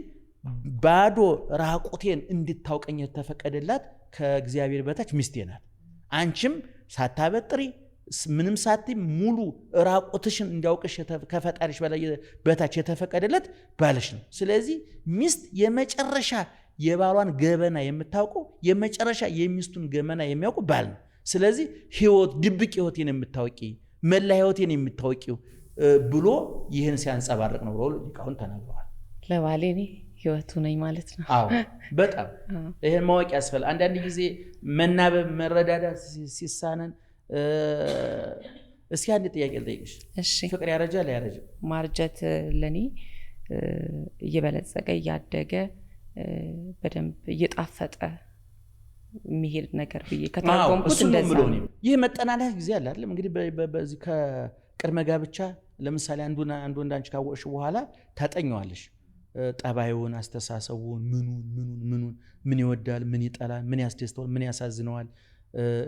ባዶ ራቁቴን እንድታውቀኝ የተፈቀደላት ከእግዚአብሔር በታች ሚስቴ ናት። አንቺም ሳታበጥሪ ምንም ሳትይ ሙሉ ራቁትሽን እንዲያውቅሽ ከፈጣሪሽ በታች የተፈቀደለት ባልሽ ነው። ስለዚህ ሚስት የመጨረሻ የባሏን ገበና የምታውቀው የመጨረሻ የሚስቱን ገመና የሚያውቁ ባል ነው። ስለዚህ ሕይወት ድብቅ ሕይወቴን የምታውቂ መላ ሕይወቴን የምታውቂው ብሎ ይህን ሲያንጸባርቅ ነው ብሎ ሊቃውንት ተናግረዋል። ለባሌ እኔ ሕይወቱ ነኝ ማለት ነው። አዎ በጣም ይሄን ማወቅ ያስፈልጋል። አንዳንድ ጊዜ መናበብ መረዳዳት ሲሳነን እስኪ አንድ ጥያቄ ልጠይቅሽ። እሺ። ፍቅር ያረጃል አያረጅም? ማርጀት ለኔ እየበለጸገ እያደገ በደንብ እየጣፈጠ የሚሄድ ነገር ብዬ ከተረጎምኩት እንደዛ ነው። ይህ መጠናናት ጊዜ አለ አይደለም? እንግዲህ በዚህ ከቅድመ ጋብቻ ለምሳሌ አንዱ ወንድ አንቺ ካወቅሽ በኋላ ታጠኘዋለሽ። ጠባዩን፣ አስተሳሰቡን፣ ምኑን ምን ይወዳል፣ ምን ይጠላል፣ ምን ያስደስተዋል፣ ምን ያሳዝነዋል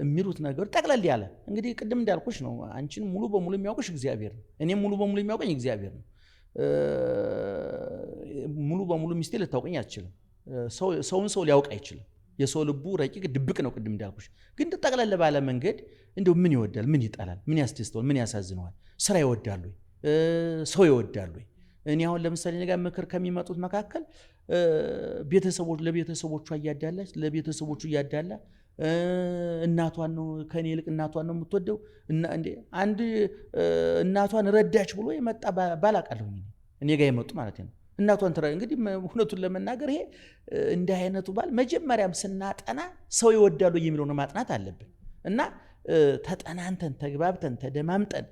የሚሉት ነገር ጠቅለል ያለ እንግዲህ ቅድም እንዳልኩሽ ነው። አንቺን ሙሉ በሙሉ የሚያውቅሽ እግዚአብሔር ነው። እኔም ሙሉ በሙሉ የሚያውቀኝ እግዚአብሔር ነው። ሙሉ በሙሉ ሚስቴ ልታውቀኝ አትችልም። ሰውን ሰው ሊያውቅ አይችልም። የሰው ልቡ ረቂቅ ድብቅ ነው። ቅድም እንዳልኩሽ ግን ጠቅለል ባለ መንገድ እንደው ምን ይወዳል፣ ምን ይጠላል፣ ምን ያስደስተዋል፣ ምን ያሳዝነዋል፣ ስራ ይወዳሉ፣ ሰው ይወዳሉ። እኔ አሁን ለምሳሌ ነገ ምክር ከሚመጡት መካከል ለቤተሰቦቿ እያዳላች ለቤተሰቦቹ እያዳላ እናቷን ነው ከኔ ይልቅ እናቷን ነው የምትወደው እንዴ አንድ እናቷን ረዳች ብሎ የመጣ ባላቃለሁኝ እኔ ጋር የመጡ ማለት ነው። እናቷን ተራ እንግዲህ እውነቱን ለመናገር ይሄ እንደ አይነቱ ባል መጀመሪያም ስናጠና ሰው ይወዳሉ የሚለውን ማጥናት አለብን እና ተጠናንተን ተግባብተን ተደማምጠን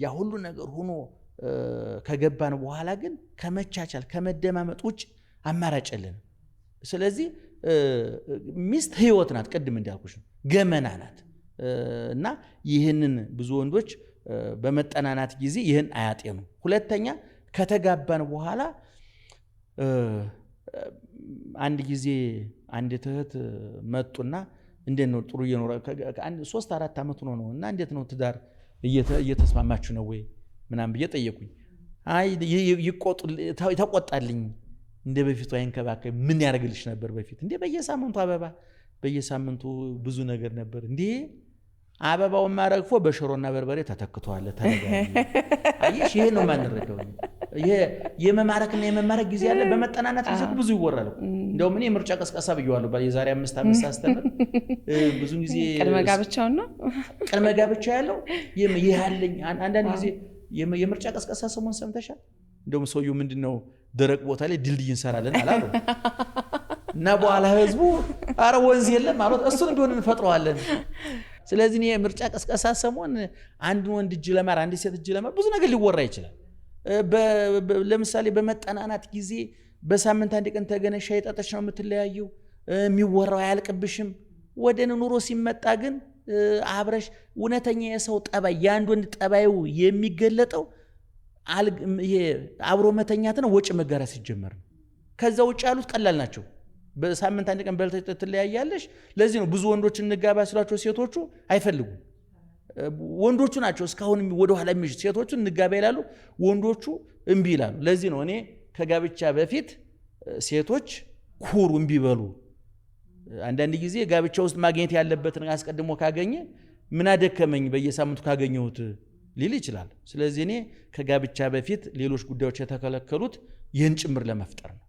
ያ ሁሉ ነገር ሆኖ ከገባን በኋላ ግን ከመቻቻል ከመደማመጥ ውጭ አማራጭ የለንም። ስለዚህ ሚስት ህይወት ናት፣ ቅድም እንዳልኩሽ ነው፣ ገመና ናት እና ይህንን ብዙ ወንዶች በመጠናናት ጊዜ ይህን አያጤኑ። ሁለተኛ ከተጋባን በኋላ አንድ ጊዜ አንዲት እህት መጡና እንዴት ነው ጥሩ እየኖረ 3-4 ዓመት ነው እና እንዴት ነው ትዳር እየተስማማችሁ ነው ወይ ምናምን ብዬ ጠየቁኝ። አይ ተቆጣልኝ፣ እንደ በፊቱ አይንከባከብ። ምን ያደርግልሽ ነበር በፊት? እንዴ በየሳምንቱ አበባ በየሳምንቱ ብዙ ነገር ነበር። እንዴ አበባውን ማረግፎ በሽሮና በርበሬ ተተክቷል። አየሽ፣ ይሄ ነው ማንረዳው። ይሄ የመማረክና የመማረክ ጊዜ ያለ በመጠናናት ጊዜ ብዙ ይወራል። እንደውም እኔ ምርጫ ቀስቀሳ ብየዋለሁ የዛሬ 5 ዓመት ሳስተምር ብዙ ጊዜ ቅድመ ጋብቻው ነው ቅድመ ጋብቻ ያለው ይሄ ያለኝ አንዳንድ ጊዜ የምርጫ ቀስቀሳ ሰሞን ሰምተሻል? እንደውም ሰውየው ምንድነው ደረቅ ቦታ ላይ ድልድይ እንሰራለን አላሉ እና በኋላ ህዝቡ አረ ወንዝ የለም ማለት እሱን ቢሆን እንፈጥረዋለን። ስለዚህ እኔ ምርጫ ቀስቀሳ ሰሞን አንድ ወንድ እጅ ለማር አንድ ሴት እጅ ለማር ብዙ ነገር ሊወራ ይችላል። ለምሳሌ በመጠናናት ጊዜ በሳምንት አንድ ቀን ተገነሻ የጠጠች ነው የምትለያየው፣ የሚወራው አያልቅብሽም። ወደ ኑሮ ሲመጣ ግን አብረሽ እውነተኛ የሰው ጠባይ የአንድ ወንድ ጠባዩ የሚገለጠው አብሮ መተኛት ነው፣ ወጪ መጋራት ሲጀመር ነው። ከዛ ውጭ ያሉት ቀላል ናቸው። በሳምንት አንድ ቀን በልተሽ ትለያያለሽ። ለዚህ ነው ብዙ ወንዶች እንጋባ ሲሏቸው ሴቶቹ አይፈልጉም። ወንዶቹ ናቸው እስካሁን ወደ ኋላ የሚሽት። ሴቶቹ እንጋባ ይላሉ፣ ወንዶቹ እምቢ ይላሉ። ለዚህ ነው እኔ ከጋብቻ በፊት ሴቶች ኩሩ እምቢ በሉ። አንዳንድ ጊዜ ጋብቻ ውስጥ ማግኘት ያለበትን አስቀድሞ ካገኘ ምን አደከመኝ በየሳምንቱ ካገኘሁት ሊል ይችላል። ስለዚህ እኔ ከጋብቻ በፊት ሌሎች ጉዳዮች የተከለከሉት ይህን ጭምር ለመፍጠር ነው።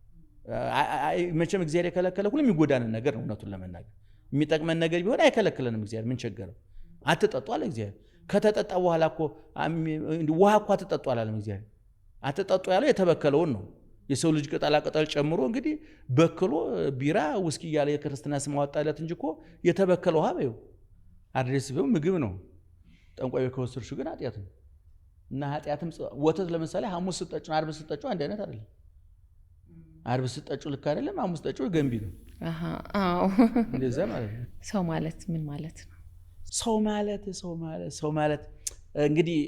መቼም እግዚአብሔር የከለከለ ሁሉ የሚጎዳንን ነገር ነው። እውነቱን ለመናገር የሚጠቅመን ነገር ቢሆን አይከለክለንም። እግዚአብሔር ምን ቸገረው? አትጠጡ አለ እግዚአብሔር። ከተጠጣ በኋላ እኮ ውሃ እኮ አትጠጡ አላለም እግዚአብሔር። አትጠጡ ያለው የተበከለውን ነው። የሰው ልጅ ቅጠላ ቅጠል ጨምሮ እንግዲህ በክሎ ቢራ ውስኪ እያለ የክርስትና ስም አወጣለት እንጂ እኮ የተበከለ ውሃ በይው አድሬስ በይው ምግብ ነው። ጠንቋይ ከወሰድሽው ግን ኃጢአት ነው። እና ኃጢአትም ወተት ለምሳሌ ሐሙስ ስትጠጪው ዓርብ ስትጠጪው አንድ አይነት አይደለም። ዓርብ ስትጠጪው ልክ አይደለም፣ ሐሙስ ስትጠጪው ገንቢ ነው። አዎ እንደዛ ማለት ነው። ሰው ማለት ምን ማለት ነው? ሰው ማለት እንግዲህ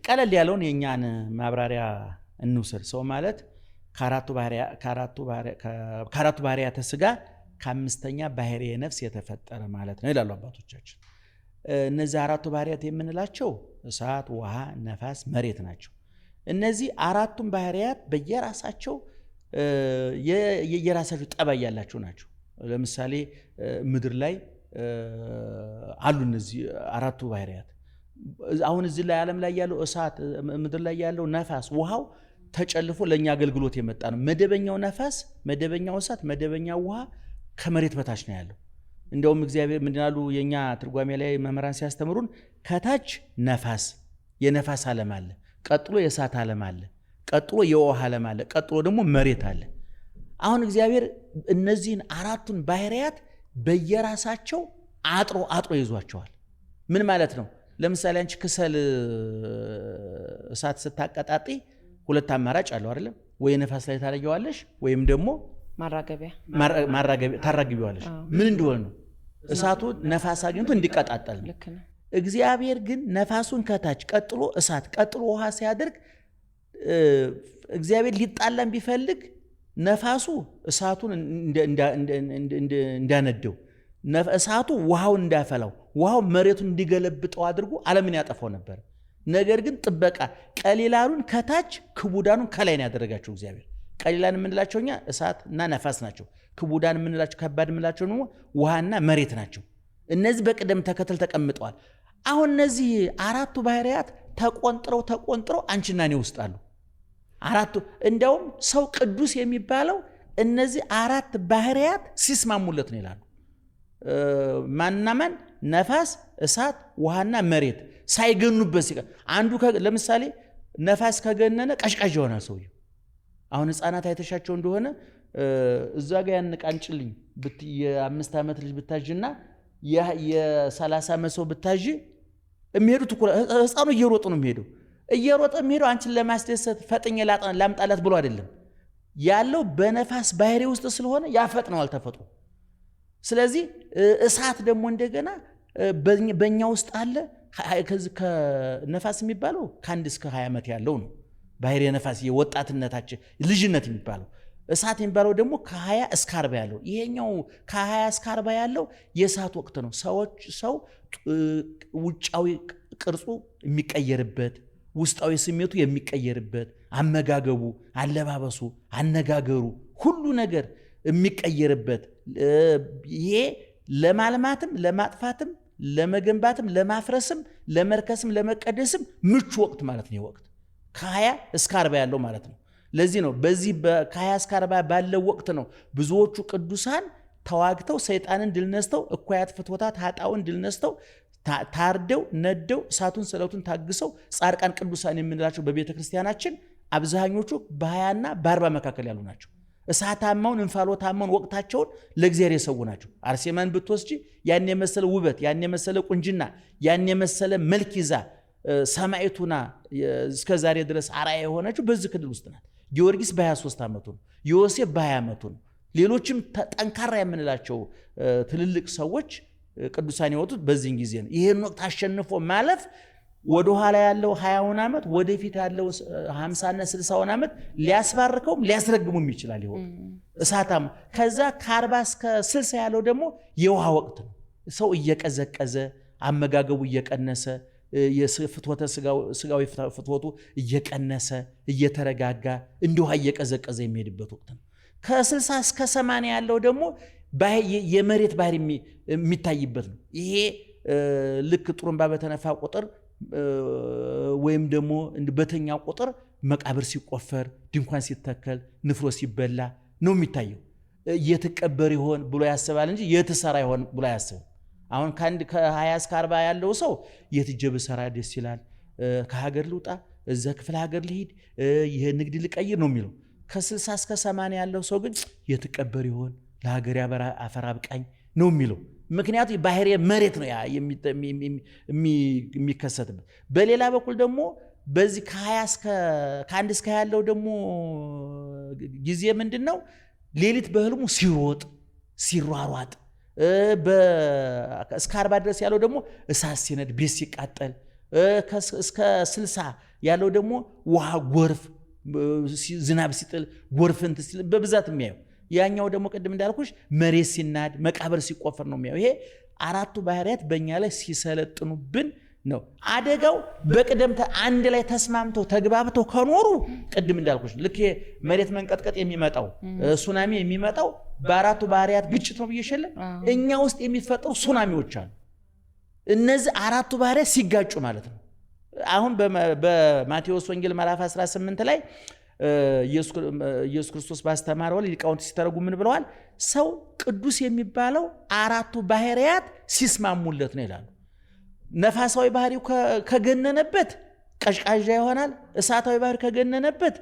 ቀለል ያለውን የኛን ማብራሪያ እንውሰድ። ሰው ማለት ከአራቱ ባህሪያተ ሥጋ ከአምስተኛ ባህሪየ ነፍስ የተፈጠረ ማለት ነው ይላሉ አባቶቻችን። እነዚህ አራቱ ባህሪያት የምንላቸው እሳት፣ ውሃ፣ ነፋስ፣ መሬት ናቸው። እነዚህ አራቱም ባህሪያት በየራሳቸው የየራሳቸው ጠባይ ያላቸው ናቸው። ለምሳሌ ምድር ላይ አሉ እነዚህ አራቱ ባህሪያት። አሁን እዚህ ላይ ዓለም ላይ ያለው እሳት፣ ምድር ላይ ያለው ነፋስ፣ ውሃው ተጨልፎ ለኛ አገልግሎት የመጣ ነው። መደበኛው ነፋስ፣ መደበኛው እሳት፣ መደበኛው ውሃ ከመሬት በታች ነው ያለው። እንደውም እግዚአብሔር ምንድናሉ የኛ ትርጓሜ ላይ መምህራን ሲያስተምሩን ከታች ነፋስ የነፋስ ዓለም አለ፣ ቀጥሎ የእሳት ዓለም አለ፣ ቀጥሎ የውሃ ዓለም አለ፣ ቀጥሎ ደግሞ መሬት አለ። አሁን እግዚአብሔር እነዚህን አራቱን ባህሪያት በየራሳቸው አጥሮ ይዟቸዋል። ምን ማለት ነው? ለምሳሌ አንቺ ክሰል እሳት ስታቀጣጢ ሁለት አማራጭ አለው አይደለም? ወይ ነፋስ ላይ ታረጊዋለሽ ወይም ደግሞ ማራገቢያ ታራግቢዋለሽ። ምን እንደሆነ ነው? እሳቱ ነፋስ አግኝቶ እንዲቀጣጠል ነው። እግዚአብሔር ግን ነፋሱን ከታች ቀጥሎ እሳት ቀጥሎ ውሃ ሲያደርግ እግዚአብሔር ሊጣላን ቢፈልግ ነፋሱ እሳቱን እንዳነደው፣ እሳቱ ውሃውን እንዳፈላው፣ ውሃው መሬቱን እንዲገለብጠው አድርጎ ዓለምን ያጠፋው ነበር። ነገር ግን ጥበቃ ቀሊላኑን ከታች ክቡዳኑን ከላይ ነው ያደረጋቸው እግዚአብሔር። ቀሊላን የምንላቸው እኛ እሳት እና ነፋስ ናቸው። ክቡዳን የምንላቸው ከባድ የምንላቸው ደግሞ ውሃና መሬት ናቸው። እነዚህ በቅደም ተከተል ተቀምጠዋል። አሁን እነዚህ አራቱ ባህሪያት ተቆንጥረው አንቺና እኔ ውስጥ አሉ። አራቱ እንደውም ሰው ቅዱስ የሚባለው እነዚህ አራት ባህሪያት ሲስማሙለት ነው ይላሉ። ማንና ማን? ነፋስ፣ እሳት፣ ውሃና መሬት ሳይገኑበት ሲቀር አንዱ ለምሳሌ ነፋስ ከገነነ ቀሽቃዥ ይሆናል ሰውየው። አሁን ህፃናት አይተሻቸው እንደሆነ እዛ ጋር ያንቃንጭልኝ የ5 ዓመት ልጅ ብታዥና የ30 ዓመት ሰው ብታዥ የሚሄዱት እኮ ህፃኑ እየሮጡ ነው የሚሄደው። እየሮጠ የሚሄደው አንቺን ለማስደሰት ፈጥኜ ላምጣላት ብሎ አይደለም ያለው፣ በነፋስ ባህሪ ውስጥ ስለሆነ ያፈጥነዋል ተፈጥሮ። ስለዚህ እሳት ደግሞ እንደገና በእኛ ውስጥ አለ። ከነፋስ የሚባለው ከ1 እስከ 20 ዓመት ያለው ነው ባህሪ ነፋስ፣ የወጣትነታችን ልጅነት የሚባለው። እሳት የሚባለው ደግሞ ከ20 እስከ 40 ያለው። ይሄኛው ከ20 እስከ 40 ያለው የእሳት ወቅት ነው። ሰው ውጫዊ ቅርጹ የሚቀየርበት፣ ውስጣዊ ስሜቱ የሚቀየርበት፣ አመጋገቡ፣ አለባበሱ፣ አነጋገሩ፣ ሁሉ ነገር የሚቀየርበት፣ ይሄ ለማልማትም ለማጥፋትም ለመገንባትም ለማፍረስም ለመርከስም ለመቀደስም ምቹ ወቅት ማለት ነው። ወቅት ከ20 እስከ 40 ያለው ማለት ነው። ለዚህ ነው በዚህ ከ20 እስከ 40 ባለው ወቅት ነው ብዙዎቹ ቅዱሳን ተዋግተው ሰይጣንን ድል ነስተው እኩያት ፍትወታት ኃጣውን ድል ነስተው ታርደው ነደው እሳቱን ስለቱን ታግሰው ጻድቃን ቅዱሳን የምንላቸው በቤተ ክርስቲያናችን አብዛኞቹ በ20 እና በ40 መካከል ያሉ ናቸው። እሳታማውን እንፋሎታማውን ወቅታቸውን ለእግዚአብሔር የሰው ናቸው። አርሴማን ብትወስጂ ያን የመሰለ ውበት፣ ያን የመሰለ ቁንጅና፣ ያን የመሰለ መልክ ይዛ ሰማዕቱና እስከ ዛሬ ድረስ አርአያ የሆነችው በዚህ ክልል ውስጥ ናት። ጊዮርጊስ በ23 ዓመቱ ነው። ዮሴፍ በ20 ዓመቱ ነው። ሌሎችም ጠንካራ የምንላቸው ትልልቅ ሰዎች ቅዱሳን የወጡት በዚህን ጊዜ ነው። ይህን ወቅት አሸንፎ ማለፍ ወደ ኋላ ያለው 20ውን ዓመት ወደፊት ያለው 50 እና 60ውን ዓመት ሊያስባርከውም ሊያስረግሙም ይችላል። ይሆን እሳታም ከዛ ከ40 እስከ 60 ያለው ደግሞ የውሃ ወቅት ነው። ሰው እየቀዘቀዘ አመጋገቡ እየቀነሰ የፍትወተ ስጋዊ ፍትወቱ እየቀነሰ እየተረጋጋ እንደ ውሃ እየቀዘቀዘ የሚሄድበት ወቅት ነው። ከ60 እስከ 80 ያለው ደግሞ የመሬት ባህር የሚታይበት ነው። ይሄ ልክ ጥሩምባ በተነፋ ቁጥር ወይም ደግሞ በተኛ ቁጥር መቃብር ሲቆፈር፣ ድንኳን ሲተከል፣ ንፍሮ ሲበላ ነው የሚታየው። የትቀበር ይሆን ብሎ ያስባል እንጂ የትሰራ ይሆን ብሎ አያስብም። አሁን ከ20 እስከ 40 ያለው ሰው የት ሂጄ ብሰራ ደስ ይላል፣ ከሀገር ልውጣ፣ እዛ ክፍለ ሀገር ልሂድ፣ ይሄ ንግድ ልቀይር ነው የሚለው። ከ60 እስከ 80 ያለው ሰው ግን የትቀበር ይሆን ለሀገር አፈር አብቃኝ ነው የሚለው። ምክንያቱም ባህሪ መሬት ነው የሚከሰትበት። በሌላ በኩል ደግሞ በዚህ ከ1 እስከ 20 ያለው ደግሞ ጊዜ ምንድነው? ሌሊት በህልሙ ሲሮጥ ሲሯሯጥ፣ እስከ 40 ድረስ ያለው ደግሞ እሳት ሲነድ ቤት ሲቃጠል፣ እስከ 60 ያለው ደግሞ ውሃ ጎርፍ ዝናብ ሲጥል ጎርፍን በብዛት የሚያየው። ያኛው ደግሞ ቅድም እንዳልኩሽ መሬት ሲናድ መቃብር ሲቆፈር ነው የሚያየው። ይሄ 4ቱ ባህሪያት በእኛ ላይ ሲሰለጥኑብን ነው። አደጋው በቅደም አንድ ላይ ተስማምተው ተግባብተው ከኖሩ ቅድም እንዳልኩሽ ልክ መሬት መንቀጥቀጥ የሚመጣው ሱናሚ የሚመጣው በ4ቱ ባህሪያት ግጭት ነው ብዬሽልም። እኛ ውስጥ የሚፈጠሩ ሱናሚዎች አሉ። እነዚህ 4ቱ ባህሪያት ሲጋጩ ማለት ነው። አሁን በማቴዎስ ወንጌል ምዕራፍ 18 ላይ ኢየሱስ ክርስቶስ ባስተማረው ሊቃውንት ሲተረጉ ምን ብለዋል? ሰው ቅዱስ የሚባለው 4ቱ ባህሪያት ሲስማሙለት ነው ይላሉ። ነፋሳዊ ባህሪው ከገነነበት ቀዥቃዣ ይሆናል። እሳታዊ ባህሪ ከገነነበት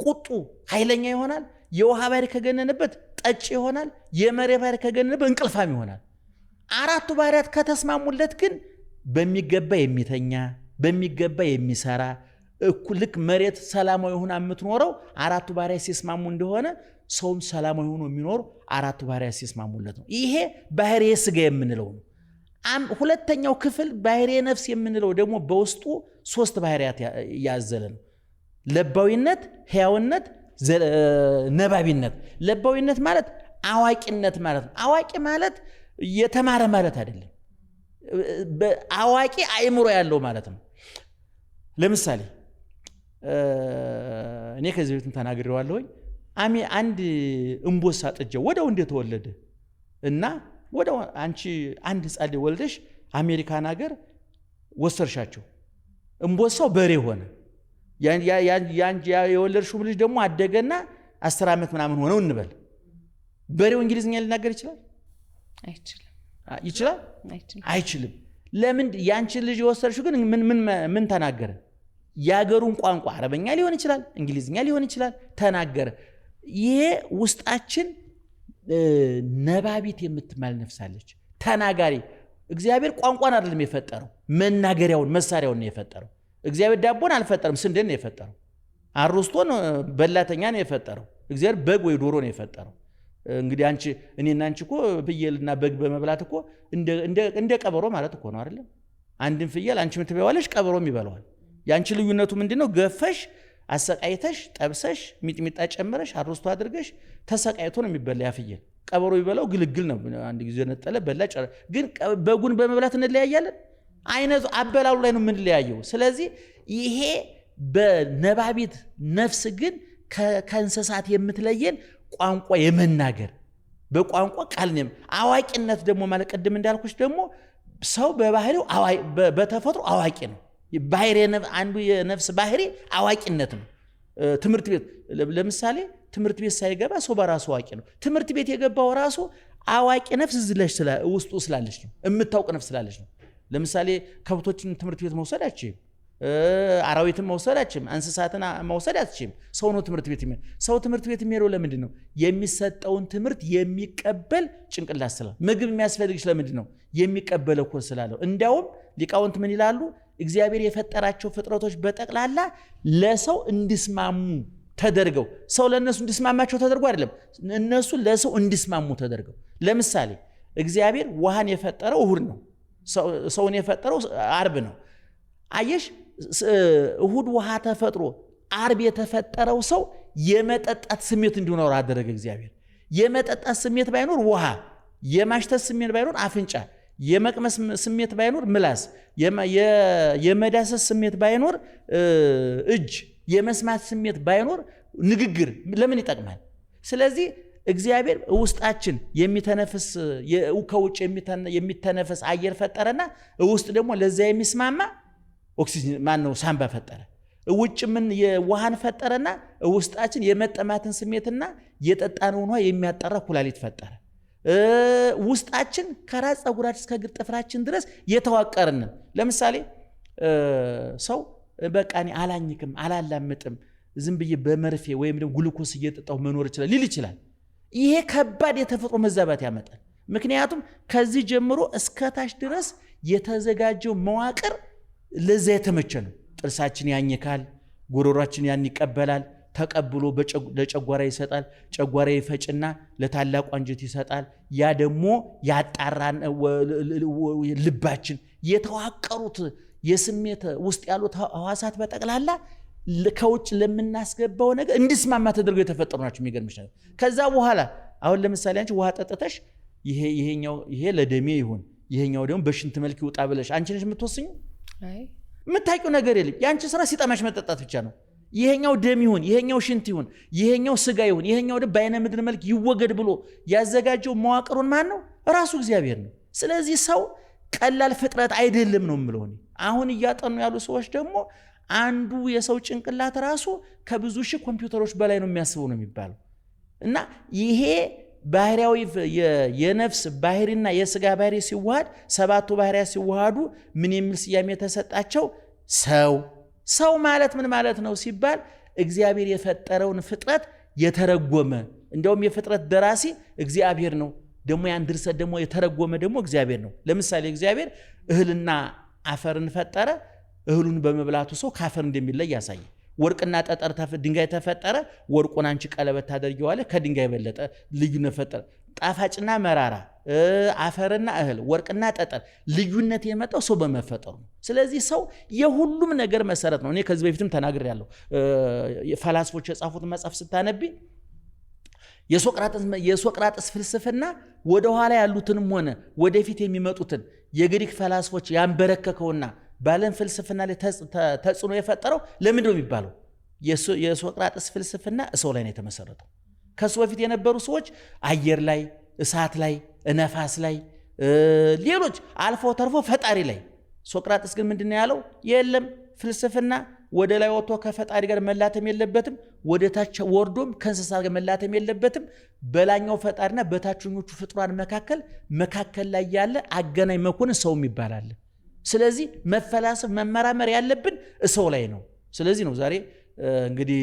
ቁጡ ኃይለኛ ይሆናል። የውሃ ባህሪ ከገነነበት ጠጭ ይሆናል። የመሬት ባህሪ ከገነነበት እንቅልፋም ይሆናል። 4ቱ ባህሪያት ከተስማሙለት ግን በሚገባ የሚተኛ በሚገባ የሚሰራ ልክ መሬት ሰላማዊ ሆና የምትኖረው 4ቱ ባህሪያት ሲስማሙ እንደሆነ ሰውም ሰላማዊ ሆኖ የሚኖር 4ቱ ባህሪያት ሲስማሙለት ነው። ይሄ ባህሪየ ሥጋ የምንለው ነው። ሁለተኛው ክፍል ባህሪየ ነፍስ የምንለው ደግሞ በውስጡ 3 ባህሪያት ያዘለ ነው። ለባዊነት፣ ሕያውነት፣ ነባቢነት። ለባዊነት ማለት አዋቂነት ማለት ነው። አዋቂ ማለት የተማረ ማለት አይደለም። አዋቂ አእምሮ ያለው ማለት ነው። ለምሳሌ እኔ ከዚህ በፊት ተናግሬዋለሁኝ። አንድ እንቦሳ ጥጃ ወዲያው እንደተወለደ እና ወዲያው አንቺ አንድ ሕፃን ወልደሽ አሜሪካን ሀገር ወሰርሻቸው፣ እንቦሳው በሬ ሆነ። የወለድሽው ልጅ ደግሞ አደገና 10 ዓመት ምናምን ሆነው እንበል። በሬው እንግሊዝኛ ሊናገር ይችላል? አይችልም። ይችላል? አይችልም። ለምን? ያንቺ ልጅ የወሰርሽው ግን ምን ተናገረ? የሀገሩን ቋንቋ አረበኛ ሊሆን ይችላል፣ እንግሊዝኛ ሊሆን ይችላል፣ ተናገረ። ይሄ ውስጣችን ነባቢት የምትማል ነፍሳለች፣ ተናጋሪ። እግዚአብሔር ቋንቋን አይደለም የፈጠረው፣ መናገሪያውን መሳሪያውን ነው የፈጠረው። እግዚአብሔር ዳቦን አልፈጠረም፣ ስንዴን ነው የፈጠረው። አሮስቶን በላተኛ ነው የፈጠረው። እግዚአብሔር በግ ወይ ዶሮ ነው የፈጠረው። እንግዲህ እኔና አንቺ እኮ ፍየልና በግ በመብላት እኮ እንደ ቀበሮ ማለት እኮ ነው አይደለም? አንድን ፍየል አንቺ የምትበይዋለሽ፣ ቀበሮም ይበላዋል። ያንቺ ልዩነቱ ምንድነው? ገፈሽ አሰቃይተሽ ጠብሰሽ ሚጥሚጣ ጨምረሽ አሮስቶ አድርገሽ ተሰቃይቶ ነው የሚበላ ያ ፍየል። ቀበሮ ይበላው ግልግል ነው። አንድ ጊዜ ነጠለ በላ። ግን በጉን በመብላት እንለያያለን። አይነቱ አበላሉ ላይ ነው የምንለያየው። ስለዚህ ይሄ በነባቢት ነፍስ ግን ከእንስሳት የምትለየን ቋንቋ የመናገር በቋንቋ ቃል ነው። አዋቂነት ደግሞ ማለት ቅድም እንዳልኩሽ ደግሞ ሰው በባህሪው በተፈጥሮ አዋቂ ነው። አንዱ የነፍስ ባህሪ አዋቂነት ነው። ትምህርት ቤት ለምሳሌ ትምህርት ቤት ሳይገባ ሰው በራሱ አዋቂ ነው። ትምህርት ቤት የገባው ራሱ አዋቂ ነፍስ ውስጡ ስላለች ነው፣ የምታውቅ ነፍስ ስላለች ነው። ለምሳሌ ከብቶችን ትምህርት ቤት መውሰድ አትችልም፣ አራዊትን መውሰድ አትችልም፣ እንስሳትን መውሰድ አትችልም። ሰው ነው ትምህርት ቤት የሚሄድ። ሰው ትምህርት ቤት የሚሄደው ለምንድን ነው? የሚሰጠውን ትምህርት የሚቀበል ጭንቅላት ስላለው። ምግብ የሚያስፈልግሽ ለምንድን ነው? የሚቀበለው እኮ ስላለው። እንዲያውም ሊቃውንት ምን ይላሉ? እግዚአብሔር የፈጠራቸው ፍጥረቶች በጠቅላላ ለሰው እንዲስማሙ ተደርገው፣ ሰው ለእነሱ እንዲስማማቸው ተደርጎ አይደለም፣ እነሱ ለሰው እንዲስማሙ ተደርገው። ለምሳሌ እግዚአብሔር ውሃን የፈጠረው እሁድ ነው፣ ሰውን የፈጠረው አርብ ነው። አየሽ፣ እሁድ ውሃ ተፈጥሮ አርብ የተፈጠረው ሰው የመጠጣት ስሜት እንዲኖር አደረገ እግዚአብሔር። የመጠጣት ስሜት ባይኖር ውሃ፣ የማሽተት ስሜት ባይኖር አፍንጫ፣ የመቅመስ ስሜት ባይኖር ምላስ፣ የመዳሰስ ስሜት ባይኖር እጅ፣ የመስማት ስሜት ባይኖር ንግግር ለምን ይጠቅማል? ስለዚህ እግዚአብሔር ውስጣችን የሚተነፍስ ከውጭ የሚተነፍስ አየር ፈጠረና ውስጥ ደግሞ ለዛ የሚስማማ ኦክሲጅን ማነው ሳምባ ፈጠረ። ውጭ ምን የውሃን ፈጠረና ውስጣችን የመጠማትን ስሜትና የጠጣነውን ውሃ የሚያጠራ ኩላሊት ፈጠረ። ውስጣችን ከራስ ፀጉራችን እስከ እግር ጥፍራችን ድረስ የተዋቀርን። ለምሳሌ ሰው በቃ እኔ አላኝክም አላላምጥም ዝም ብዬ በመርፌ ወይም ደግሞ ግሉኮስ እየጠጣሁ መኖር ይችላል ሊል ይችላል። ይሄ ከባድ የተፈጥሮ መዛባት ያመጣል። ምክንያቱም ከዚህ ጀምሮ እስከ ታች ድረስ የተዘጋጀው መዋቅር ለዛ የተመቸ ነው። ጥርሳችን ያኝካል፣ ጎሮሯችን ያን ይቀበላል፣ ተቀብሎ ለጨጓራ ይሰጣል፣ ጨጓራ ይፈጭና ለታላቁ አንጀት ይሰጣል። ያ ደግሞ ያጣራን ልባችን የተዋቀሩት የስሜት ውስጥ ያሉት ህዋሳት በጠቅላላ ከውጭ ለምናስገባው ነገር እንዲስማማ ተደርገው የተፈጠሩ ናቸው። የሚገርምሽ ነገር ከዛ በኋላ አሁን ለምሳሌ አንቺ ውሃ ጠጥተሽ ይሄ ለደሜ ይሁን ይሄኛው ደግሞ በሽንት መልክ ይውጣ ብለሽ አንቺ ነሽ የምትወስኙ? የምታውቂው ነገር የለም። የአንቺ ስራ ሲጠማሽ መጠጣት ብቻ ነው። ይሄኛው ደም ይሁን ይሄኛው ሽንት ይሁን ይሄኛው ስጋ ይሁን ይሄኛው ደግሞ በአይነ ምድር መልክ ይወገድ ብሎ ያዘጋጀው መዋቅሩን ማን ነው? ራሱ እግዚአብሔር ነው። ስለዚህ ሰው ቀላል ፍጥረት አይደለም ነው የምለው። አሁን እያጠኑ ያሉ ሰዎች ደግሞ አንዱ የሰው ጭንቅላት ራሱ ከብዙ ሺህ ኮምፒውተሮች በላይ ነው የሚያስበው ነው የሚባለው። እና ይሄ ባህሪያዊ የነፍስ ባህሪና የስጋ ባህሪ ሲዋሃድ ሰባቱ ባህሪያት ሲዋሃዱ ምን የሚል ስያሜ የተሰጣቸው? ሰው ማለት ምን ማለት ነው ሲባል እግዚአብሔር የፈጠረውን ፍጥረት የተረጎመ። እንዲያውም የፍጥረት ደራሲ እግዚአብሔር ነው። ደግሞ ያን ድርሰት ደግሞ የተረጎመ ደግሞ እግዚአብሔር ነው። ለምሳሌ እግዚአብሔር እህልና አፈርን ፈጠረ። እህሉን በመብላቱ ሰው ካፈር እንደሚለይ ያሳየ። ወርቅና ጠጠር ድንጋይ ተፈጠረ። ወርቁን አንቺ ቀለበት ታደርጊዋለህ፣ ከድንጋይ በለጠ ልዩነት ፈጠረ። ጣፋጭና መራራ፣ አፈርና እህል፣ ወርቅና ጠጠር ልዩነት የመጣው ሰው በመፈጠሩ ነው። ስለዚህ ሰው የሁሉም ነገር መሰረት ነው። እኔ ከዚህ በፊትም ተናግሬያለሁ። ፈላስፎች የጻፉት መጽሐፍ ስታነቢ የሶቅራጥስ ፍልስፍና ወደኋላ ያሉትንም ሆነ ወደፊት የሚመጡትን የግሪክ ፈላስፎች ያንበረከከውና ባለም ፍልስፍና ላይ ተጽዕኖ የፈጠረው ለምንድን ነው የሚባለው? የሶቅራጥስ ፍልስፍና ሰው ላይ ነው የተመሰረተው። ከሱ በፊት የነበሩ ሰዎች አየር ላይ፣ እሳት ላይ፣ ነፋስ ላይ፣ ሌሎች አልፎ ተርፎ ፈጣሪ ላይ። ሶቅራጥስ ግን ምንድን ነው ያለው? የለም ፍልስፍና ወደ ላይ ወጥቶ ከፈጣሪ ጋር መላተም የለበትም፣ ወደ ታች ወርዶም ከእንስሳ ጋር መላተም የለበትም። በላኛው ፈጣሪና በታችኞቹ ፍጡራን መካከል ላይ ያለ አገናኝ መኮንን ሰውም ይባላል። ስለዚህ መፈላሰፍ መመራመር ያለብን ሰው ላይ ነው። ስለዚህ ነው ዛሬ እንግዲህ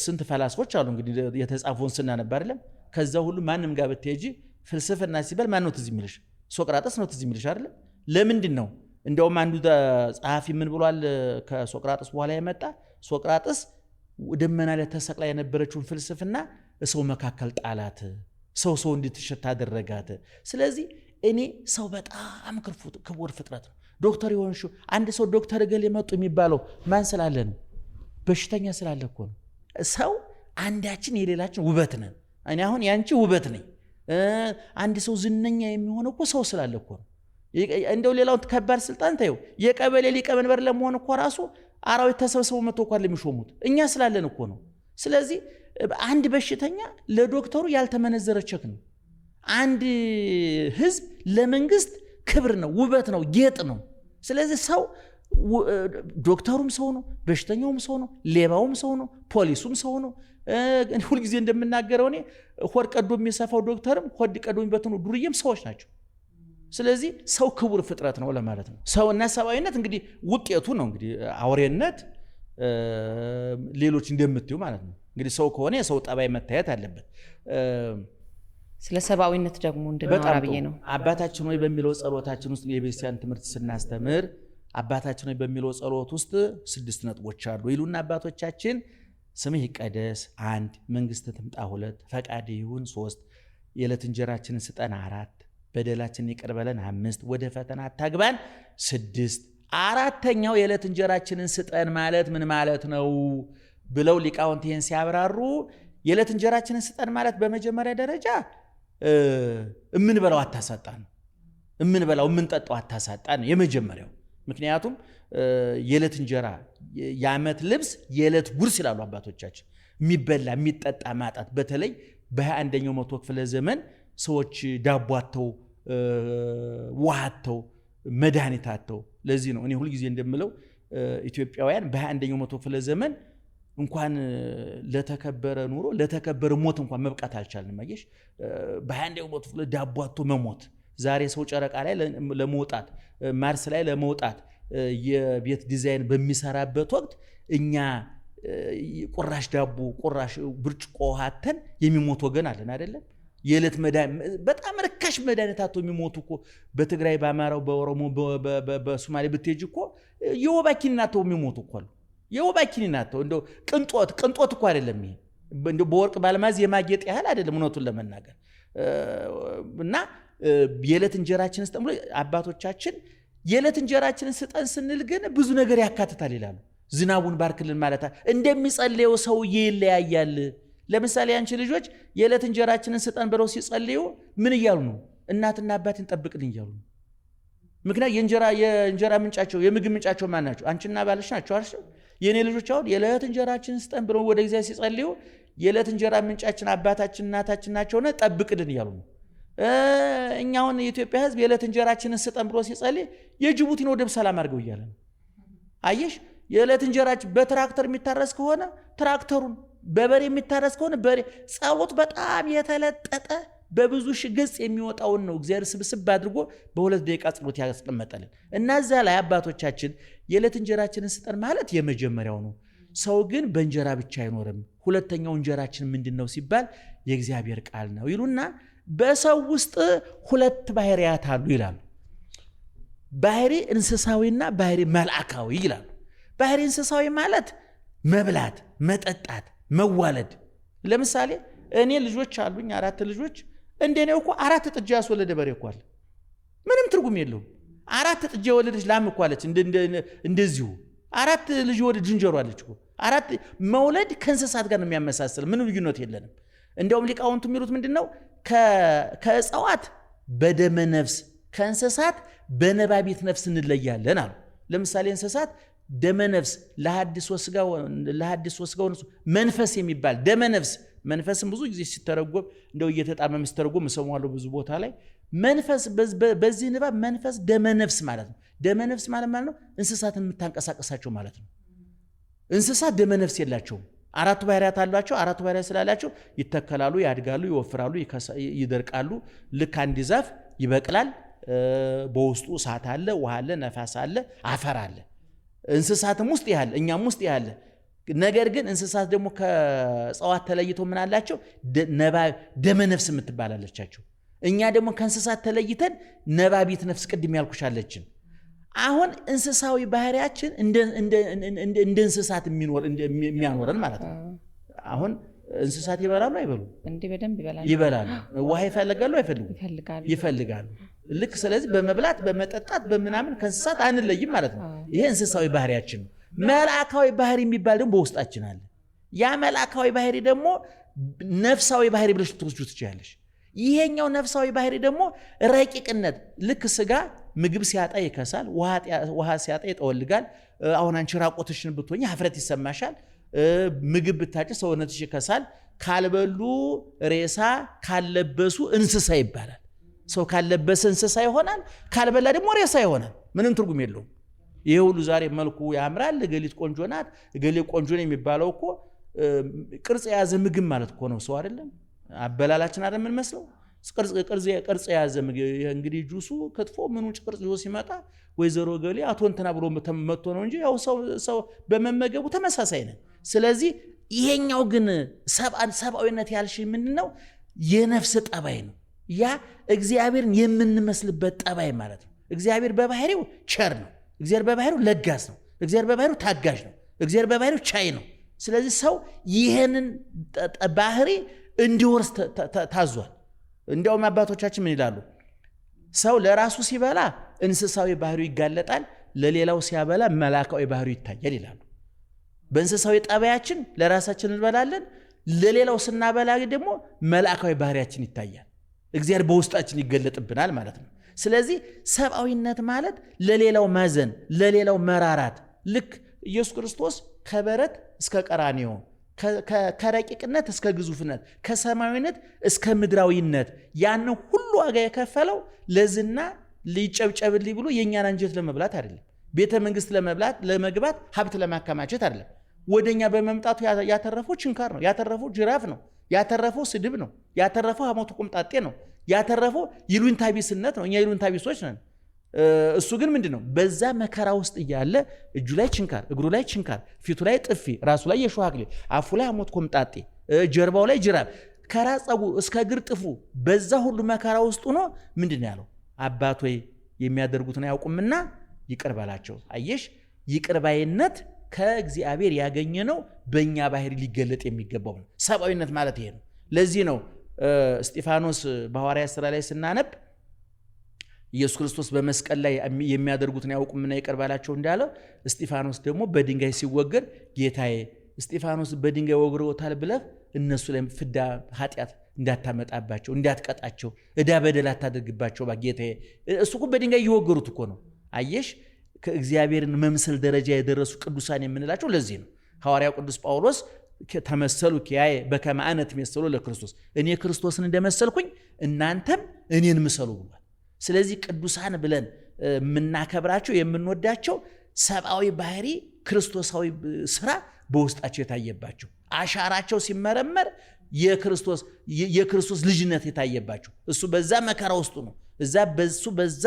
ስንት ፈላስፎች አሉ እንግዲህ የተጻፈውን ስናነብ አይደለም። ከዛ ሁሉ ማንም ጋር ብትሄጂ ፍልስፍና ሲባል ማን ነው ትዝ የሚልሽ? ሶቅራጥስ ነው ትዝ የሚልሽ አይደለም? ለምንድን ነው? እንደውም አንዱ ጸሐፊ ምን ብሏል? ከሶቅራጥስ በኋላ የመጣ ሶቅራጥስ ደመና ላይ ተሰቅላ የነበረችውን ፍልስፍና ሰው መካከል ጣላት፣ ሰው እንድትሸት አደረጋት። ስለዚህ እኔ ሰው በጣም ክቡር ፍጥረት ነው። ዶክተር የሆንሽው አንድ ሰው ዶክተር እገሌ መጡ የሚባለው ማን ስላለ ነው? በሽተኛ ስላለ እኮ ነው። ሰው አንዳችን የሌላችን ውበት ነን። እኔ አሁን ያንቺ ውበት ነኝ። አንድ ሰው ዝነኛ የሚሆነው እኮ ሰው ስላለ እኮ ነው። እንደው ሌላውን ከባድ ስልጣን ታየው፣ የቀበሌ ሊቀመንበር ለመሆን እኮ ራሱ አራዊት ተሰብስበው መጥቶ እኮ ለሚሾሙት እኛ ስላለን እኮ ነው። ስለዚህ አንድ በሽተኛ ለዶክተሩ ያልተመነዘረ ቸክ ነው። አንድ ህዝብ ለመንግስት ክብር ነው፣ ውበት ነው፣ ጌጥ ነው። ስለዚህ ሰው ዶክተሩም ሰው ነው፣ በሽተኛውም ሰው ነው፣ ሌባውም ሰው ነው፣ ፖሊሱም ሰው ነው። ሁልጊዜ እንደምናገረው እኔ ሆድ ቀዶ የሚሰፋው ዶክተርም ሆድ ቀዶ የሚበትኑ ዱርዬም ሰዎች ናቸው። ስለዚህ ሰው ክቡር ፍጥረት ነው ለማለት ነው። ሰውና ሰብአዊነት እንግዲህ ውጤቱ ነው እንግዲህ አውሬነት፣ ሌሎች እንደምትዩ ማለት ነው። እንግዲህ ሰው ከሆነ የሰው ጠባይ መታየት አለበት። ስለ ሰብአዊነት ደግሞ እንድናወራ ብዬ ነው። አባታችን ሆይ በሚለው ጸሎታችን ውስጥ የቤተክርስቲያን ትምህርት ስናስተምር አባታችን ሆይ በሚለው ጸሎት ውስጥ 6 ነጥቦች አሉ ይሉና አባቶቻችን ስምህ ይቀደስ 1፣ መንግስት ትምጣ 2፣ ፈቃድ ይሁን 3፣ የዕለት እንጀራችንን ስጠን 4፣ በደላችንን ይቅር በለን 5፣ ወደ ፈተና አታግባን 6። አራተኛው የዕለት እንጀራችንን ስጠን ማለት ምን ማለት ነው ብለው ሊቃውንት ይህን ሲያብራሩ የዕለት እንጀራችንን ስጠን ማለት በመጀመሪያ ደረጃ እምንበላው አታሳጣን፣ እምንበላው እምንጠጣው አታሳጣን የመጀመሪያው። ምክንያቱም የዕለት እንጀራ የዓመት ልብስ የዕለት ጉርስ ይላሉ አባቶቻችን። የሚበላ የሚጠጣ ማጣት፣ በተለይ በ21ኛው መቶ ክፍለ ዘመን ሰዎች ዳቦ አጥተው ውሃ አጥተው መድኃኒት አጥተው። ለዚህ ነው እኔ ሁልጊዜ እንደምለው ኢትዮጵያውያን በ21ኛው መቶ ክፍለ ዘመን እንኳን ለተከበረ ኑሮ ለተከበረ ሞት እንኳን መብቃት አልቻልንም። አየሽ በ21ኛው ሞት ዳቦ አጥቶ መሞት ዛሬ ሰው ጨረቃ ላይ ለመውጣት ማርስ ላይ ለመውጣት የቤት ዲዛይን በሚሰራበት ወቅት እኛ ቁራሽ ዳቦ ቁራሽ ብርጭቆ ውሃተን የሚሞት ወገን አለን አይደለም? የዕለት መድኃኒት በጣም ርካሽ መድኃኒት አጥቶ የሚሞቱ እኮ በትግራይ በአማራው በኦሮሞ በሶማሌ ብትሄጂ እኮ የወባ ኪኒን አጥተው የሚሞቱ እኮ አሉ። የወባ ኪኒን አጥተው እንደው ቅንጦት እኮ አይደለም ይሄ እንደው በወርቅ ባልማዝ የማጌጥ ያህል አይደለም እውነቱን ለመናገር እና የዕለት እንጀራችንን ስጠን ብሎ አባቶቻችን የዕለት እንጀራችንን ስጠን ስንል ግን ብዙ ነገር ያካትታል ይላሉ። ዝናቡን ባርክልን ማለት እንደሚጸልየው ሰውዬ ይለያያል። ለምሳሌ አንቺ ልጆች የዕለት እንጀራችንን ስጠን ብለው ሲጸልዩ ምን እያሉ ነው? እናትና አባትን ጠብቅልኝ እያሉ ነው። ምክንያት የእንጀራ ምንጫቸው የምግብ ምንጫቸው ማን ናቸው? አንቺና ባልሽ ናቸው አይደል? የኔ ልጆች አሁን የዕለት እንጀራችንን ስጠን ብለው ወደ እግዚአብሔር ሲጸልዩ የዕለት እንጀራ ምንጫችን አባታችን እናታችን ናቸውና ጠብቅልን እያሉ ነው። እኛውን የኢትዮጵያ ሕዝብ የዕለት እንጀራችንን ስጠን ብሎ ሲጸልይ የጅቡቲን ወደብ ሰላም አድርገው እያለ ነው። አየሽ የዕለት እንጀራችን በትራክተር የሚታረስ ከሆነ ትራክተሩን በበሬ የሚታረስ ከሆነ በሬ ጸሎት በጣም የተለጠጠ በብዙ ሺህ ገጽ የሚወጣውን ነው እግዚአብሔር ስብስብ አድርጎ በሁለት ደቂቃ ጸሎት ያስቀመጠልን እና እዛ ላይ አባቶቻችን የዕለት እንጀራችንን ስጠን ማለት የመጀመሪያው ነው። ሰው ግን በእንጀራ ብቻ አይኖርም። ሁለተኛው እንጀራችን ምንድነው ሲባል የእግዚአብሔር ቃል ነው ይሉና በሰው ውስጥ ሁለት ባህሪያት አሉ ይላሉ። ባህሪ እንስሳዊና ባህሪ መልአካዊ ይላሉ። ባህሪ እንስሳዊ ማለት መብላት፣ መጠጣት፣ መዋለድ። ለምሳሌ እኔ ልጆች አሉኝ 4 ልጆች። እንደኔው እኮ 4 ጥጃ ያስወለደ በሬ እኮ አለ። ምንም ትርጉም የለውም። 4 ጥጃ የወለደች ላም እኮ አለች። እንደዚሁ 4 ልጅ የወለደች ዝንጀሮ አለች እኮ። 4 መውለድ ከእንስሳት ጋር ነው የሚያመሳስል። ምንም ልዩነት የለንም። እንደውም ሊቃውንቱ የሚሉት ምንድነው? ከእጽዋት በደመ ነፍስ ከእንስሳት በነባቢት ነፍስ እንለያለን አሉ። ለምሳሌ እንስሳት ደመ ነፍስ ለሐዲስ ወስጋው መንፈስ የሚባል ደመ ነፍስ መንፈስም ብዙ ጊዜ ሲተረጎም እንደው እየተጣመመ ሲተረጎም ሰማዋለሁ ብዙ ቦታ ላይ መንፈስ በዚህ ንባብ መንፈስ ደመ ነፍስ ማለት ነው። ደመ ነፍስ ማለት ነው እንስሳትን የምታንቀሳቀሳቸው ማለት ነው። እንስሳት ደመ ነፍስ የላቸውም። 4 ባህሪያት አሏቸው። 4 ባህሪያት ስላላቸው ይተከላሉ፣ ያድጋሉ፣ ይወፍራሉ፣ ይደርቃሉ። ልክ አንድ ዛፍ ይበቅላል፣ በውስጡ እሳት አለ፣ ውሃ አለ፣ ነፋስ አለ፣ አፈር አለ። እንስሳትም ውስጥ ያለ እኛም ውስጥ ያለ ነገር ግን እንስሳት ደግሞ ከእጽዋት ተለይተው ምን አላቸው? ደመ ነፍስ የምትባላለቻቸው። እኛ ደግሞ ከእንስሳት ተለይተን ነባቢት ነፍስ ቅድም ያልኩሻለችን። አሁን እንስሳዊ ባህሪያችን እንደ እንስሳት የሚያኖረን ማለት ነው። አሁን እንስሳት ይበላሉ አይበሉም? እንዴ በደንብ ይበላሉ። ውሃ ይፈልጋሉ አይፈልጉም? ይፈልጋሉ። ልክ ስለዚህ በመብላት በመጠጣት በምናምን ከእንስሳት አንለይም ማለት ነው። ይሄ እንስሳዊ ባህሪያችን ነው። መልአካዊ ባህሪ የሚባል ደግሞ በውስጣችን አለ። ያ መልአካዊ ባህሪ ደግሞ ነፍሳዊ ባህሪ ብለሽ ትወስጂው ትችያለሽ። ይሄኛው ነፍሳዊ ባህሪ ደግሞ ረቂቅነት። ልክ ስጋ ምግብ ሲያጣ ይከሳል፣ ውሃ ሲያጣ ይጠወልጋል። አሁን አንቺ ራቆትሽን ብትሆኚ ሀፍረት ይሰማሻል። ምግብ ብታጭ ሰውነትሽ ይከሳል። ካልበሉ ሬሳ፣ ካልለበሱ እንስሳ ይባላል። ሰው ካልለበሰ እንስሳ ይሆናል፣ ካልበላ ደግሞ ሬሳ ይሆናል። ምንም ትርጉም የለውም። ይሄ ሁሉ ዛሬ መልኩ ያምራል፣ እገሊት ቆንጆ ናት፣ እገሌ ቆንጆ ነው የሚባለው እኮ ቅርጽ የያዘ ምግብ ማለት እኮ ነው። ሰው አይደለም አበላላችን አይደለም የምንመስለው። ቅርጽ የያዘ ምግብ እንግዲህ ጁሱ ክትፎ ምኑ ቅርጽ ይዞ ሲመጣ ወይዘሮ ገሌ አቶ እንትና ብሎ መጥቶ ነው እንጂ ያው ሰው በመመገቡ ተመሳሳይ ነን። ስለዚህ ይሄኛው ግን ሰብአዊነት ያልሽ ምንድነው? የነፍስ ጠባይ ነው። ያ እግዚአብሔርን የምንመስልበት ጠባይ ማለት ነው። እግዚአብሔር በባህሪው ቸር ነው። እግዚአብሔር በባህሪው ለጋስ ነው። እግዚአብሔር በባህሪው ታጋሽ ነው። እግዚአብሔር በባህሪው ቻይ ነው። ስለዚህ ሰው ይሄንን ባህሪ እንዲወርስ ታዟል። እንዲያውም አባቶቻችን ምን ይላሉ? ሰው ለራሱ ሲበላ እንስሳዊ ባህሪው ይጋለጣል፣ ለሌላው ሲያበላ መልአካዊ ባህሪው ይታያል ይላሉ። በእንስሳዊ ጠባያችን ለራሳችን እንበላለን፣ ለሌላው ስናበላ ደግሞ መልአካዊ ባህሪያችን ይታያል። እግዚአብሔር በውስጣችን ይገለጥብናል ማለት ነው። ስለዚህ ሰብአዊነት ማለት ለሌላው ማዘን፣ ለሌላው መራራት። ልክ ኢየሱስ ክርስቶስ ከበረት እስከ ቀራንዮ፣ ከረቂቅነት እስከ ግዙፍነት፣ ከሰማያዊነት እስከ ምድራዊነት ያን ሁሉ ዋጋ የከፈለው ለዝና ሊጨብጨብልኝ ብሎ የእኛን አንጀት ለመብላት አይደለም። ቤተ መንግስት ለመግባት ሀብት ለማከማቸት አይደለም። ወደኛ በመምጣቱ ያተረፈው ችንካር ነው፣ ያተረፈው ጅራፍ ነው፣ ያተረፈው ስድብ ነው፣ ያተረፈው ሐሞቱ ቁምጣጤ ነው፣ ያተረፈው ይሉኝታ ቢስነት ነው። እኛ ይሉኝታ ቢሶች ነን። እሱ ግን ምንድነው በዛ መከራ ውስጥ እያለ እጁ ላይ ችንካር፣ እግሩ ላይ ችንካር፣ ፊቱ ላይ ጥፊ፣ ራሱ ላይ የሾህ አክሊል፣ አፉ ላይ ሐሞት ቁምጣጤ፣ ጀርባው ላይ ጅራፍ፣ ከራስ ፀጉሩ እስከ እግር ጥፉ በዛ ሁሉ መከራ ውስጥ ሆኖ ምንድነው ያለው? አባት ሆይ የሚያደርጉትን አያውቁምና ይቅር በላቸው። አየሽ፣ ይቅር ባይነት ከእግዚአብሔር ያገኘነው በእኛ ባህሪ ሊገለጥ የሚገባው ነው። ሰብአዊነት ማለት ይሄ ነው። ለዚህ ነው እስጢፋኖስ በሐዋርያት ሥራ ላይ ስናነብ ኢየሱስ ክርስቶስ በመስቀል ላይ የሚያደርጉትን ያውቁምና ይቅር በላቸው እንዳለው፣ እስጢፋኖስ ደግሞ በድንጋይ ሲወገር ጌታዬ እስጢፋኖስ በድንጋይ ወግረውታል ብለህ እነሱ ላይ ፍዳ ኃጢአት እንዳታመጣባቸው፣ እንዳትቀጣቸው፣ ዕዳ በደል አታደርግባቸው ጌታዬ። እሱ እኮ በድንጋይ እየወገሩት እኮ ነው። አየሽ፣ ከእግዚአብሔርን መምሰል ደረጃ የደረሱ ቅዱሳን የምንላቸው ለዚህ ነው። ሐዋርያው ቅዱስ ጳውሎስ ተመሰሉ ኪያዬ በከመ አነ ትሜሰሉ ለክርስቶስ፣ እኔ ክርስቶስን እንደመሰልኩኝ እናንተም እኔን ምሰሉ ብሏል። ስለዚህ ቅዱሳን ብለን የምናከብራቸው የምንወዳቸው ሰብአዊ ባህሪ ክርስቶሳዊ ስራ በውስጣቸው የታየባቸው፣ አሻራቸው ሲመረመር የክርስቶስ ልጅነት የታየባቸው፣ እሱ በዛ መከራ ውስጥ ነው፣ በሱ በዛ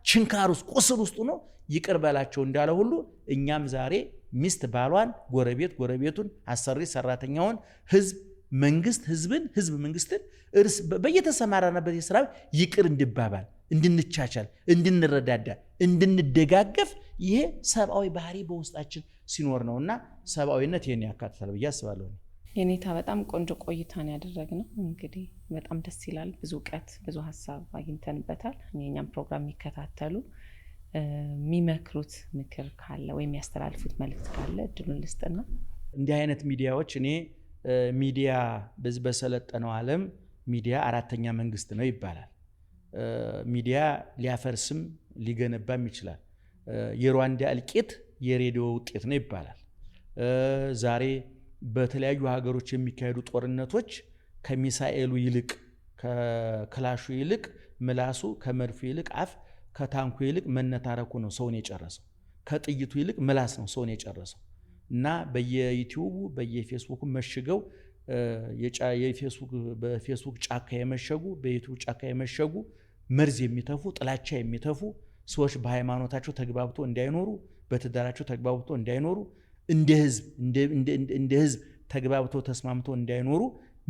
ችንካር ውስጥ ቁስል ውስጥ ነው ይቅር በላቸው እንዳለ ሁሉ እኛም ዛሬ ሚስት ባሏን፣ ጎረቤት ጎረቤቱን፣ አሰሪ ሰራተኛውን፣ ህዝብ መንግስት ህዝብን፣ ህዝብ መንግስትን እርስ በየተሰማራንበት የሥራ ይቅር እንድባባል፣ እንድንቻቻል፣ እንድንረዳዳ፣ እንድንደጋገፍ ይሄ ሰብአዊ ባህሪ በውስጣችን ሲኖር ነውና ሰብአዊነት ይሄን ያካትታል ብዬ አስባለሁ። የኔታ በጣም ቆንጆ ቆይታን ያደረግነው እንግዲህ በጣም ደስ ይላል። ብዙ እውቀት ብዙ ሀሳብ አግኝተንበታል። የኛም ፕሮግራም የሚከታተሉ የሚመክሩት ምክር ካለ ወይም ያስተላልፉት መልእክት ካለ እድሉን ልስጥና። እንዲህ አይነት ሚዲያዎች እኔ ሚዲያ በዚህ በሰለጠነው ዓለም ሚዲያ አራተኛ መንግስት ነው ይባላል። ሚዲያ ሊያፈርስም ሊገነባም ይችላል። የሩዋንዳ እልቂት የሬዲዮ ውጤት ነው ይባላል። ዛሬ በተለያዩ ሀገሮች የሚካሄዱ ጦርነቶች ከሚሳኤሉ ይልቅ ከክላሹ ይልቅ ምላሱ፣ ከመድፉ ይልቅ አፍ፣ ከታንኩ ይልቅ መነታረኩ ነው ሰውን የጨረሰው። ከጥይቱ ይልቅ ምላስ ነው ሰውን የጨረሰው። እና በየዩቲዩቡ በየፌስቡክ መሽገው በፌስቡክ ጫካ የመሸጉ በዩቲዩብ ጫካ የመሸጉ መርዝ የሚተፉ ጥላቻ የሚተፉ ሰዎች በሃይማኖታቸው ተግባብቶ እንዳይኖሩ፣ በትዳራቸው ተግባብቶ እንዳይኖሩ፣ እንደ ህዝብ ተግባብቶ ተስማምቶ እንዳይኖሩ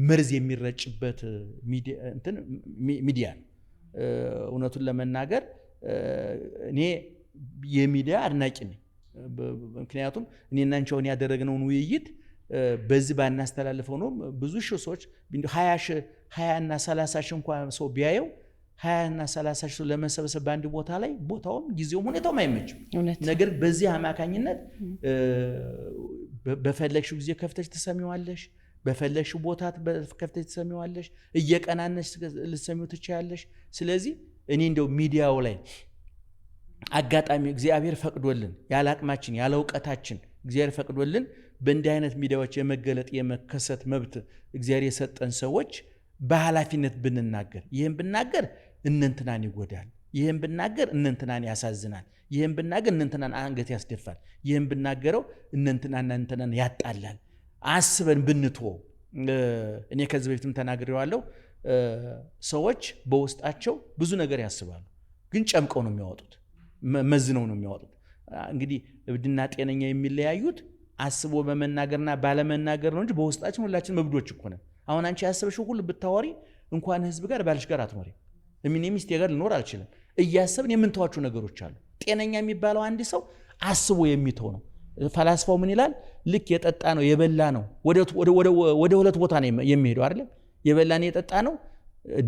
መርዝ የሚረጭበት ሚዲያ ነው። እውነቱን ለመናገር እኔ የሚዲያ አድናቂ ነኝ። ምክንያቱም እኔና አንቺ አሁን ያደረግነውን ውይይት በዚህ ባናስተላልፈው ነው ብዙ ሺህ ሰዎች 20 እና 30 ሺህ እንኳን ሰው ቢያየው 20 እና 30 ሺህ ሰው ለመሰብሰብ በአንድ ቦታ ላይ ቦታውም ጊዜውም ሁኔታውም አይመችም። ነገር በዚህ አማካኝነት በፈለግሽው ጊዜ ከፍተሽ ትሰሚዋለሽ፣ በፈለግሽው ቦታ ከፍተሽ ትሰሚዋለሽ፣ እየቀናነሽ ልትሰሚው ትችያለሽ። ስለዚህ እኔ እንደው ሚዲያው ላይ አጋጣሚ እግዚአብሔር ፈቅዶልን ያለ አቅማችን ያለ እውቀታችን እግዚአብሔር ፈቅዶልን በእንዲህ አይነት ሚዲያዎች የመገለጥ የመከሰት መብት እግዚአብሔር የሰጠን ሰዎች በኃላፊነት ብንናገር፣ ይህን ብናገር እነንትናን ይጎዳል፣ ይህን ብናገር እነንትናን ያሳዝናል፣ ይህን ብናገር እነንትናን አንገት ያስደፋል፣ ይህን ብናገረው እነንትናን ያጣላል አስበን ብንተወው። እኔ ከዚህ በፊትም ተናግሬዋለሁ። ሰዎች በውስጣቸው ብዙ ነገር ያስባሉ፣ ግን ጨምቀው ነው የሚያወጡት፣ መዝነው ነው የሚያወጡት። እንግዲህ እብድና ጤነኛ የሚለያዩት አስቦ በመናገርና ባለመናገር ነው እንጂ በውስጣችን ሁላችን እብዶች እኮ ነን። አሁን አንቺ ያሰብሽው ሁሉ ብታወሪ እንኳን ህዝብ ጋር ባልሽ ጋር አትኖሪ። እኔ ሚስቴ ጋር ልኖር አልችልም። እያሰብን የምንተዋቸው ነገሮች አሉ። ጤነኛ የሚባለው አንድ ሰው አስቦ የሚተው ነው። ፈላስፋው ምን ይላል? ልክ የጠጣ ነው የበላ ነው ወደ ሁለት ቦታ ነው የሚሄደው አይደለም? የበላ ነው የጠጣ ነው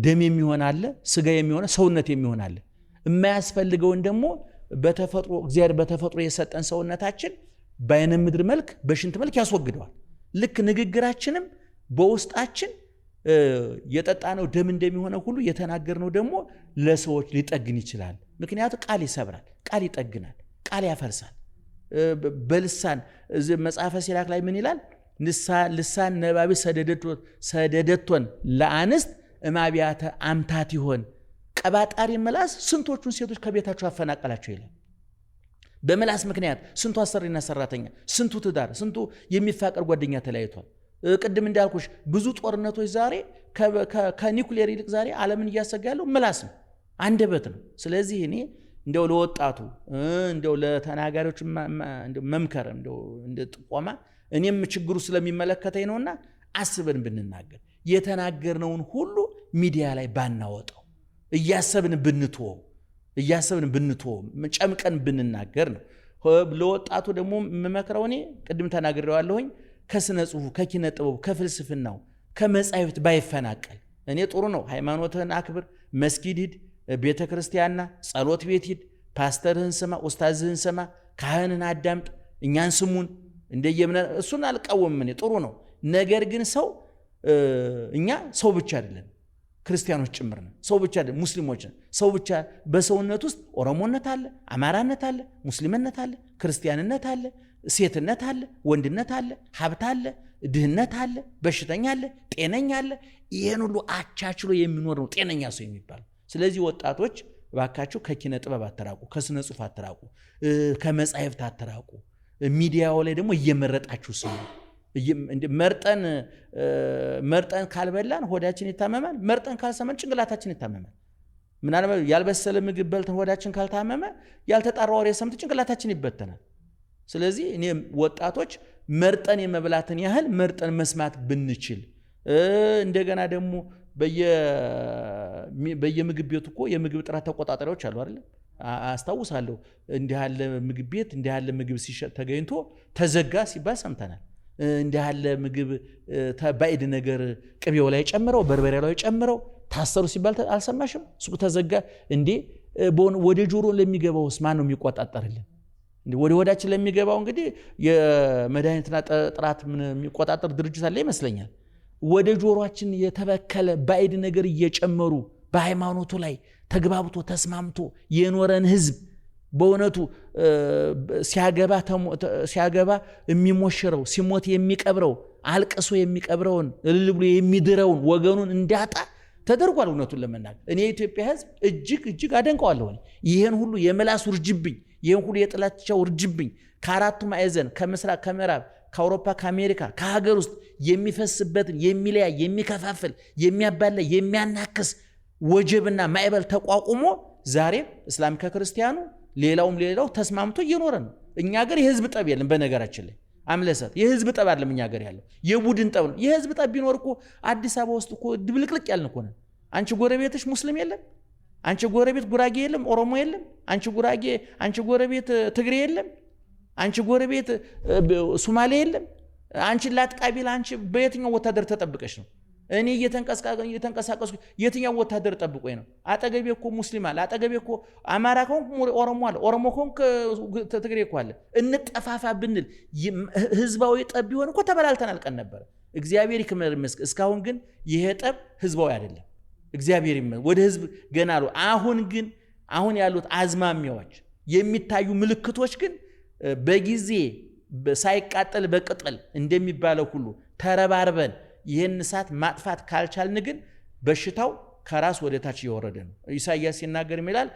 ደም የሚሆን አለ፣ ስጋ የሚሆን ሰውነት የሚሆን አለ። የማያስፈልገውን ደግሞ በተፈጥሮ እግዚአብሔር በተፈጥሮ የሰጠን ሰውነታችን በአይነ ምድር መልክ በሽንት መልክ ያስወግደዋል። ልክ ንግግራችንም በውስጣችን የጠጣነው ደም እንደሚሆነው ሁሉ የተናገርነው ደግሞ ለሰዎች ሊጠግን ይችላል። ምክንያቱም ቃል ይሰብራል፣ ቃል ይጠግናል፣ ቃል ያፈርሳል። በልሳን መጽሐፈ ሲራክ ላይ ምን ይላል? ልሳን ነባቢ ሰደደቶን ለአንስት እማቢያተ አምታት ይሆን። ቀባጣሪ ምላስ ስንቶቹን ሴቶች ከቤታቸው አፈናቀላቸው ይላል። በመላስ ምክንያት ስንቱ አሰሪና ሰራተኛ፣ ስንቱ ትዳር፣ ስንቱ የሚፋቀር ጓደኛ ተለያይቷል። ቅድም እንዳልኩሽ ብዙ ጦርነቶች ዛሬ ከኒኩሌር ይልቅ ዛሬ ዓለምን እያሰጋ ያለው ምላስ ነው፣ አንደበት ነው። ስለዚህ እኔ እንደው ለወጣቱ እንደው ለተናጋሪዎች መምከር እንደ ጥቆማ እኔም ችግሩ ስለሚመለከተኝ ነውና አስበን ብንናገር የተናገርነውን ሁሉ ሚዲያ ላይ ባናወጣው እያሰብን ብንተወው ጨምቀን ብንናገር ነው። ለወጣቱ ደግሞ የምመክረው እኔ ቅድም ተናግሬዋለሁኝ ከስነ ጽሁፉ፣ ከኪነ ጥበቡ፣ ከፍልስፍናው፣ ከመጻሕፍት ባይፈናቀል እኔ ጥሩ ነው። ሃይማኖትህን አክብር፣ መስጊድ ሂድ፣ ቤተ ክርስቲያንና ጸሎት ቤት ሂድ፣ ፓስተርህን ስማ፣ ኡስታዝህን ስማ፣ ካህንን አዳምጥ፣ እኛን ስሙን እንደየምነ እሱን አልቃወምም እኔ ጥሩ ነው። ነገር ግን እኛ ሰው ብቻ አይደለም፣ ክርስቲያኖች ጭምር ነን። ሰው ብቻ አይደለም፣ ሙስሊሞች ነን። ሰው ብቻ በሰውነት ውስጥ ኦሮሞነት አለ፣ አማራነት አለ፣ ሙስሊምነት አለ፣ ክርስቲያንነት አለ፣ ሴትነት አለ፣ ወንድነት አለ፣ ሀብት አለ፣ ድህነት አለ፣ በሽተኛ አለ፣ ጤነኛ አለ። ይሄን ሁሉ አቻችሎ የሚኖር ነው ጤነኛ ሰው የሚባል። ስለዚህ ወጣቶች ባካችሁ ከኪነ ጥበብ አትራቁ፣ ከስነ ጽሁፍ አትራቁ፣ ከመጻሕፍት አትራቁ። ሚዲያው ላይ ደግሞ እየመረጣችሁ ስሙ። መርጠን ካልበላን ሆዳችን ይታመማል። መርጠን ካልሰማን ጭንቅላታችን ይታመማል። ምናልባት ያልበሰለ ምግብ በልተን ሆዳችን ካልታመመ ያልተጣራ ወሬ ሰምተን ጭንቅላታችን ይበተናል። ስለዚህ እኔ ወጣቶች መርጠን የመብላትን ያህል መርጠን መስማት ብንችል፣ እንደገና ደግሞ በየምግብ ቤቱ እኮ የምግብ ጥራት ተቆጣጣሪዎች አሉ አይደል? አስታውሳለሁ እንዲህ ያለ ምግብ ቤት እንዲህ ያለ ምግብ ሲሸጥ ተገኝቶ ተዘጋ ሲባል ሰምተናል። እንዲህ ያለ ምግብ ባዕድ ነገር ቅቤው ላይ ጨምረው በርበሬው ላይ ጨምረው ታሰሩ ሲባል አልሰማሽም? ሱቅ ተዘጋ እንዴ? ወደ ጆሮ ለሚገባውስ ማን ነው የሚቆጣጠርልን? ወደ ሆዳችን ለሚገባው እንግዲህ የመድኃኒትና ጥራት የሚቆጣጠር ድርጅት አለ ይመስለኛል። ወደ ጆሮአችን የተበከለ ባዕድ ነገር እየጨመሩ በሃይማኖቱ ላይ ተግባብቶ ተስማምቶ የኖረን ህዝብ በእውነቱ ሲያገባ የሚሞሽረው ሲሞት የሚቀብረው አልቅሶ የሚቀብረውን እልል ብሎ የሚድረውን ወገኑን እንዳጣ ተደርጓል። እውነቱን ለመናገር እኔ የኢትዮጵያ ህዝብ እጅግ አደንቀዋለሁ። ይህን ሁሉ የመላስ ውርጅብኝ፣ ይህን ሁሉ የጥላቻ ውርጅብኝ ከአራቱ ማዕዘን ከምስራቅ፣ ከምዕራብ፣ ከአውሮፓ፣ ከአሜሪካ፣ ከሀገር ውስጥ የሚፈስበትን የሚለያይ፣ የሚከፋፍል፣ የሚያባላ፣ የሚያናክስ ወጀብና ማዕበል ተቋቁሞ ዛሬም እስላም ከክርስቲያኑ ሌላው ተስማምቶ እየኖረ ነው። እኛ ሀገር የህዝብ ጠብ የለም። በነገራችን ላይ አምለሰት የህዝብ ጠብ አይደለም እኛ ሀገር ያለው የቡድን ጠብ ነው። የህዝብ ጠብ ቢኖር እኮ አዲስ አበባ ውስጥ እኮ ድብልቅልቅ ያልን እኮ ነን። አንቺ ጎረቤትሽ ሙስሊም የለም፣ አንቺ ጎረቤት ጉራጌ የለም፣ ኦሮሞ የለም፣ አንቺ ጎረቤት ትግሬ የለም፣ አንቺ ጎረቤት ሶማሌ የለም። አንቺ ላጥቃቢል አንቺ በየትኛው ወታደር ተጠብቀሽ ነው? እኔ እየተንቀሳቀስኩ የትኛው ወታደር ጠብቆኝ ነው? አጠገቤ እኮ ሙስሊም አለ፣ አጠገቤ እኮ አማራ ከሆንኩ ኦሮሞ አለ፣ ኦሮሞ ከሆንኩ ትግሬ እኮ አለ። እንጠፋፋ ብንል ህዝባዊ ጠብ ቢሆን እኮ ተበላልተን አልቀን ነበር። እግዚአብሔር ይመስገን እስካሁን ግን ይሄ ጠብ ህዝባዊ አይደለም። እግዚአብሔር ይመስገን ወደ ህዝብ ገና አሉ። አሁን ያሉት አዝማሚያዎች የሚታዩ ምልክቶች ግን በጊዜ ሳይቃጠል በቅጠል እንደሚባለው ሁሉ ተረባርበን ይህን እሳት ማጥፋት ካልቻልን ግን በሽታው ከራስ ወደ ታች እየወረደ ነው። ኢሳይያስ ሲናገር ይላል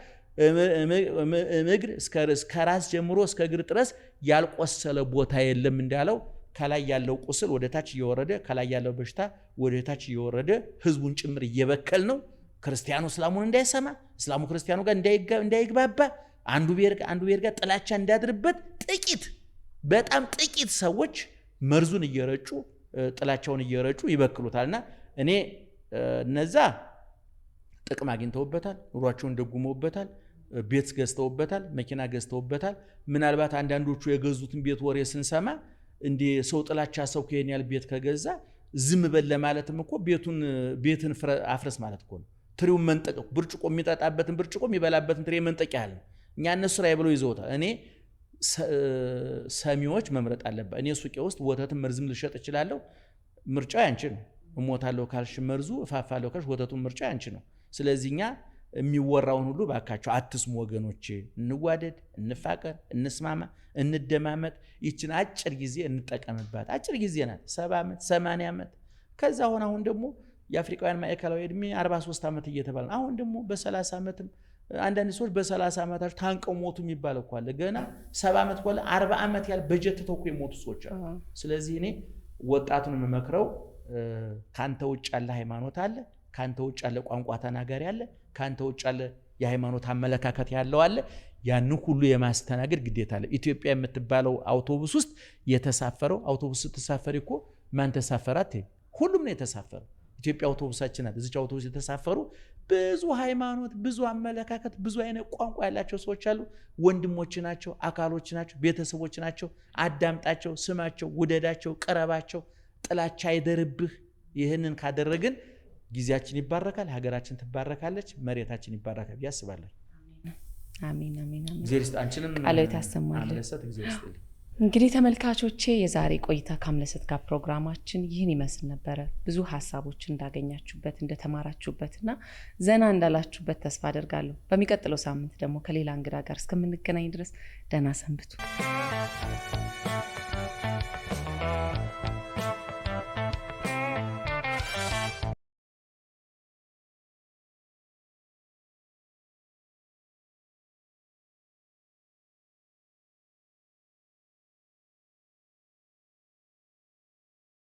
እግር እስከ ራስ ጀምሮ እስከ እግር ድረስ ያልቆሰለ ቦታ የለም እንዳለው ከላይ ያለው ቁስል ወደ ታች እየወረደ ከላይ ያለው በሽታ ወደ ታች እየወረደ ህዝቡን ጭምር እየበከል ነው። ክርስቲያኑ እስላሙን እንዳይሰማ፣ እስላሙ ክርስቲያኑ ጋር እንዳይግባባ፣ አንዱ ብሔር ጋር ጥላቻ እንዳድርበት በጣም ጥቂት ሰዎች መርዙን እየረጩ ጥላቻውን እየረጩ ይበክሉታልና እኔ እነዛ ጥቅም አግኝተውበታል፣ ኑሯቸውን ደጉመውበታል፣ ቤት ገዝተውበታል፣ መኪና ገዝተውበታል። ምናልባት አንዳንዶቹ የገዙትን ቤት ወሬ ስንሰማ እንደ ሰው ጥላቻ ሰው ከየን ያህል ቤት ከገዛ ዝም በል ለማለትም እኮ ቤትን አፍረስ ማለት እኮ ነው። ትሪውን መንጠቅ፣ ብርጭቆ የሚጠጣበትን ብርጭቆ የሚበላበትን ትሪ መንጠቅ ያህል ነው። እኛ እነሱ ላይ ብለው ይዘውታል። እኔ ሰሚዎች መምረጥ አለበት። እኔ ሱቄ ውስጥ ወተትን መርዝም ልሸጥ እችላለሁ። ምርጫው ያንቺ ነው። እሞታለሁ ካልሽ መርዙ፣ እፋፋለሁ ካልሽ ወተቱን ምርጫው ያንቺ ነው። ስለዚህ እኛ የሚወራውን ሁሉ ባካቸው አትስሙ ወገኖቼ። እንዋደድ፣ እንፋቀር፣ እንስማማ፣ እንደማመጥ። ይችን አጭር ጊዜ እንጠቀምባት። አጭር ጊዜ ናት፣ 70 ዓመት 80 ዓመት። ከዛ አሁን ደግሞ የአፍሪካውያን ማዕከላዊ ዕድሜ 43 ዓመት እየተባለ አሁን ደግሞ በ30 ዓመትም አንዳንድ ሰዎች በ30 ዓመታቸው ታንቀው ሞቱ የሚባል እኮ አለ። ገና 70 ዓመት ቆለ 40 ዓመት ያህል በጀት ተተኩ የሞቱ ሰዎች አሉ። ስለዚህ እኔ ወጣቱን የምመክረው ካንተ ውጭ ያለ ሃይማኖት አለ፣ ካንተ ውጭ ያለ ቋንቋ ተናጋሪ አለ፣ ካንተ ውጭ ያለ የሃይማኖት አመለካከት ያለው አለ። ያን ሁሉ የማስተናገድ ግዴታ አለ። ኢትዮጵያ የምትባለው አውቶቡስ ውስጥ የተሳፈረው አውቶቡስ ስትሳፈር እኮ ማን ተሳፈራት? ሁሉም ነው የተሳፈረው። ኢትዮጵያ አውቶቡሳችን ናት። እዚች አውቶቡስ የተሳፈሩ ብዙ ሃይማኖት፣ ብዙ አመለካከት፣ ብዙ አይነት ቋንቋ ያላቸው ሰዎች አሉ። ወንድሞች ናቸው፣ አካሎች ናቸው፣ ቤተሰቦች ናቸው። አዳምጣቸው፣ ስማቸው፣ ውደዳቸው፣ ቅረባቸው። ጥላቻ አይደርብህ። ይህንን ካደረግን ጊዜያችን ይባረካል፣ ሀገራችን ትባረካለች፣ መሬታችን ይባረካል ያስባለሁ። አሜን አሜን አሜን። እግዚአብሔር ይስጣንችንም ቃሎት ያሰማልን። አምለሰት እግዚአብሔር ይስጥልኝ። እንግዲህ ተመልካቾቼ የዛሬ ቆይታ ከአምለሰት ጋር ፕሮግራማችን ይህን ይመስል ነበረ። ብዙ ሀሳቦች እንዳገኛችሁበት እንደተማራችሁበትና ዘና እንዳላችሁበት ተስፋ አደርጋለሁ። በሚቀጥለው ሳምንት ደግሞ ከሌላ እንግዳ ጋር እስከምንገናኝ ድረስ ደህና ሰንብቱ።